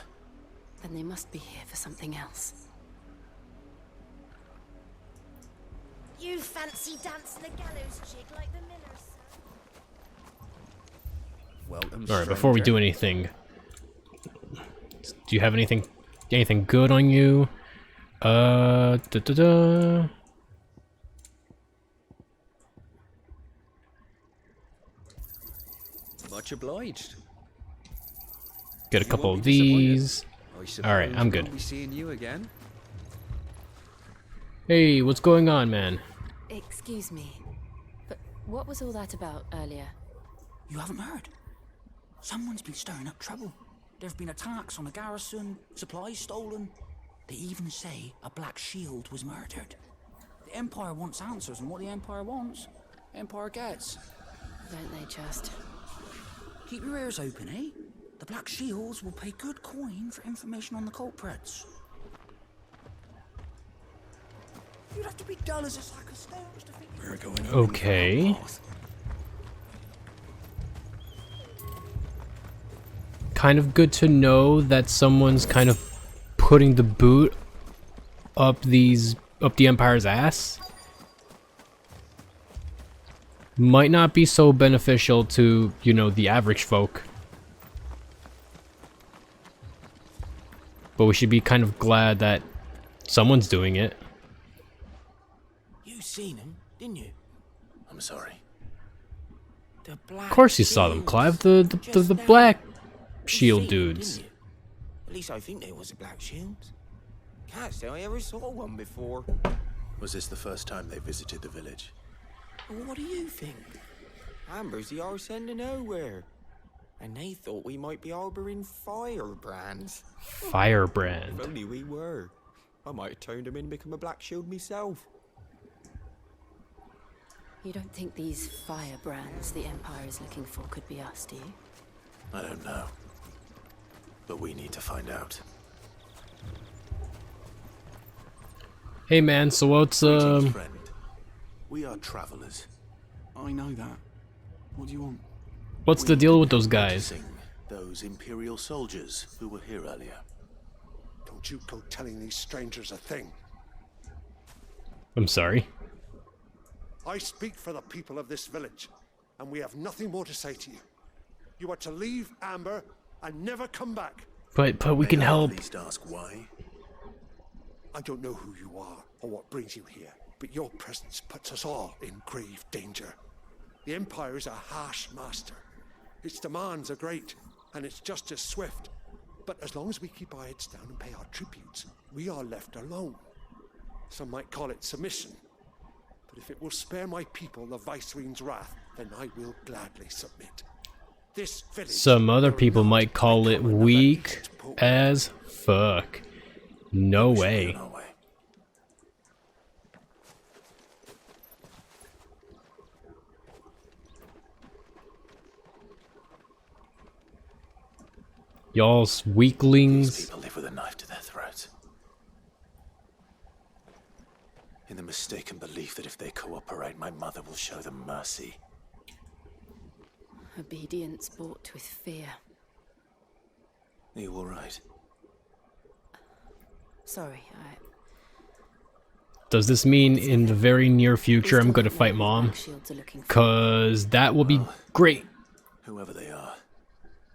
Then they must be here for something else. You fancy dancing the gallows jig like the millers, Welcome, Alright, before we do anything, do you have anything good on you? Much obliged. Get a couple of these. Alright, I'm good. We'll be seeing you again. Hey, what's going on, man? Excuse me, but what was all that about earlier? You haven't heard? Someone's been stirring up trouble. There've been attacks on the garrison, supplies stolen. They even say a Black Shield was murdered. The Empire wants answers, and what the Empire wants, Empire gets. Don't they just? Keep your ears open, eh? The Black Shields will pay good coin for information on the culprits. You'd have to be dull as a sack of stones to think we're going Okay. Kind of good to know that someone's kind of putting the boot up the Empire's ass. Might not be so beneficial to, you know, the average folk. But we should be kind of glad that someone's doing it. You seen him, didn't you? I'm sorry. Of course you saw them, Clive. The Black Shield dudes. At least I think they was the Black Shields. Can't say I ever saw one before. Was this the first time they visited the village? Well, what do you think? Amber's the arse end of nowhere. And they thought we might be harboring firebrands. Firebrand. If only we were. I might have turned them in and become a Black Shield myself. You don't think these firebrands the Empire is looking for could be us, do you? I don't know. But we need to find out. Hey man, so what's Greetings, friend. We are travelers. I know that. What do you want? what's the deal with those guys? Those Imperial soldiers who were here earlier. Don't you go telling these strangers a thing. I'm sorry. I speak for the people of this village, and we have nothing more to say to you. You are to leave Amber and never come back. But we can help. Please ask why. I don't know who you are or what brings you here, but your presence puts us all in grave danger. The Empire is a harsh master. Its demands are great, and its justice swift. But as long as we keep our heads down and pay our tributes, we are left alone. Some might call it submission. But if it will spare my people the Viceroy's wrath, then I will gladly submit. This village... Some other people might call it weak as fuck. No way. Y'all's weaklings. These people live with a knife to their throats. In the mistaken belief that if they cooperate, my mother will show them mercy. Obedience bought with fear. Are you all right? Sorry, Does this mean in the very near future I'm going to fight Mom? Cause that will be great. Whoever they are,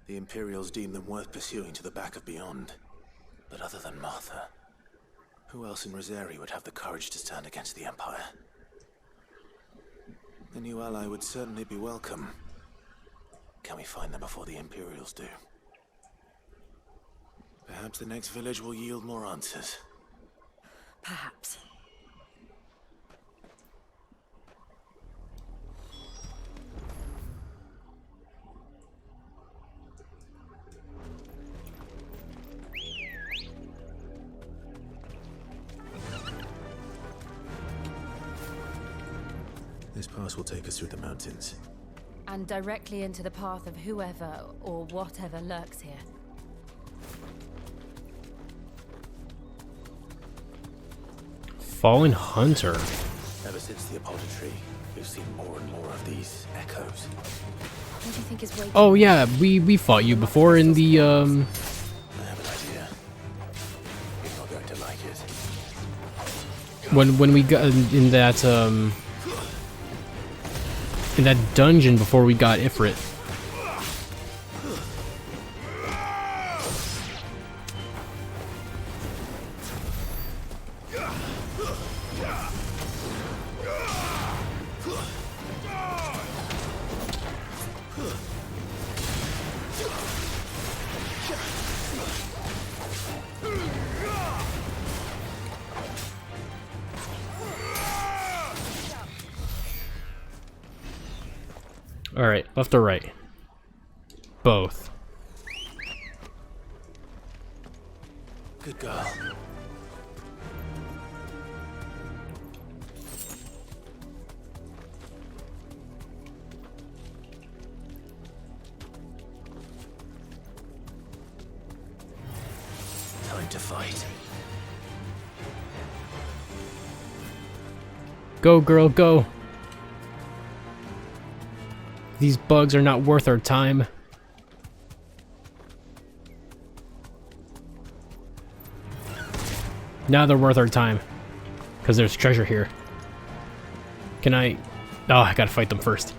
the Imperials deem them worth pursuing to the back of beyond. But other than Martha, who else in Rosari would have the courage to stand against the Empire? A new ally would certainly be welcome. Can we find them before the Imperials do? Perhaps the next village will yield more answers. perhaps. This pass will take us through the mountains. And directly into the path of whoever or whatever lurks here. Fallen Hunter. Ever since the Apollo tree, we've seen more and more of these echoes. What do you think is waiting? Oh yeah, we fought you before in the I have an idea. You're not going to like it. when we got in that dungeon before we got Ifrit. Alright, left or right? Both. Good girl. Time to fight. Go, girl, go. These bugs are not worth our time. Now they're worth our time. Because there's treasure here. Can I... Oh, I gotta fight them first.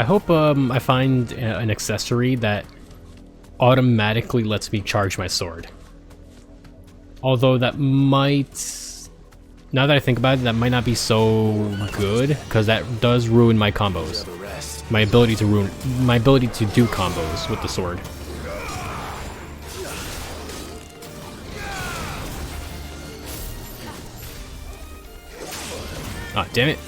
I hope I find an accessory that automatically lets me charge my sword. Although that might... Now that I think about it, that might not be so good, because that does ruin my combos. My ability to do combos with the sword. Ah, damn it.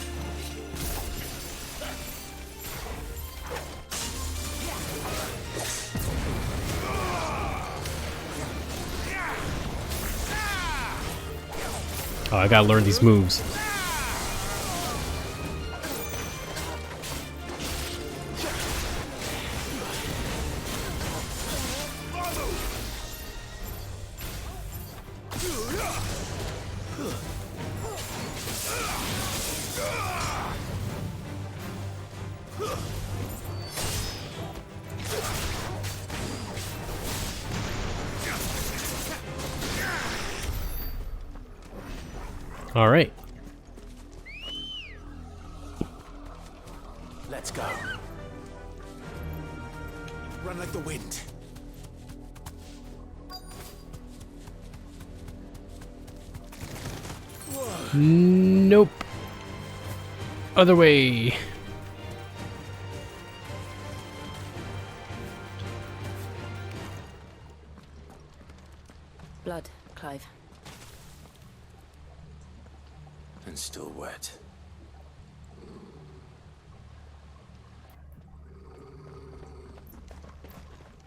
Oh, I gotta learn these moves. All right. Let's go. Run like the wind. Nope. Other way. Blood, Clive. And still wet.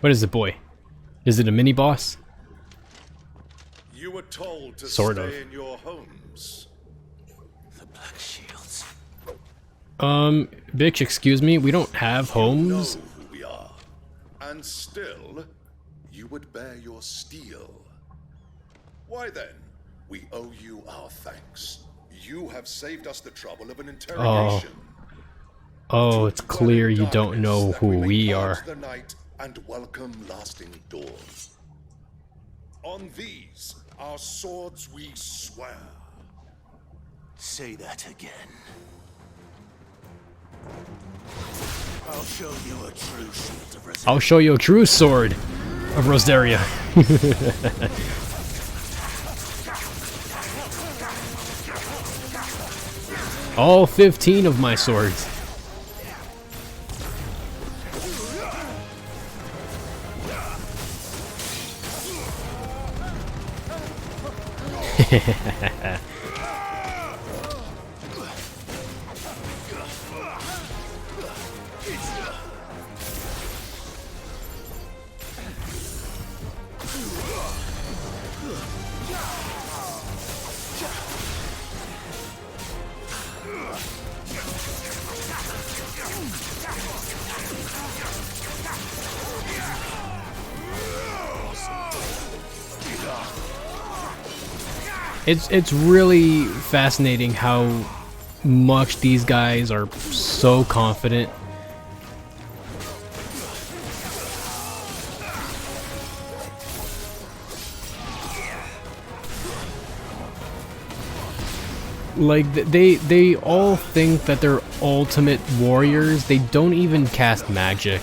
What is it, boy? Is it a mini boss? You were told to Sort stay of. in your homes. The Black Shields. Bitch, excuse me, we don't have homes. You know who we are. And still, you would bear your steel. Why then, we owe you our thanks. You have saved us the trouble of an interrogation. Oh, it's clear you don't know who we are. The night and welcome lasting dawn. On these, our swords we swear. Say that again. I'll show you a true shield of Rosaria. I'll show you a true sword of Rosaria. All 15 of my swords. It's really fascinating how much these guys are so confident. Like, they all think that they're ultimate warriors. They don't even cast magic.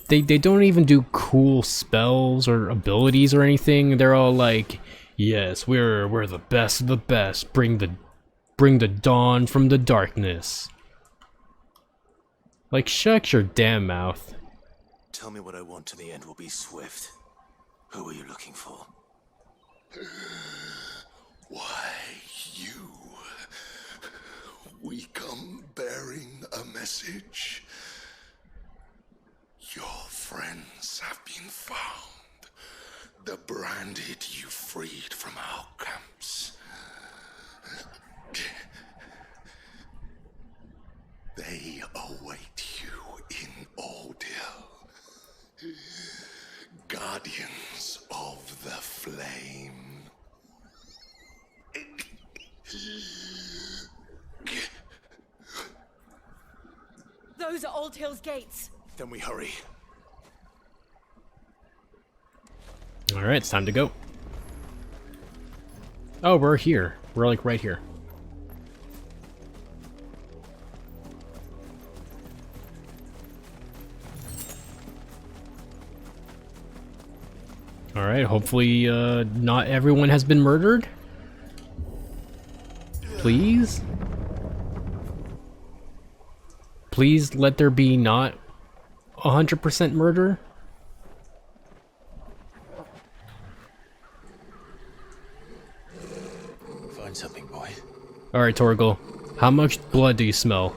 They don't even do cool spells or abilities or anything. They're all like, yes, we're the best of the best. Bring the dawn from the darkness. Like, shut your damn mouth. Tell me what I want and the end will be swift. Who are you looking for? Why, you. We come bearing a message. Your friends have been found. The branded you freed from our camps. They await you in Ordeal. Guardians of the Flame. Those are Old Hill's gates. Then we hurry. Alright, it's time to go. Oh, we're here. We're like right here. Alright, hopefully not everyone has been murdered. Please? Please let there be not 100% murder. Find something, boy. Alright, Torgal. How much blood do you smell?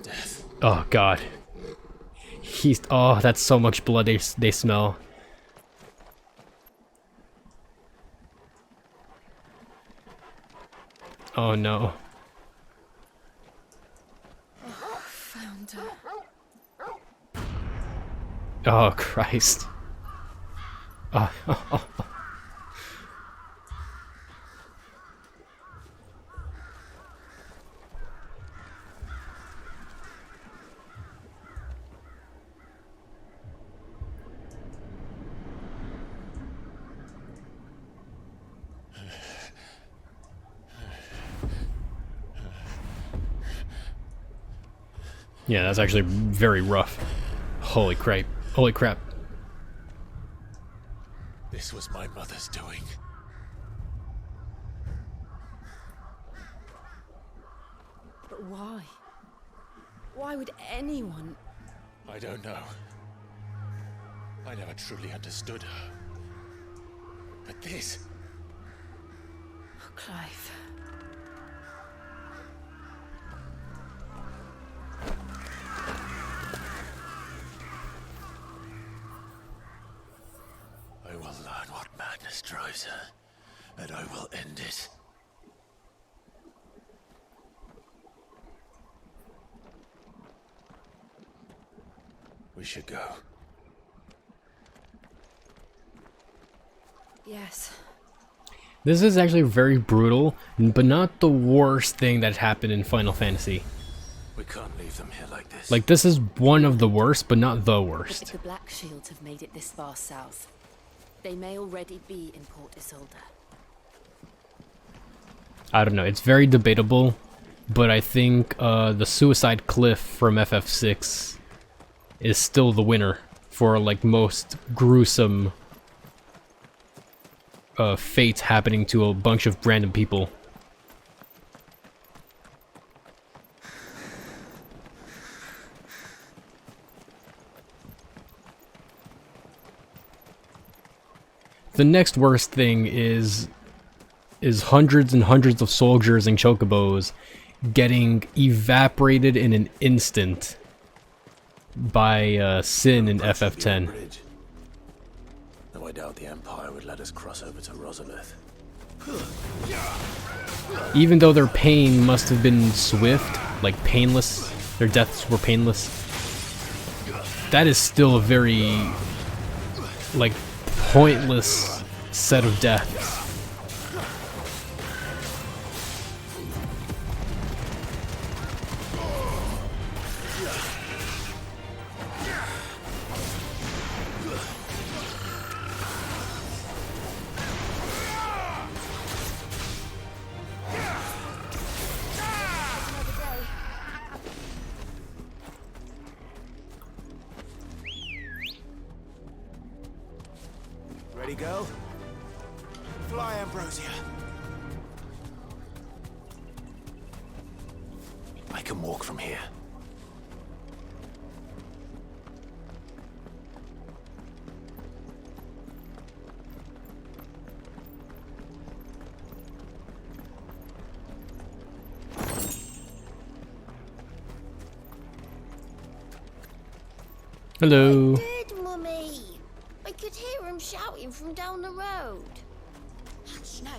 Death. Oh, God. Oh, that's so much blood they smell. Oh, no. Found her. Oh, Christ. Oh. Yeah, that's actually very rough. Holy crap. Holy crap. This was my mother's doing. But why? Why would anyone? I don't know. I never truly understood her. But this... Oh, Clive. I will learn what madness drives her, and I will end it. We should go. Yes. This is actually very brutal, but not the worst thing that happened in Final Fantasy. We can't leave them here like this. Like, this is one of the worst, but not the But worst. if the Black Shields have made it this far south, they may already be in Port Isolde. I don't know, it's very debatable, but I think the Suicide Cliff from FF6 is still the winner for, like, most gruesome fates happening to a bunch of random people. The next worst thing is hundreds and hundreds of soldiers and chocobos getting evaporated in an instant by Sin in FF10. Though I doubt the Empire would let us cross over to Rosalith. Even though their pain must have been swift, like painless, their deaths were painless, that is still a very, like, pointless set of deaths. Ready, go? Fly, Ambrosia. I can walk from here. Hello. Good, Mummy. I could hear him shouting from down the road. Hush, no.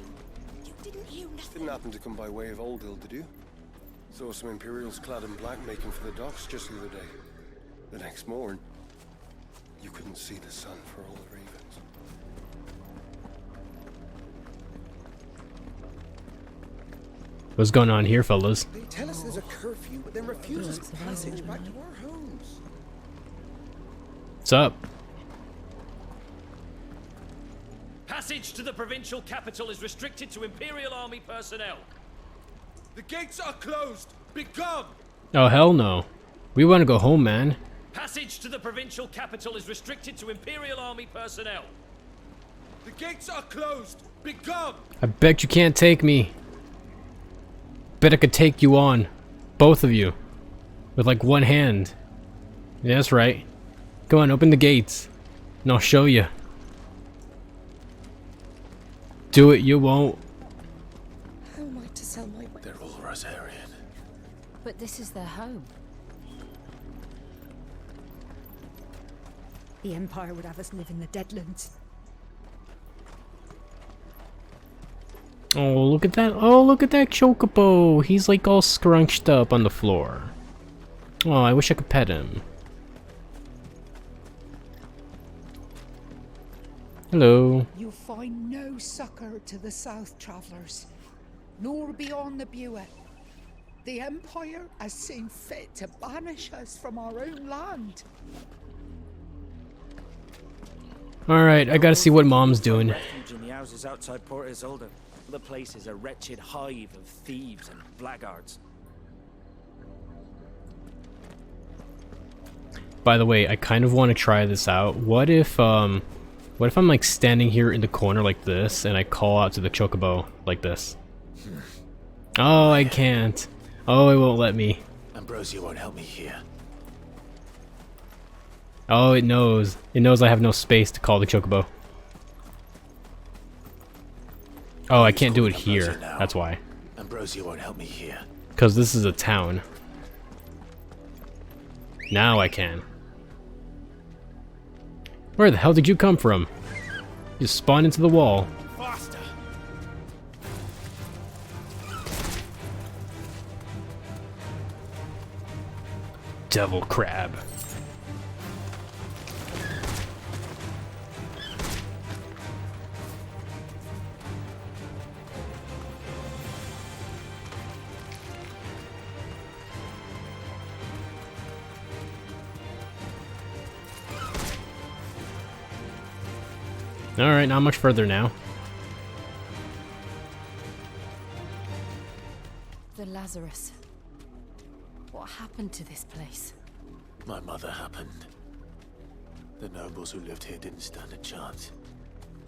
You didn't hear nothing. Didn't happen to come by way of Oldhill, did you? Saw some Imperials clad in black making for the docks just the other day. The next morn, you couldn't see the sun for all the ravens. What's going on here, fellas? They tell us there's a curfew, but then refuse us passage back to our homes. What's up? Passage to the provincial capital is restricted to Imperial Army personnel. The gates are closed. Be gone. Oh, hell no. We want to go home, man. Passage to the provincial capital is restricted to Imperial Army personnel. The gates are closed. Be gone. I bet you can't take me. Bet I could take you on. Both of you. With like one hand. Yeah, that's right. Go on, open the gates. And I'll show you. Do it, you won't. How am I to sell my... They're all Rosarian. But this is their home. The Empire would have us live in the Deadlands. Oh, look at that. Oh, look at that chocobo. He's like all scrunched up on the floor. Oh, I wish I could pet him. Hello. You'll find no succor to the south travellers, nor beyond the Buet. The Empire has seen fit to banish us from our own land. Alright, I gotta see what Mom's doing. Refuge in the houses outside Port Isolde. The place is a wretched hive of thieves and blackguards. By the way, I kind of want to try this out. What if I'm like standing here in the corner like this and I call out to the chocobo like this? Oh, I can't. Oh, it won't let me. Ambrosia won't help me here. Oh, it knows. It knows I have no space to call the chocobo. Oh, I can't do it here. That's why. Ambrosia won't help me here. Because this is a town. Now I can. Where the hell did you come from? You spawned into the wall. Faster. Devil crab. Alright, not much further now. The Lazarus. What happened to this place? My mother happened. The nobles who lived here didn't stand a chance.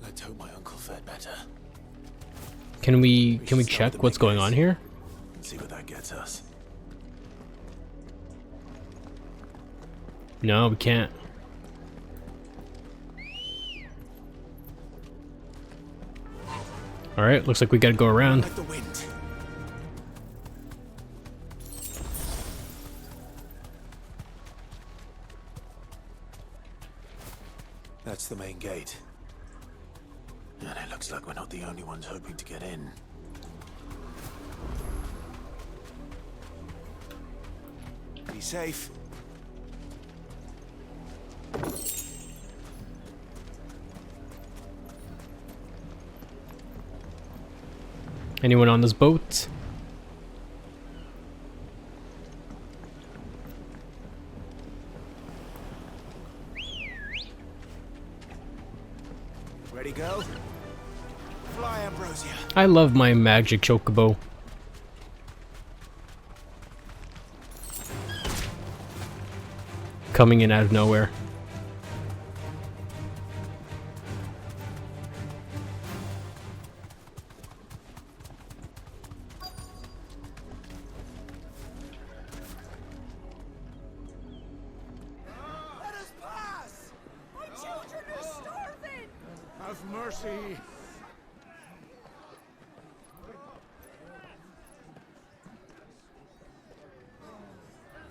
Let's hope my uncle fared better. Can we check what's going on here? See what that gets us. No, we can't. Alright, looks like we gotta go around. Like the wind. That's the main gate. And it looks like we're not the only ones hoping to get in. Be safe. Anyone on this boat? Ready, go? Fly, Ambrosia. I love my magic chocobo. Coming in out of nowhere. Let us pass! My children are starving! Have mercy!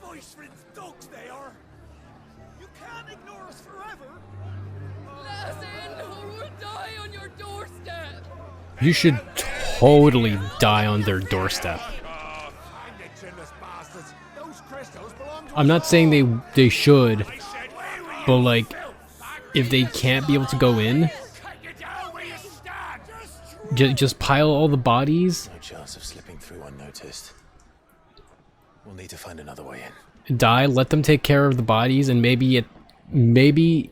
Voice-ridden dogs they are! You can't ignore us forever! Let us in or we'll die on your doorstep! You should totally die on their doorstep. I'm not saying they should, but like, if they can't be able to go in, just pile all the bodies. No chance of slipping through unnoticed. We'll need to find another way in. Die, let them take care of the bodies, and maybe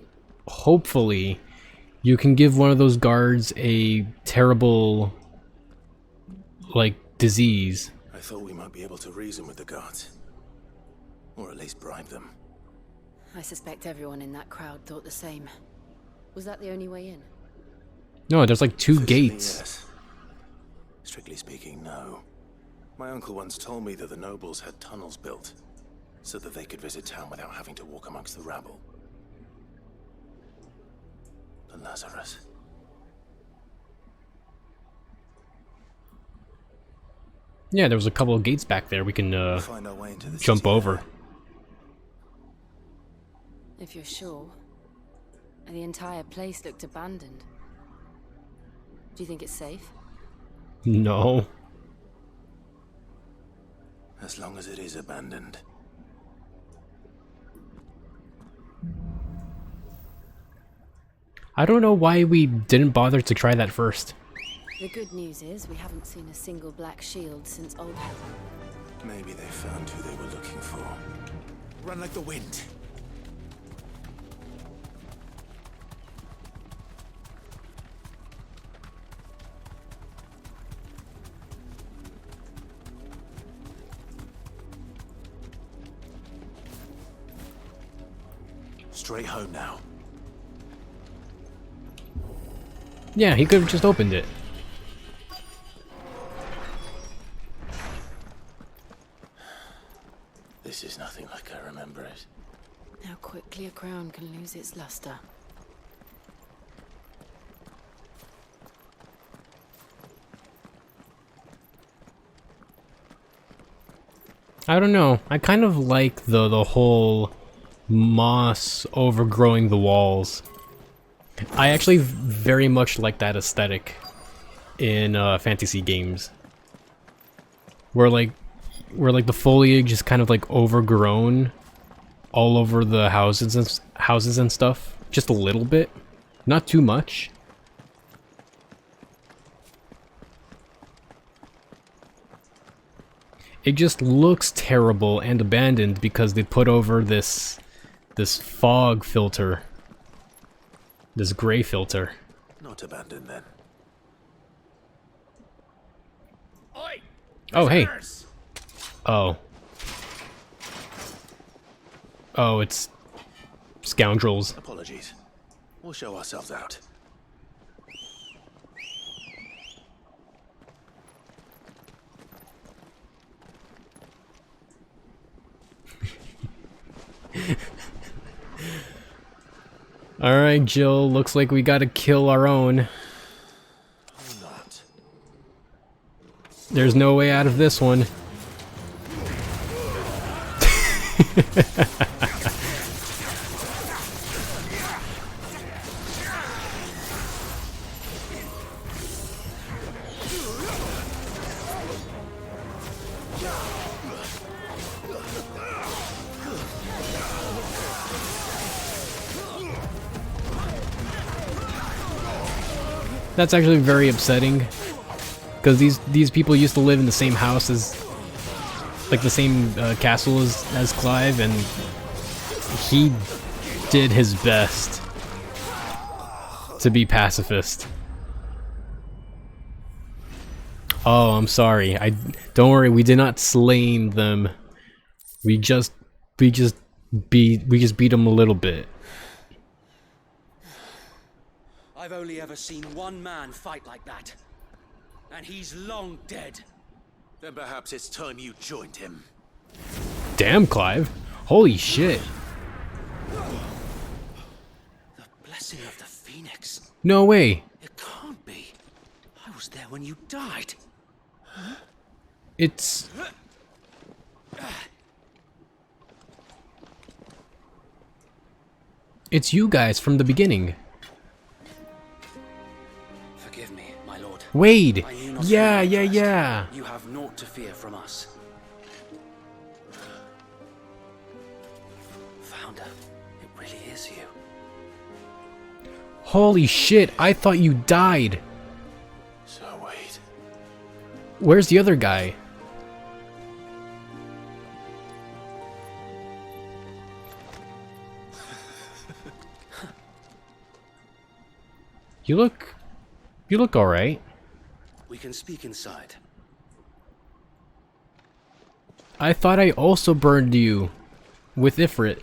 hopefully, you can give one of those guards a terrible, like, disease. I thought we might be able to reason with the guards. Or at least bribe them. I suspect everyone in that crowd thought the same. Was that the only way in? No, there's like 2 Officially, gates. yes. Strictly speaking, no. My uncle once told me that the nobles had tunnels built, so that they could visit town without having to walk amongst the rabble. But Lazarus... Yeah, there was a couple of gates back there we can find our way into the jump city over. there. If you're sure. The entire place looked abandoned. Do you think it's safe? No. As long as it is abandoned. I don't know why we didn't bother to try that first. The good news is we haven't seen a single black shield since Old Hell. Maybe they found who they were looking for. Run like the wind. Straight home now. Yeah, he could have just opened it. This is nothing like I remember it. How quickly a crown can lose its luster. I don't know. I kind of like the whole moss overgrowing the walls. I actually very much like that aesthetic in fantasy games, where like the foliage is kind of like overgrown all over the houses and stuff, just a little bit, not too much. It just looks terrible and abandoned because they put over this fog filter. This gray filter. Not abandoned then. Oi! Oh, hey. Prisoners! Oh. Oh, it's scoundrels. Apologies. We'll show ourselves out. Alright, Jill, looks like we gotta kill our own. Or not. There's no way out of this one. That's actually very upsetting, because these people used to live in the same house as, like the same castle as Clive, and he did his best to be pacifist. Oh, I'm sorry. Don't worry. We did not slay them. We just beat them a little bit. I've only ever seen one man fight like that. And he's long dead. Then perhaps it's time you joined him. Damn, Clive. Holy shit. The blessing of the Phoenix. No way. It can't be. I was there when you died. It's... It's you guys from the beginning. Forgive me, my lord. Wade! I knew not Yeah, whom I yeah, trust. yeah. You have naught to fear from us. Founder, it really is you. Holy shit, I thought you died. So wait. Where's the other guy? You look alright. We can speak inside. I thought I also burned you with Ifrit.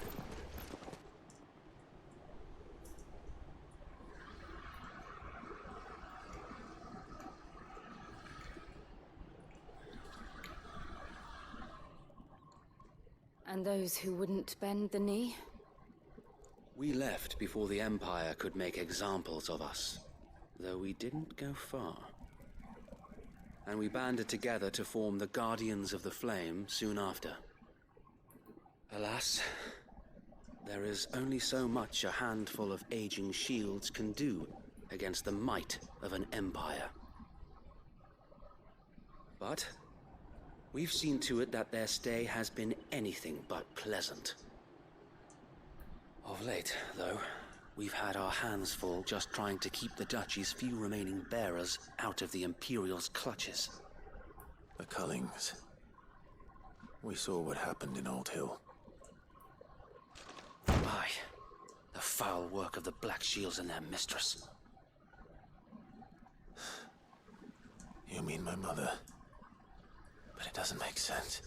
And those who wouldn't bend the knee? We left before the Empire could make examples of us, though we didn't go far. And we banded together to form the Guardians of the Flame soon after. Alas, there is only so much a handful of aging shields can do against the might of an empire. But we've seen to it that their stay has been anything but pleasant. Of late, though, we've had our hands full just trying to keep the Duchy's few remaining bearers out of the Imperial's clutches. The Cullings. We saw what happened in Old Hill. Aye, the foul work of the Black Shields and their mistress. You mean my mother? But it doesn't make sense.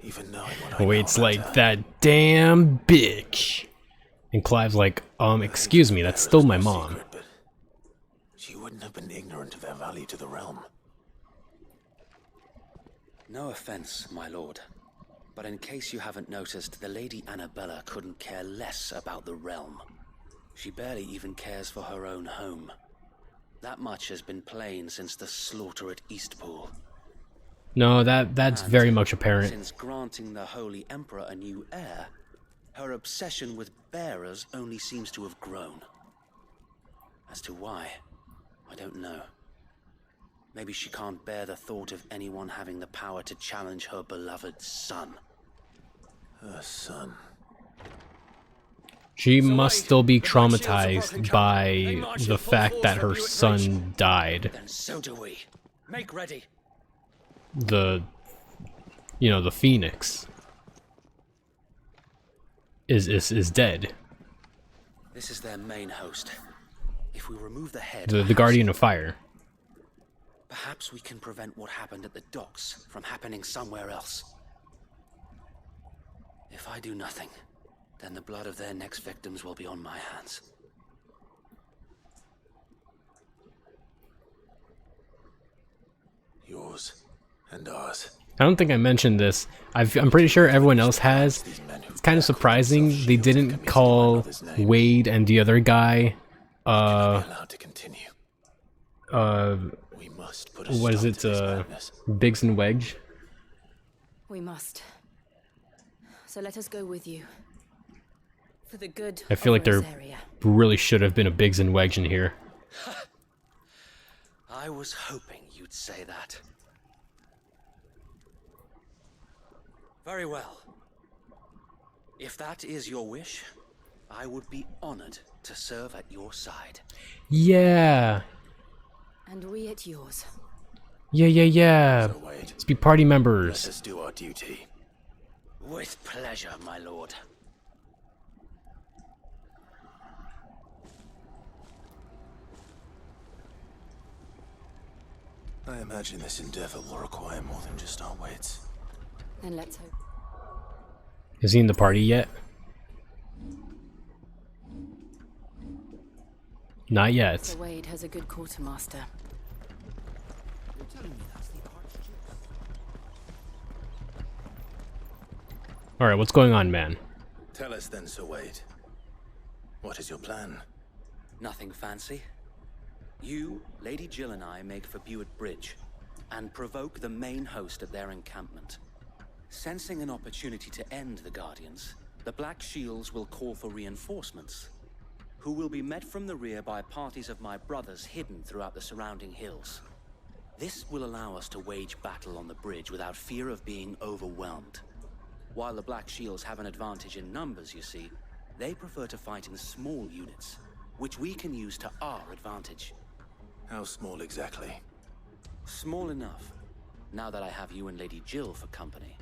Even knowing what I know Wade's about like, her. that damn bitch. And Clive's like, excuse me, that's still my mom. Secret, but she wouldn't have been ignorant of their value to the realm. No offense, my lord, but in case you haven't noticed, the Lady Annabella couldn't care less about the realm. She barely even cares for her own home. That much has been plain since the slaughter at Eastpool. No, that's And very much apparent. Since granting the Holy Emperor a new heir, her obsession with bearers only seems to have grown. As to why, I don't know. Maybe she can't bear the thought of anyone having the power to challenge her beloved son. Her son. She must still be traumatized by the fact that her son died. Then so do we. Make ready. The Phoenix is dead. This is their main host. If we remove the head, The Guardian of Fire. perhaps we can prevent what happened at the docks from happening somewhere else. If I do nothing, then the blood of their next victims will be on my hands. Yours and ours. I don't think I mentioned this. I'm pretty sure everyone else has. It's kind of surprising they didn't call Wade and the other guy, what is it, Biggs and Wedge? We must. So let us go with you. For the good I feel of like there Rosaria. really should have been a Biggs and Wedge in here. I was hoping you'd say that. Very well. If that is your wish, I would be honored to serve at your side. Yeah. And we at yours. Yeah. Let's be party members. Let us do our duty. With pleasure, my lord. I imagine this endeavor will require more than just our wits. Then let's hope. Is he in the party yet? Not yet. Sir Wade has a good quartermaster. Alright, what's going on, man? Tell us then, Sir Wade. What is your plan? Nothing fancy. You, Lady Jill and I make for Buett Bridge and provoke the main host at their encampment. Sensing an opportunity to end the Guardians, the Black Shields will call for reinforcements, who will be met from the rear by parties of my brothers hidden throughout the surrounding hills. This will allow us to wage battle on the bridge without fear of being overwhelmed. While the Black Shields have an advantage in numbers, you see, they prefer to fight in small units, which we can use to our advantage. How small exactly? Small enough, now that I have you and Lady Jill for company.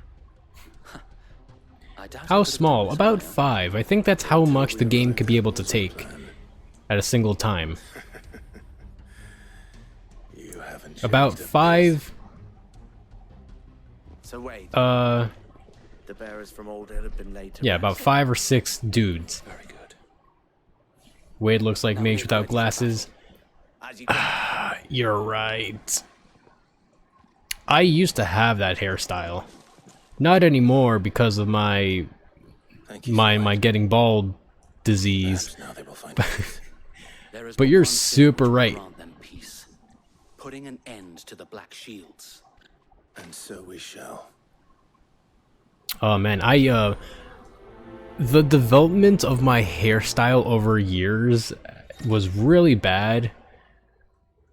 I doubt How small? About 5. I think that's how much the game could be able to take at a single time. about 5. So wait. Uh. The bearers from Old Hill have been laid to Yeah, rest. about 5 or 6 dudes. Very good. Wade looks like mage without glasses. You're right. I used to have that hairstyle. Not anymore because of my getting bald disease. But you're super right. Putting an end to the Black Shields. And so we shall. Oh man, the development of my hairstyle over years was really bad.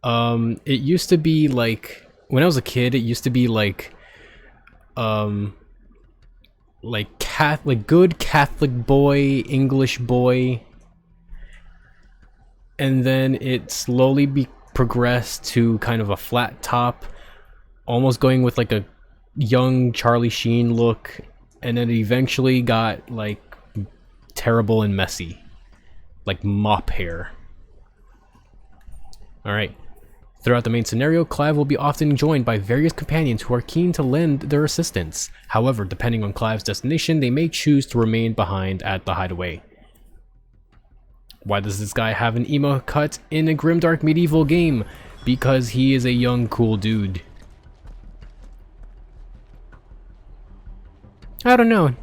It used to be like, when I was a kid, it used to be like good Catholic boy, English boy, and then it slowly progressed to kind of a flat top, almost going with like a young Charlie Sheen look, and then it eventually got like terrible and messy, like mop hair. Alright. Throughout the main scenario, Clive will be often joined by various companions who are keen to lend their assistance. However, depending on Clive's destination, they may choose to remain behind at the Hideaway. Why does this guy have an emo cut in a grimdark medieval game? Because he is a young, cool dude. I don't know.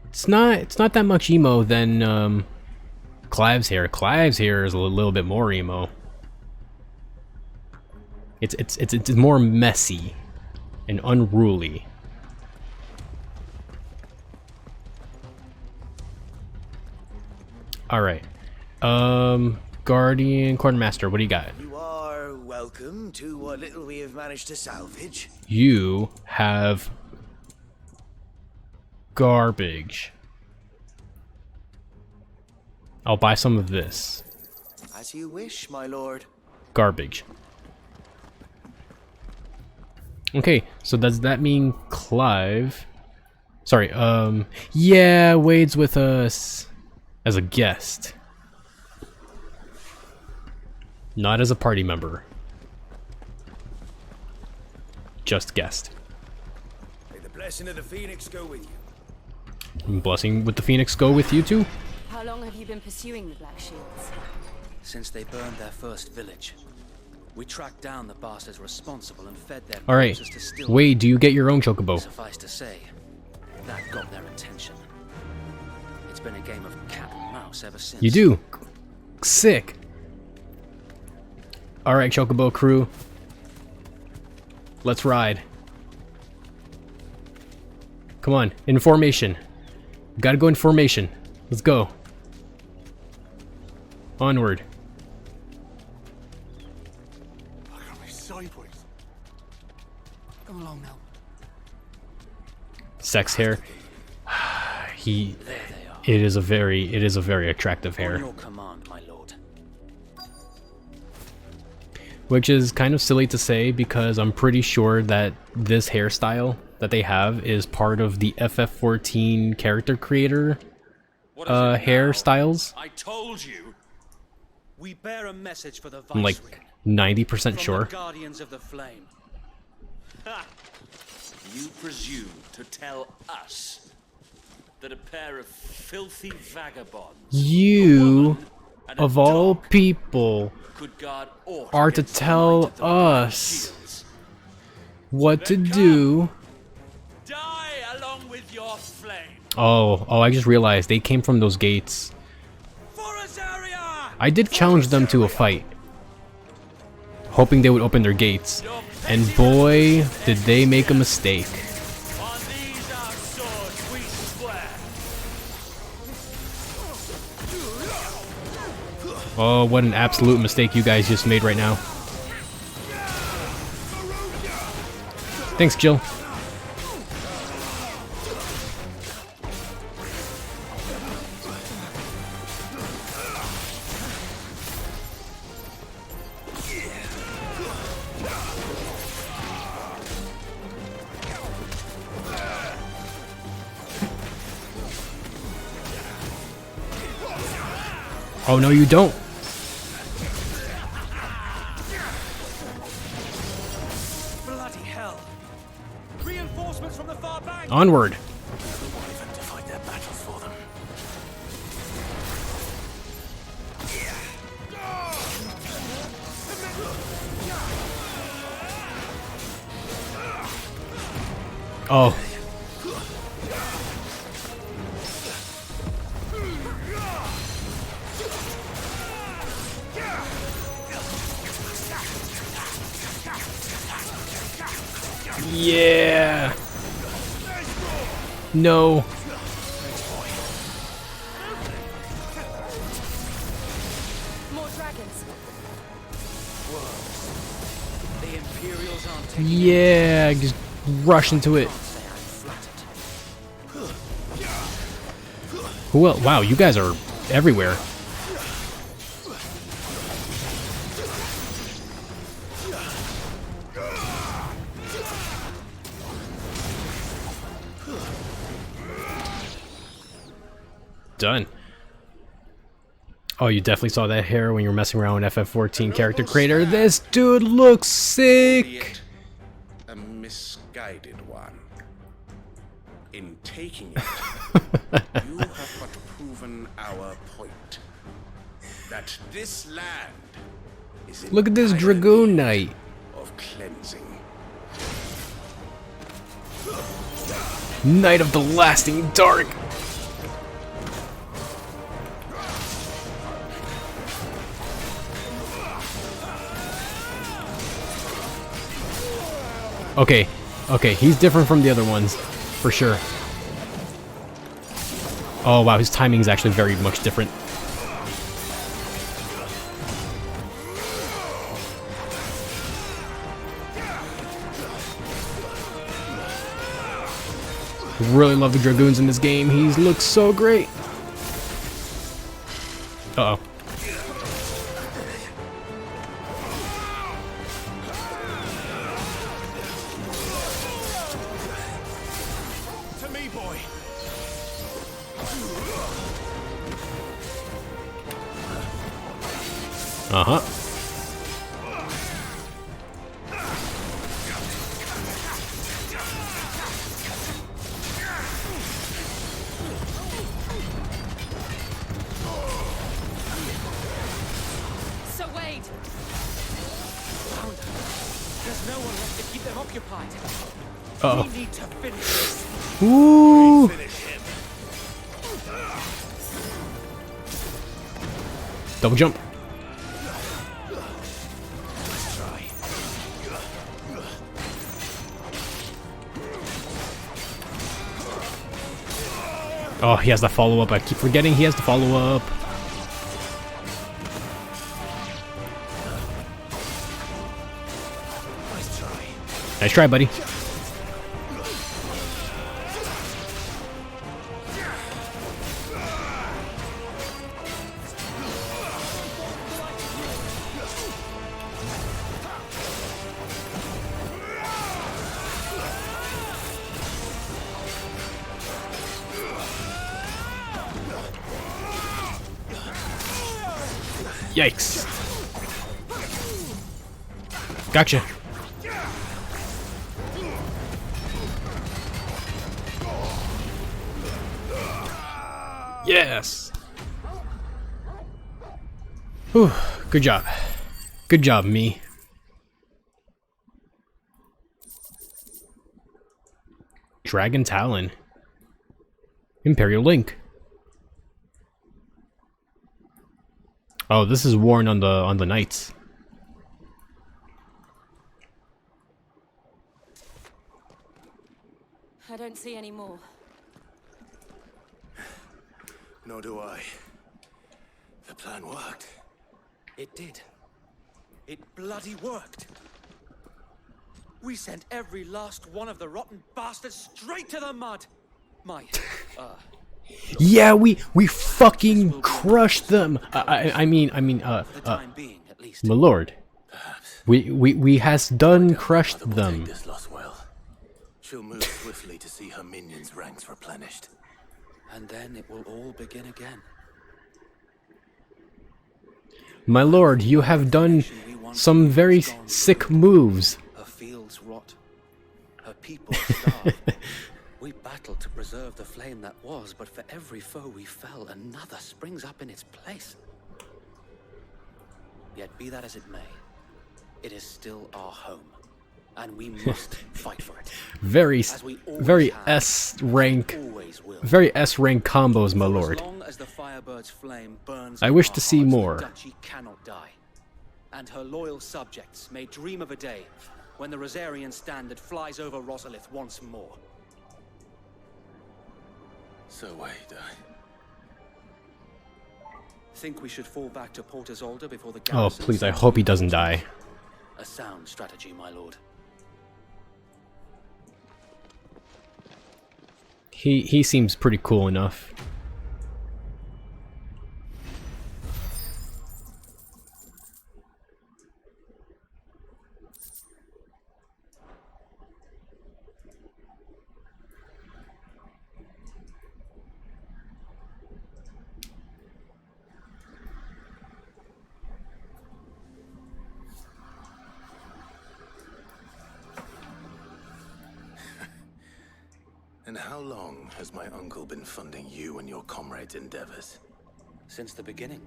It's not that much emo than Clive's hair. Clive's hair is a little bit more emo. It's more messy and unruly. All right. Guardian Quartermaster, what do you got? You are welcome to what little we have managed to salvage. You have garbage. I'll buy some of this. As you wish, my lord. Garbage. Okay, so does that mean Clive? Sorry, yeah, Wade's with us as a guest. Not as a party member. Just guest. May the blessing of the Phoenix go with you. Blessing with the Phoenix go with you too? How long have you been pursuing the Black Shields? Since they burned their first village. We tracked down the bastards responsible and fed their Alright, corpses to still. Wade, do you get your own chocobo? Suffice to say, that got their attention. It's been a game of cat and mouse ever since. You do? Sick. Alright, chocobo crew. Let's ride. Come on, in formation. Gotta go in formation. Let's go. Onward. Go along now. Sex hair. It is a very attractive hair. On your command, my lord. Which is kind of silly to say because I'm pretty sure that this hairstyle that they have is part of the FF14 character creator hairstyles. I told you. We bear a message for the I'm like 90% sure. The Guardians of the Flame. Ha! You presume to tell us that a pair of filthy vagabonds, You, of all people, could guard aught are to tell us what to do. Die along with your flame. Oh, I just realized they came from those gates. I did challenge them to a fight, hoping they would open their gates, and boy, did they make a mistake. On these our swords we swear. Oh, what an absolute mistake you guys just made right now. Thanks, Jill. Oh, no, you don't. Onward. Even to fight their battles for them. Oh. Yeah. No. More dragons. The Imperials aren't taking Yeah, just rush into it. Well, wow, you guys are everywhere. Done. Oh, you definitely saw that hair when you were messing around with FF14 character creator. This dude looks sick. A misguided one. In taking it, you have but proven our point. That this land is Look at this Dragoon Knight. of cleansing. Knight of the Lasting Dark. Okay, okay, he's different from the other ones, for sure. Oh wow, his timing is actually very much different. Really love the Dragoons in this game. He looks so great. Uh-oh. To me, boy. Uh-huh. So Wade. Found her. There's no one left to keep them occupied. Uh-oh. We need to finish this. Ooh. Double jump. Oh, he has the follow-up. I keep forgetting he has the follow-up. Nice try, buddy. Yikes. Gotcha. Yes. Whew. Good job. Good job, me. Dragon Talon. Imperial Link. Oh, this is worn on the knights. I don't see any more. Nor do I. The plan worked. It did. It bloody worked. We sent every last one of the rotten bastards straight to the mud. My, Yeah, we fucking crushed them. I mean, my lord. We has done crushed them. This loss well. She'll move swiftly to see her minions' ranks replenished. and then it will all begin again. My lord, you have done some very sick moves. Her fields rot. Her people starve. We battled to preserve the flame that was, but for every foe we fell, another springs up in its place. Yet be that as it may, it is still our home, and we must fight for it. Very S rank combos, my lord. As long as the Firebird's flame burns I in wish our to see hearts, the more. Duchy cannot die, and her loyal subjects may dream of a day when the Rosarian standard flies over Rosalith once more. So wait, Think we should fall back to Port Isolde before the Oh, garrison? please, I hope he doesn't die. A sound strategy, my lord. He seems pretty cool enough. And how long has my uncle been funding you and your comrades' endeavors? Since the beginning.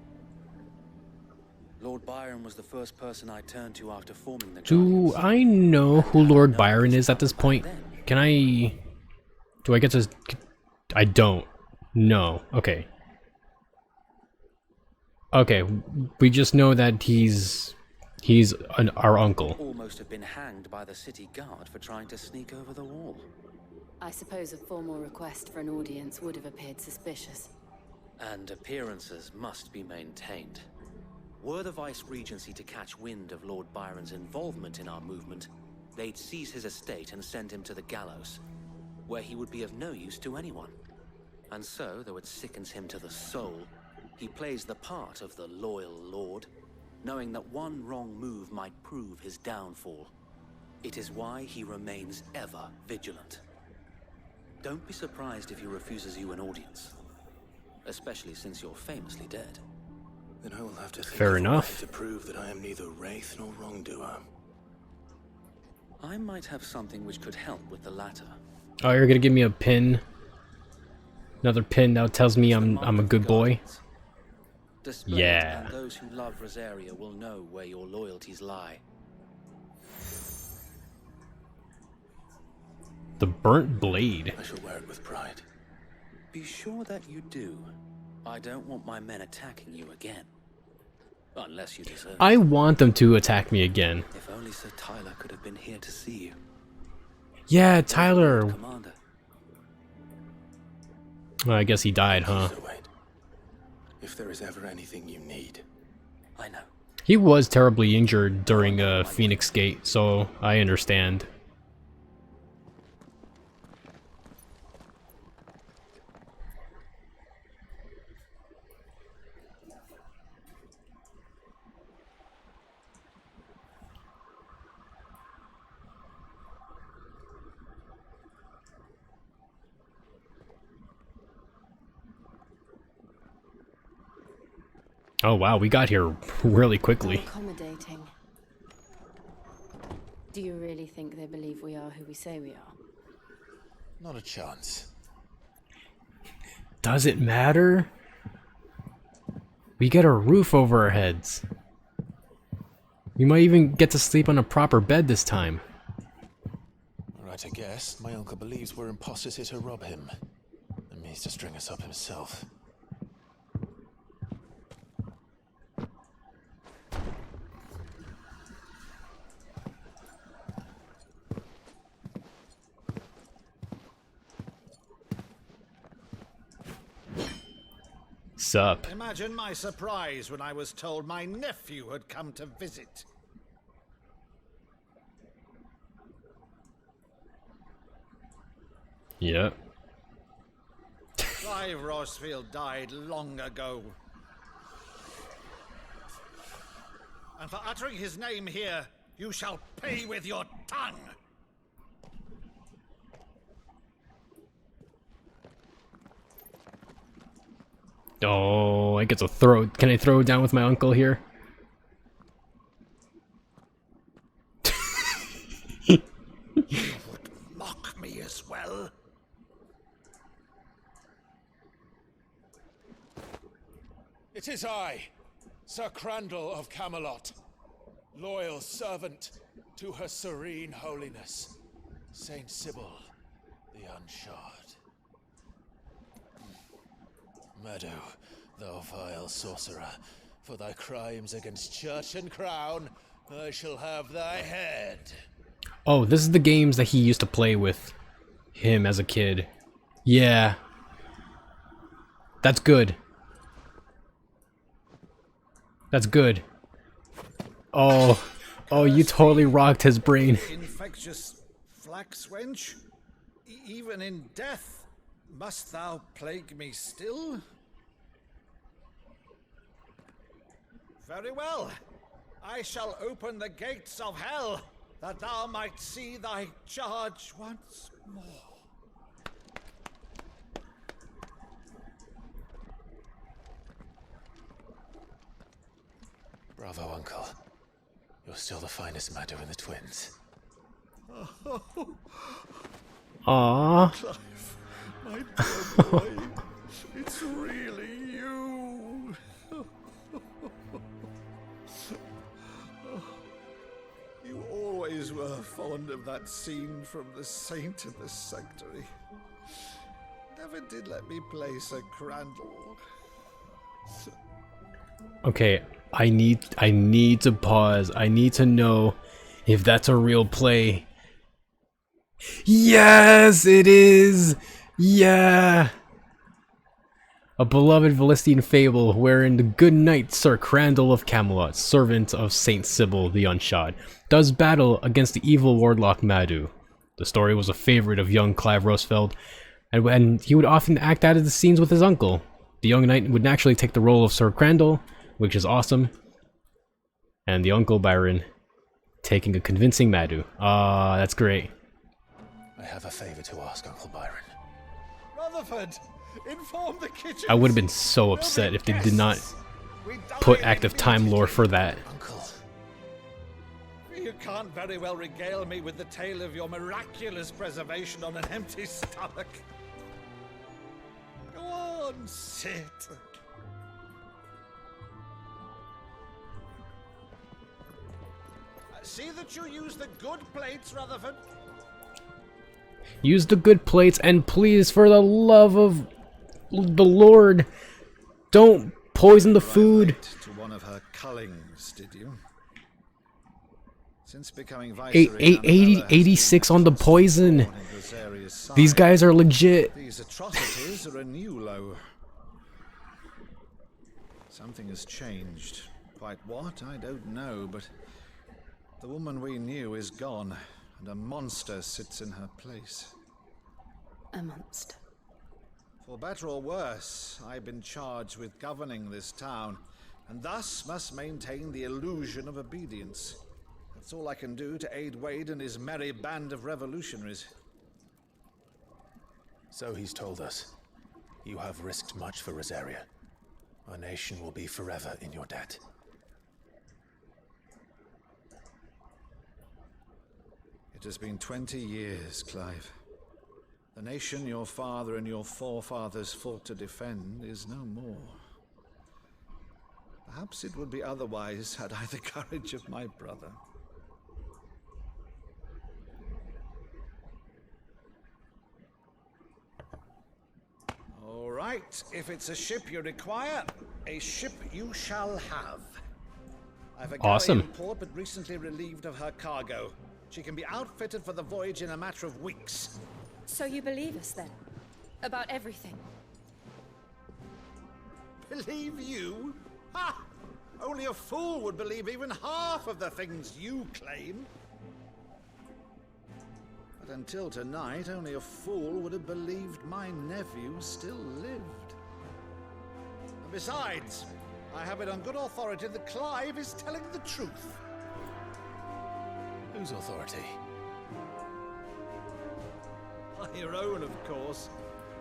Lord Byron was the first person I turned to after forming the Do I know who Lord Byron is at this point? Can I... Do I get to... I don't. No. Okay. Okay, we just know that he's our uncle. Almost have been hanged by the city guard for trying to sneak over the wall. I suppose a formal request for an audience would have appeared suspicious. And appearances must be maintained. Were the Vice-Regency to catch wind of Lord Byron's involvement in our movement, they'd seize his estate and send him to the gallows, where he would be of no use to anyone. And so, though it sickens him to the soul, he plays the part of the loyal lord, knowing that one wrong move might prove his downfall. It is why he remains ever vigilant. Don't be surprised if he refuses you an audience, especially since you're famously dead. Then I will have to think Fair of a enough. way to prove that I am neither wraith nor wrongdoer. I might have something which could help with the latter. Oh, you're gonna give me a pin? Another pin that tells me I'm a good boy? Display it, Yeah. and those who love Rosaria will know where your loyalties lie. The burnt blade. I shall wear it with pride. Be sure that you do. I don't want my men attacking you again. Unless you deserve I want them to attack me again. If only Sir Tyler could have been here to see you. Yeah, Tyler. Commander. Well, I guess he died, huh? So wait. If there is ever anything you need. I know. He was terribly injured during Phoenix Gate, so I understand. Oh wow, we got here really quickly. Accommodating. Do you really think they believe we are who we say we are? Not a chance. Does it matter? We get a roof over our heads. We might even get to sleep on a proper bed this time. Right, I guess. My uncle believes we're imposters here to rob him. And means to string us up himself. Sup? Imagine my surprise when I was told my nephew had come to visit. Yep. Clive Rosfield died long ago. And for uttering his name here, you shall pay with your tongue. Oh, I get to throw. Can I throw down with my uncle here? You would mock me as well. It is I, Sir Crandall of Camelot, loyal servant to Her Serene Holiness, Saint Sybil the Unshod. Meadow, thou vile sorcerer, for thy crimes against church and crown, I shall have thy head. Oh, this is the games that he used to play with him as a kid. Yeah. That's good. That's good. Oh, you totally rocked his brain. Infectious flax wench, even in death, must thou plague me still? Very well. I shall open the gates of hell, that thou might see thy charge once more. Bravo, Uncle. You're still the finest Meadow in the twins. Aww. Clive, my dear boy, it's really you. You always were fond of that scene from The Saint in the Sanctuary. Never did let me play Sir Crandall. Okay, I need to pause. I need to know if that's a real play. Yes, it is! Yeah! A beloved Valestian fable wherein the good knight Sir Crandall of Camelot, servant of Saint Sybil the Unshod, does battle against the evil warlock Madu. The story was a favorite of young Clive Roosevelt, and he would often act out of the scenes with his uncle. The young knight would naturally take the role of Sir Crandall, which is awesome, and the uncle Byron taking a convincing Madu. Ah, that's great. I have a favor to ask, Uncle Byron. Rutherford, inform the kitchen. I would have been so upset if they did not put active time lore for that. Uncle. You can't very well regale me with the tale of your miraculous preservation on an empty stomach. Go on, sit. See that you use the good plates, Rutherford. Use the good plates, and please, for the love of the Lord, don't poison the food. To one of her cullings, did you? Since becoming viceroy, 86 on the poison. These guys are legit. These atrocities are a new low. Something has changed. Quite what, I don't know, but the woman we knew is gone, and a monster sits in her place. A monster. For better or worse, I've been charged with governing this town, and thus must maintain the illusion of obedience. That's all I can do to aid Wade and his merry band of revolutionaries. So he's told us. You have risked much for Rosaria. Our nation will be forever in your debt. It has been 20 years, Clive. The nation your father and your forefathers fought to defend is no more. Perhaps it would be otherwise had I the courage of my brother. All right, if it's a ship you require, a ship you shall have. I've a galley in port, but recently relieved of her cargo. She can be outfitted for the voyage in a matter of weeks. So you believe us then? About everything? Believe you? Ha! Only a fool would believe even half of the things you claim. But until tonight, only a fool would have believed my nephew still lived. And besides, I have it on good authority that Clive is telling the truth. Whose authority? Your own, of course.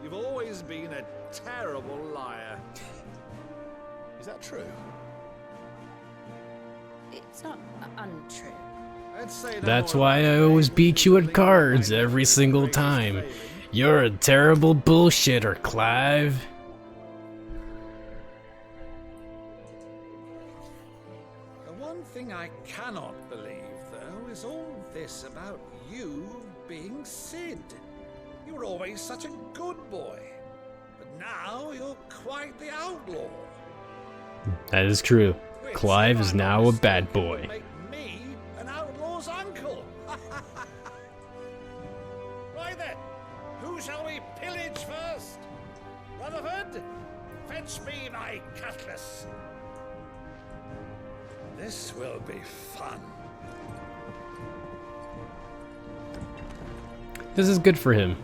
You've always been a terrible liar. Is that true? It's not untrue. That's why I always beat you at cards every single time. You're a terrible bullshitter, Clive. thing I cannot believe, though, is all this about you being Sid. You were always such a good boy, but now you're quite the outlaw. That is true. Clive is now a bad boy. Make me an outlaw's uncle. Right then, who shall we pillage first? Rutherford, fetch me my cutlass. This will be fun. This is good for him.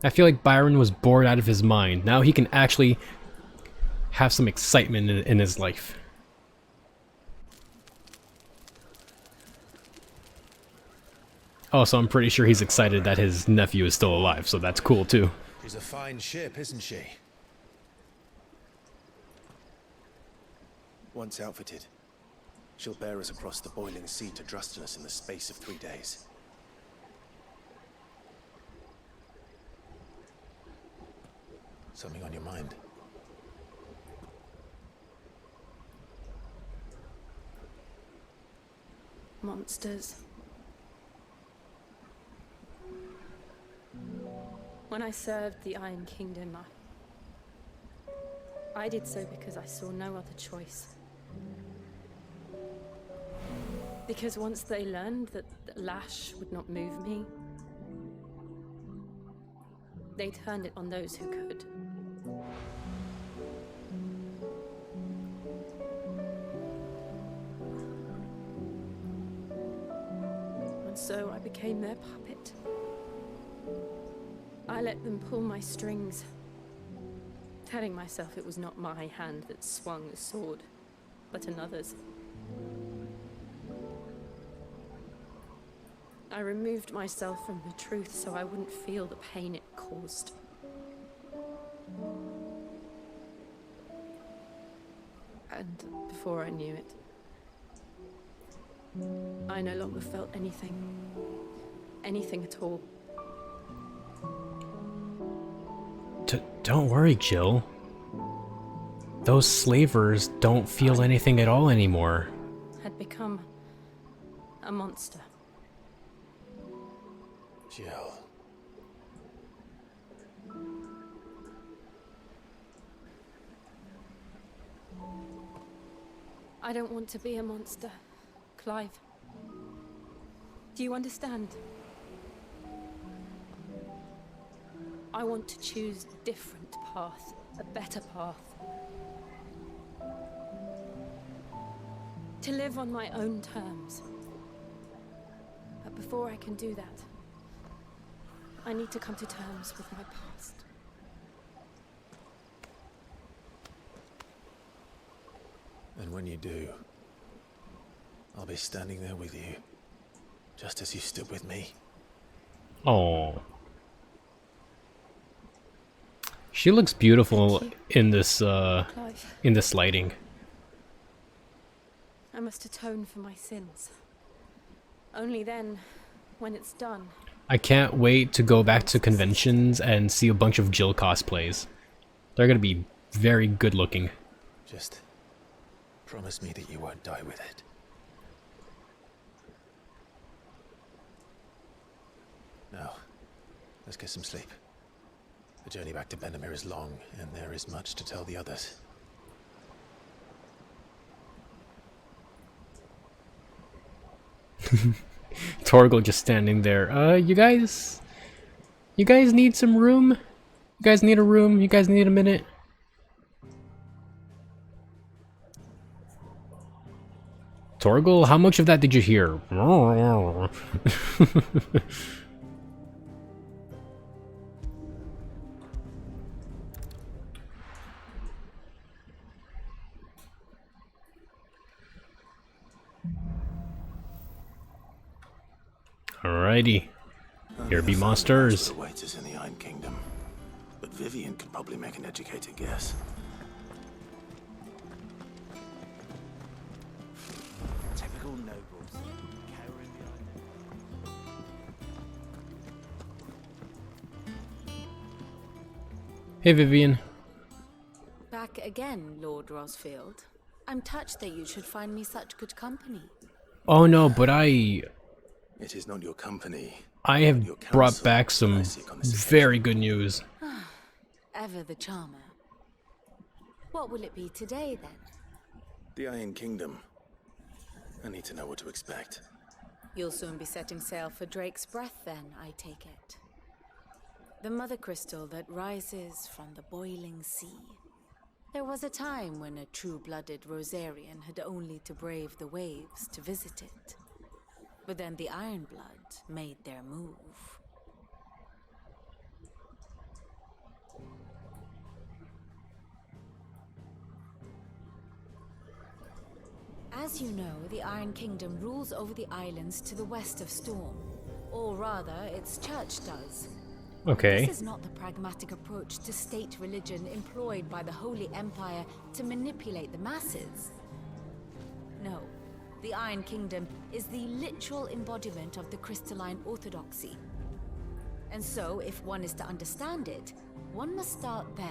I feel like Byron was bored out of his mind. Now he can actually have some excitement in his life. Also, I'm pretty sure he's excited that his nephew is still alive, so that's cool too. She's a fine ship, isn't she? Once outfitted, she'll bear us across the boiling sea to Drustinus in the space of 3 days. Something on your mind? Monsters. When I served the Iron Kingdom, I did so because I saw no other choice. Because once they learned that the lash would not move me, they turned it on those who could. And so I became their puppet. I let them pull my strings, telling myself it was not my hand that swung the sword, but another's. I removed myself from the truth so I wouldn't feel the pain it caused. And before I knew it, I no longer felt anything. Anything at all. Don't worry, Jill. Those slavers don't feel anything at all anymore. Had become a monster. Jill. I don't want to be a monster, Clive. Do you understand? I want to choose a different path, a better path. To live on my own terms. But before I can do that, I need to come to terms with my past. And when you do, I'll be standing there with you, just as you stood with me. Oh. She looks beautiful in this lighting. I must atone for my sins. Only then, when it's done. I can't wait to go back to conventions and see a bunch of Jill cosplays. They're gonna be very good looking. Just promise me that you won't die with it. Now, let's get some sleep. The journey back to Benamir is long, and there is much to tell the others. Torgal just standing there. You guys need some room? You guys need a room? You guys need a minute? Torgal, how much of that did you hear? Alrighty. Here be monsters. Awaits us in the Iron Kingdom, but Vivian could probably make an educated guess. Typical nobles. Cowering behind Hey, Vivian. Back again, Lord Rosfield. I'm touched that you should find me such good company. Oh no, but It is not your company. I have brought back some very good news. Ever the charmer. What will it be today, then? The Iron Kingdom. I need to know what to expect. You'll soon be setting sail for Drake's Breath, then, I take it. The mother crystal that rises from the boiling sea. There was a time when a true-blooded Rosarian had only to brave the waves to visit it. But then the Ironblood made their move. As you know, the Iron Kingdom rules over the islands to the west of Storm. Or rather, its church does. Okay. This is not the pragmatic approach to state religion employed by the Holy Empire to manipulate the masses. No, the Iron Kingdom is the literal embodiment of the crystalline orthodoxy. And so, if one is to understand it, one must start there.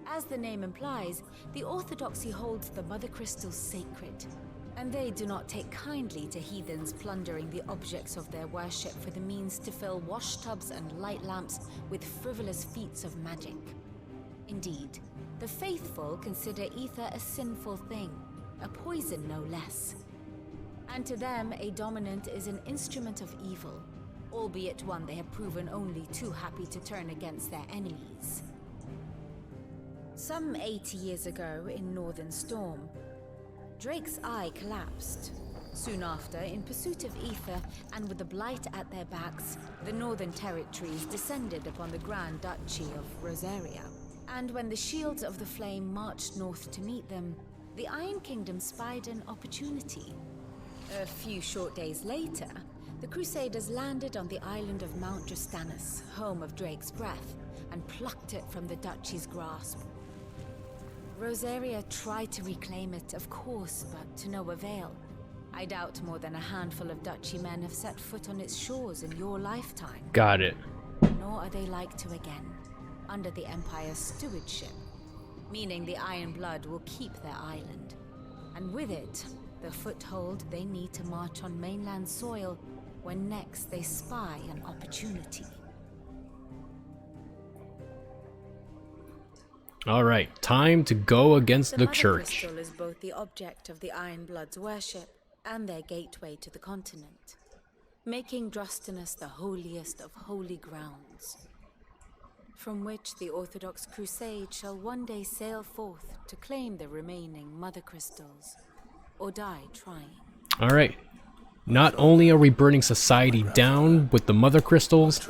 As the name implies, the orthodoxy holds the mother crystals sacred, and they do not take kindly to heathens plundering the objects of their worship for the means to fill washtubs and light lamps with frivolous feats of magic. Indeed, the faithful consider ether a sinful thing, a poison no less. And to them, a dominant is an instrument of evil, albeit one they have proven only too happy to turn against their enemies. Some 80 years ago in Northern Storm, Drake's Eye collapsed. Soon after, in pursuit of ether and with the Blight at their backs, the Northern Territories descended upon the Grand Duchy of Rosaria. And when the Shields of the Flame marched north to meet them, the Iron Kingdom spied an opportunity. A few short days later, the Crusaders landed on the island of Mount Justanus, home of Drake's Breath, and plucked it from the Duchy's grasp. Rosaria tried to reclaim it, of course, but to no avail. I doubt more than a handful of Duchy men have set foot on its shores in your lifetime. Got it. Nor are they like to again, under the Empire's stewardship, meaning the Iron Blood will keep their island. And with it, the foothold they need to march on mainland soil when next they spy an opportunity. Alright, time to go against the Mother church. Crystal is both the object of the Iron Blood's worship and their gateway to the continent, making Drustinus the holiest of holy grounds, from which the Orthodox Crusade shall one day sail forth to claim the remaining Mother Crystals, or die trying. Alright. Not only are we burning society down with the Mother Crystals,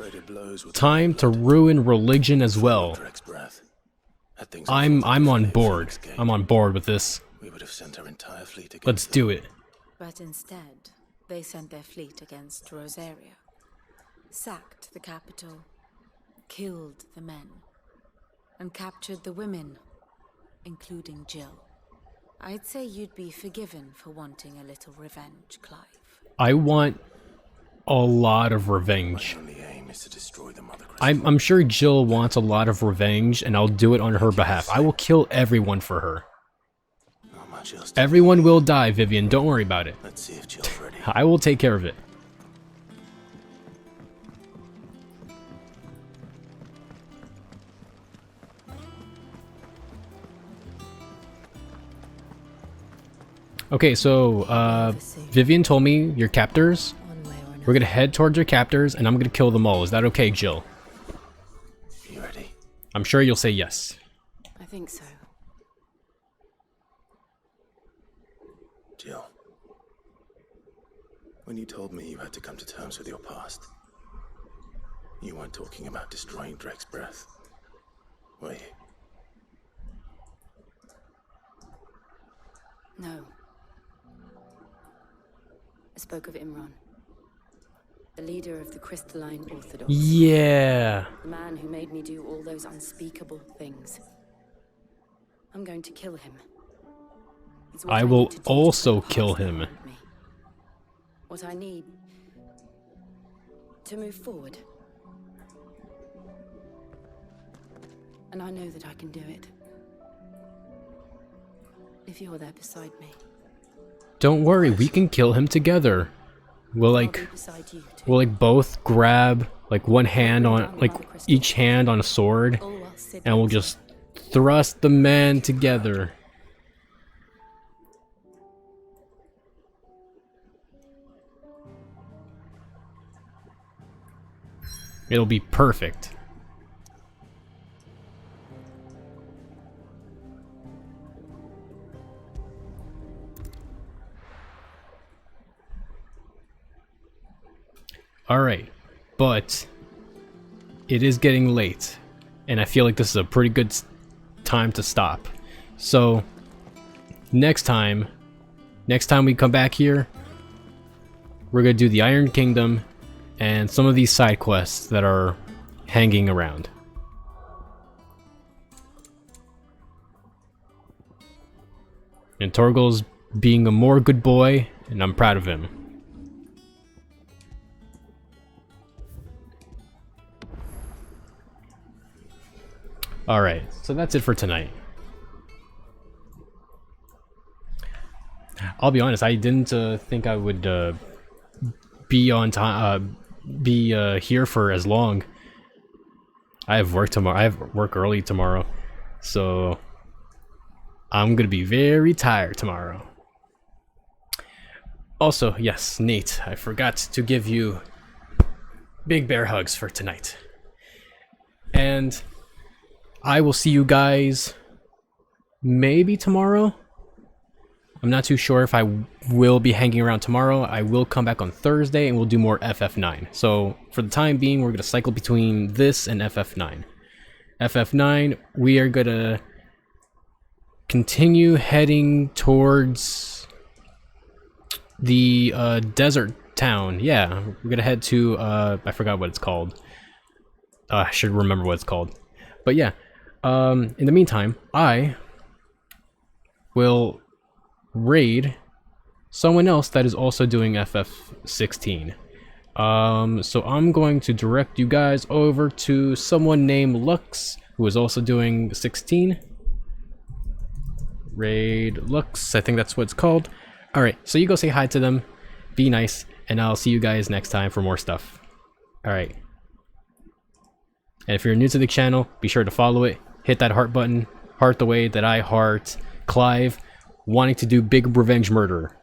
time to ruin religion as well. I'm on board. I'm on board with this. Let's do it. But instead, they sent their fleet against Rosaria, sacked the capital, killed the men, and captured the women, including Jill. I'd say you'd be forgiven for wanting a little revenge, Clive. I want a lot of revenge. I'm sure Jill wants a lot of revenge, and I'll do it on her behalf. I will kill everyone for her. Everyone will die, Vivian. Don't worry about it. Let's see if Jill's ready. I will take care of it. Okay, so, Vivian told me your captors. We're gonna head towards your captors, and I'm gonna kill them all. Is that okay, Jill? You ready? I'm sure you'll say yes. I think so. Jill, when you told me you had to come to terms with your past, you weren't talking about destroying Drake's Breath, were you? No. I spoke of Imran, the leader of the Crystalline Orthodox. Yeah. The man who made me do all those unspeakable things. I'm going to kill him. It's what I will need to do also to put the kill past him. behind me. What I need to move forward. And I know that I can do it. if you're there beside me. Don't worry, we can kill him together. We'll like both grab like one hand on like each hand on a sword, and we'll just thrust the man together. It'll be perfect. Alright, but it is getting late, and I feel like this is a pretty good time to stop. So, next time we come back here, we're gonna do the Iron Kingdom and some of these side quests that are hanging around. And Torgal's being a more good boy, and I'm proud of him. Alright, so that's it for tonight. I'll be honest, I didn't think I would be on time, here for as long. I have work tomorrow. I have work early tomorrow, so I'm gonna be very tired tomorrow. Also, yes, Nate, I forgot to give you big bear hugs for tonight. And I will see you guys maybe tomorrow. I'm not too sure if I will be hanging around tomorrow. I will come back on Thursday and we'll do more FF9. So for the time being, we're going to cycle between this and FF9. FF9, we are going to continue heading towards the desert town. Yeah, we're going to head to, I forgot what it's called. I should remember what it's called. But yeah. In the meantime, I will raid someone else that is also doing FF16. So I'm going to direct you guys over to someone named Lux, who is also doing 16. Raid Lux, I think that's what it's called. Alright, so you go say hi to them, be nice, and I'll see you guys next time for more stuff. Alright. And if you're new to the channel, be sure to follow it. Hit that heart button. Heart the way that I heart Clive wanting to do big revenge murder.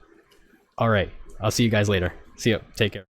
Alright, I'll see you guys later. See ya. Take care.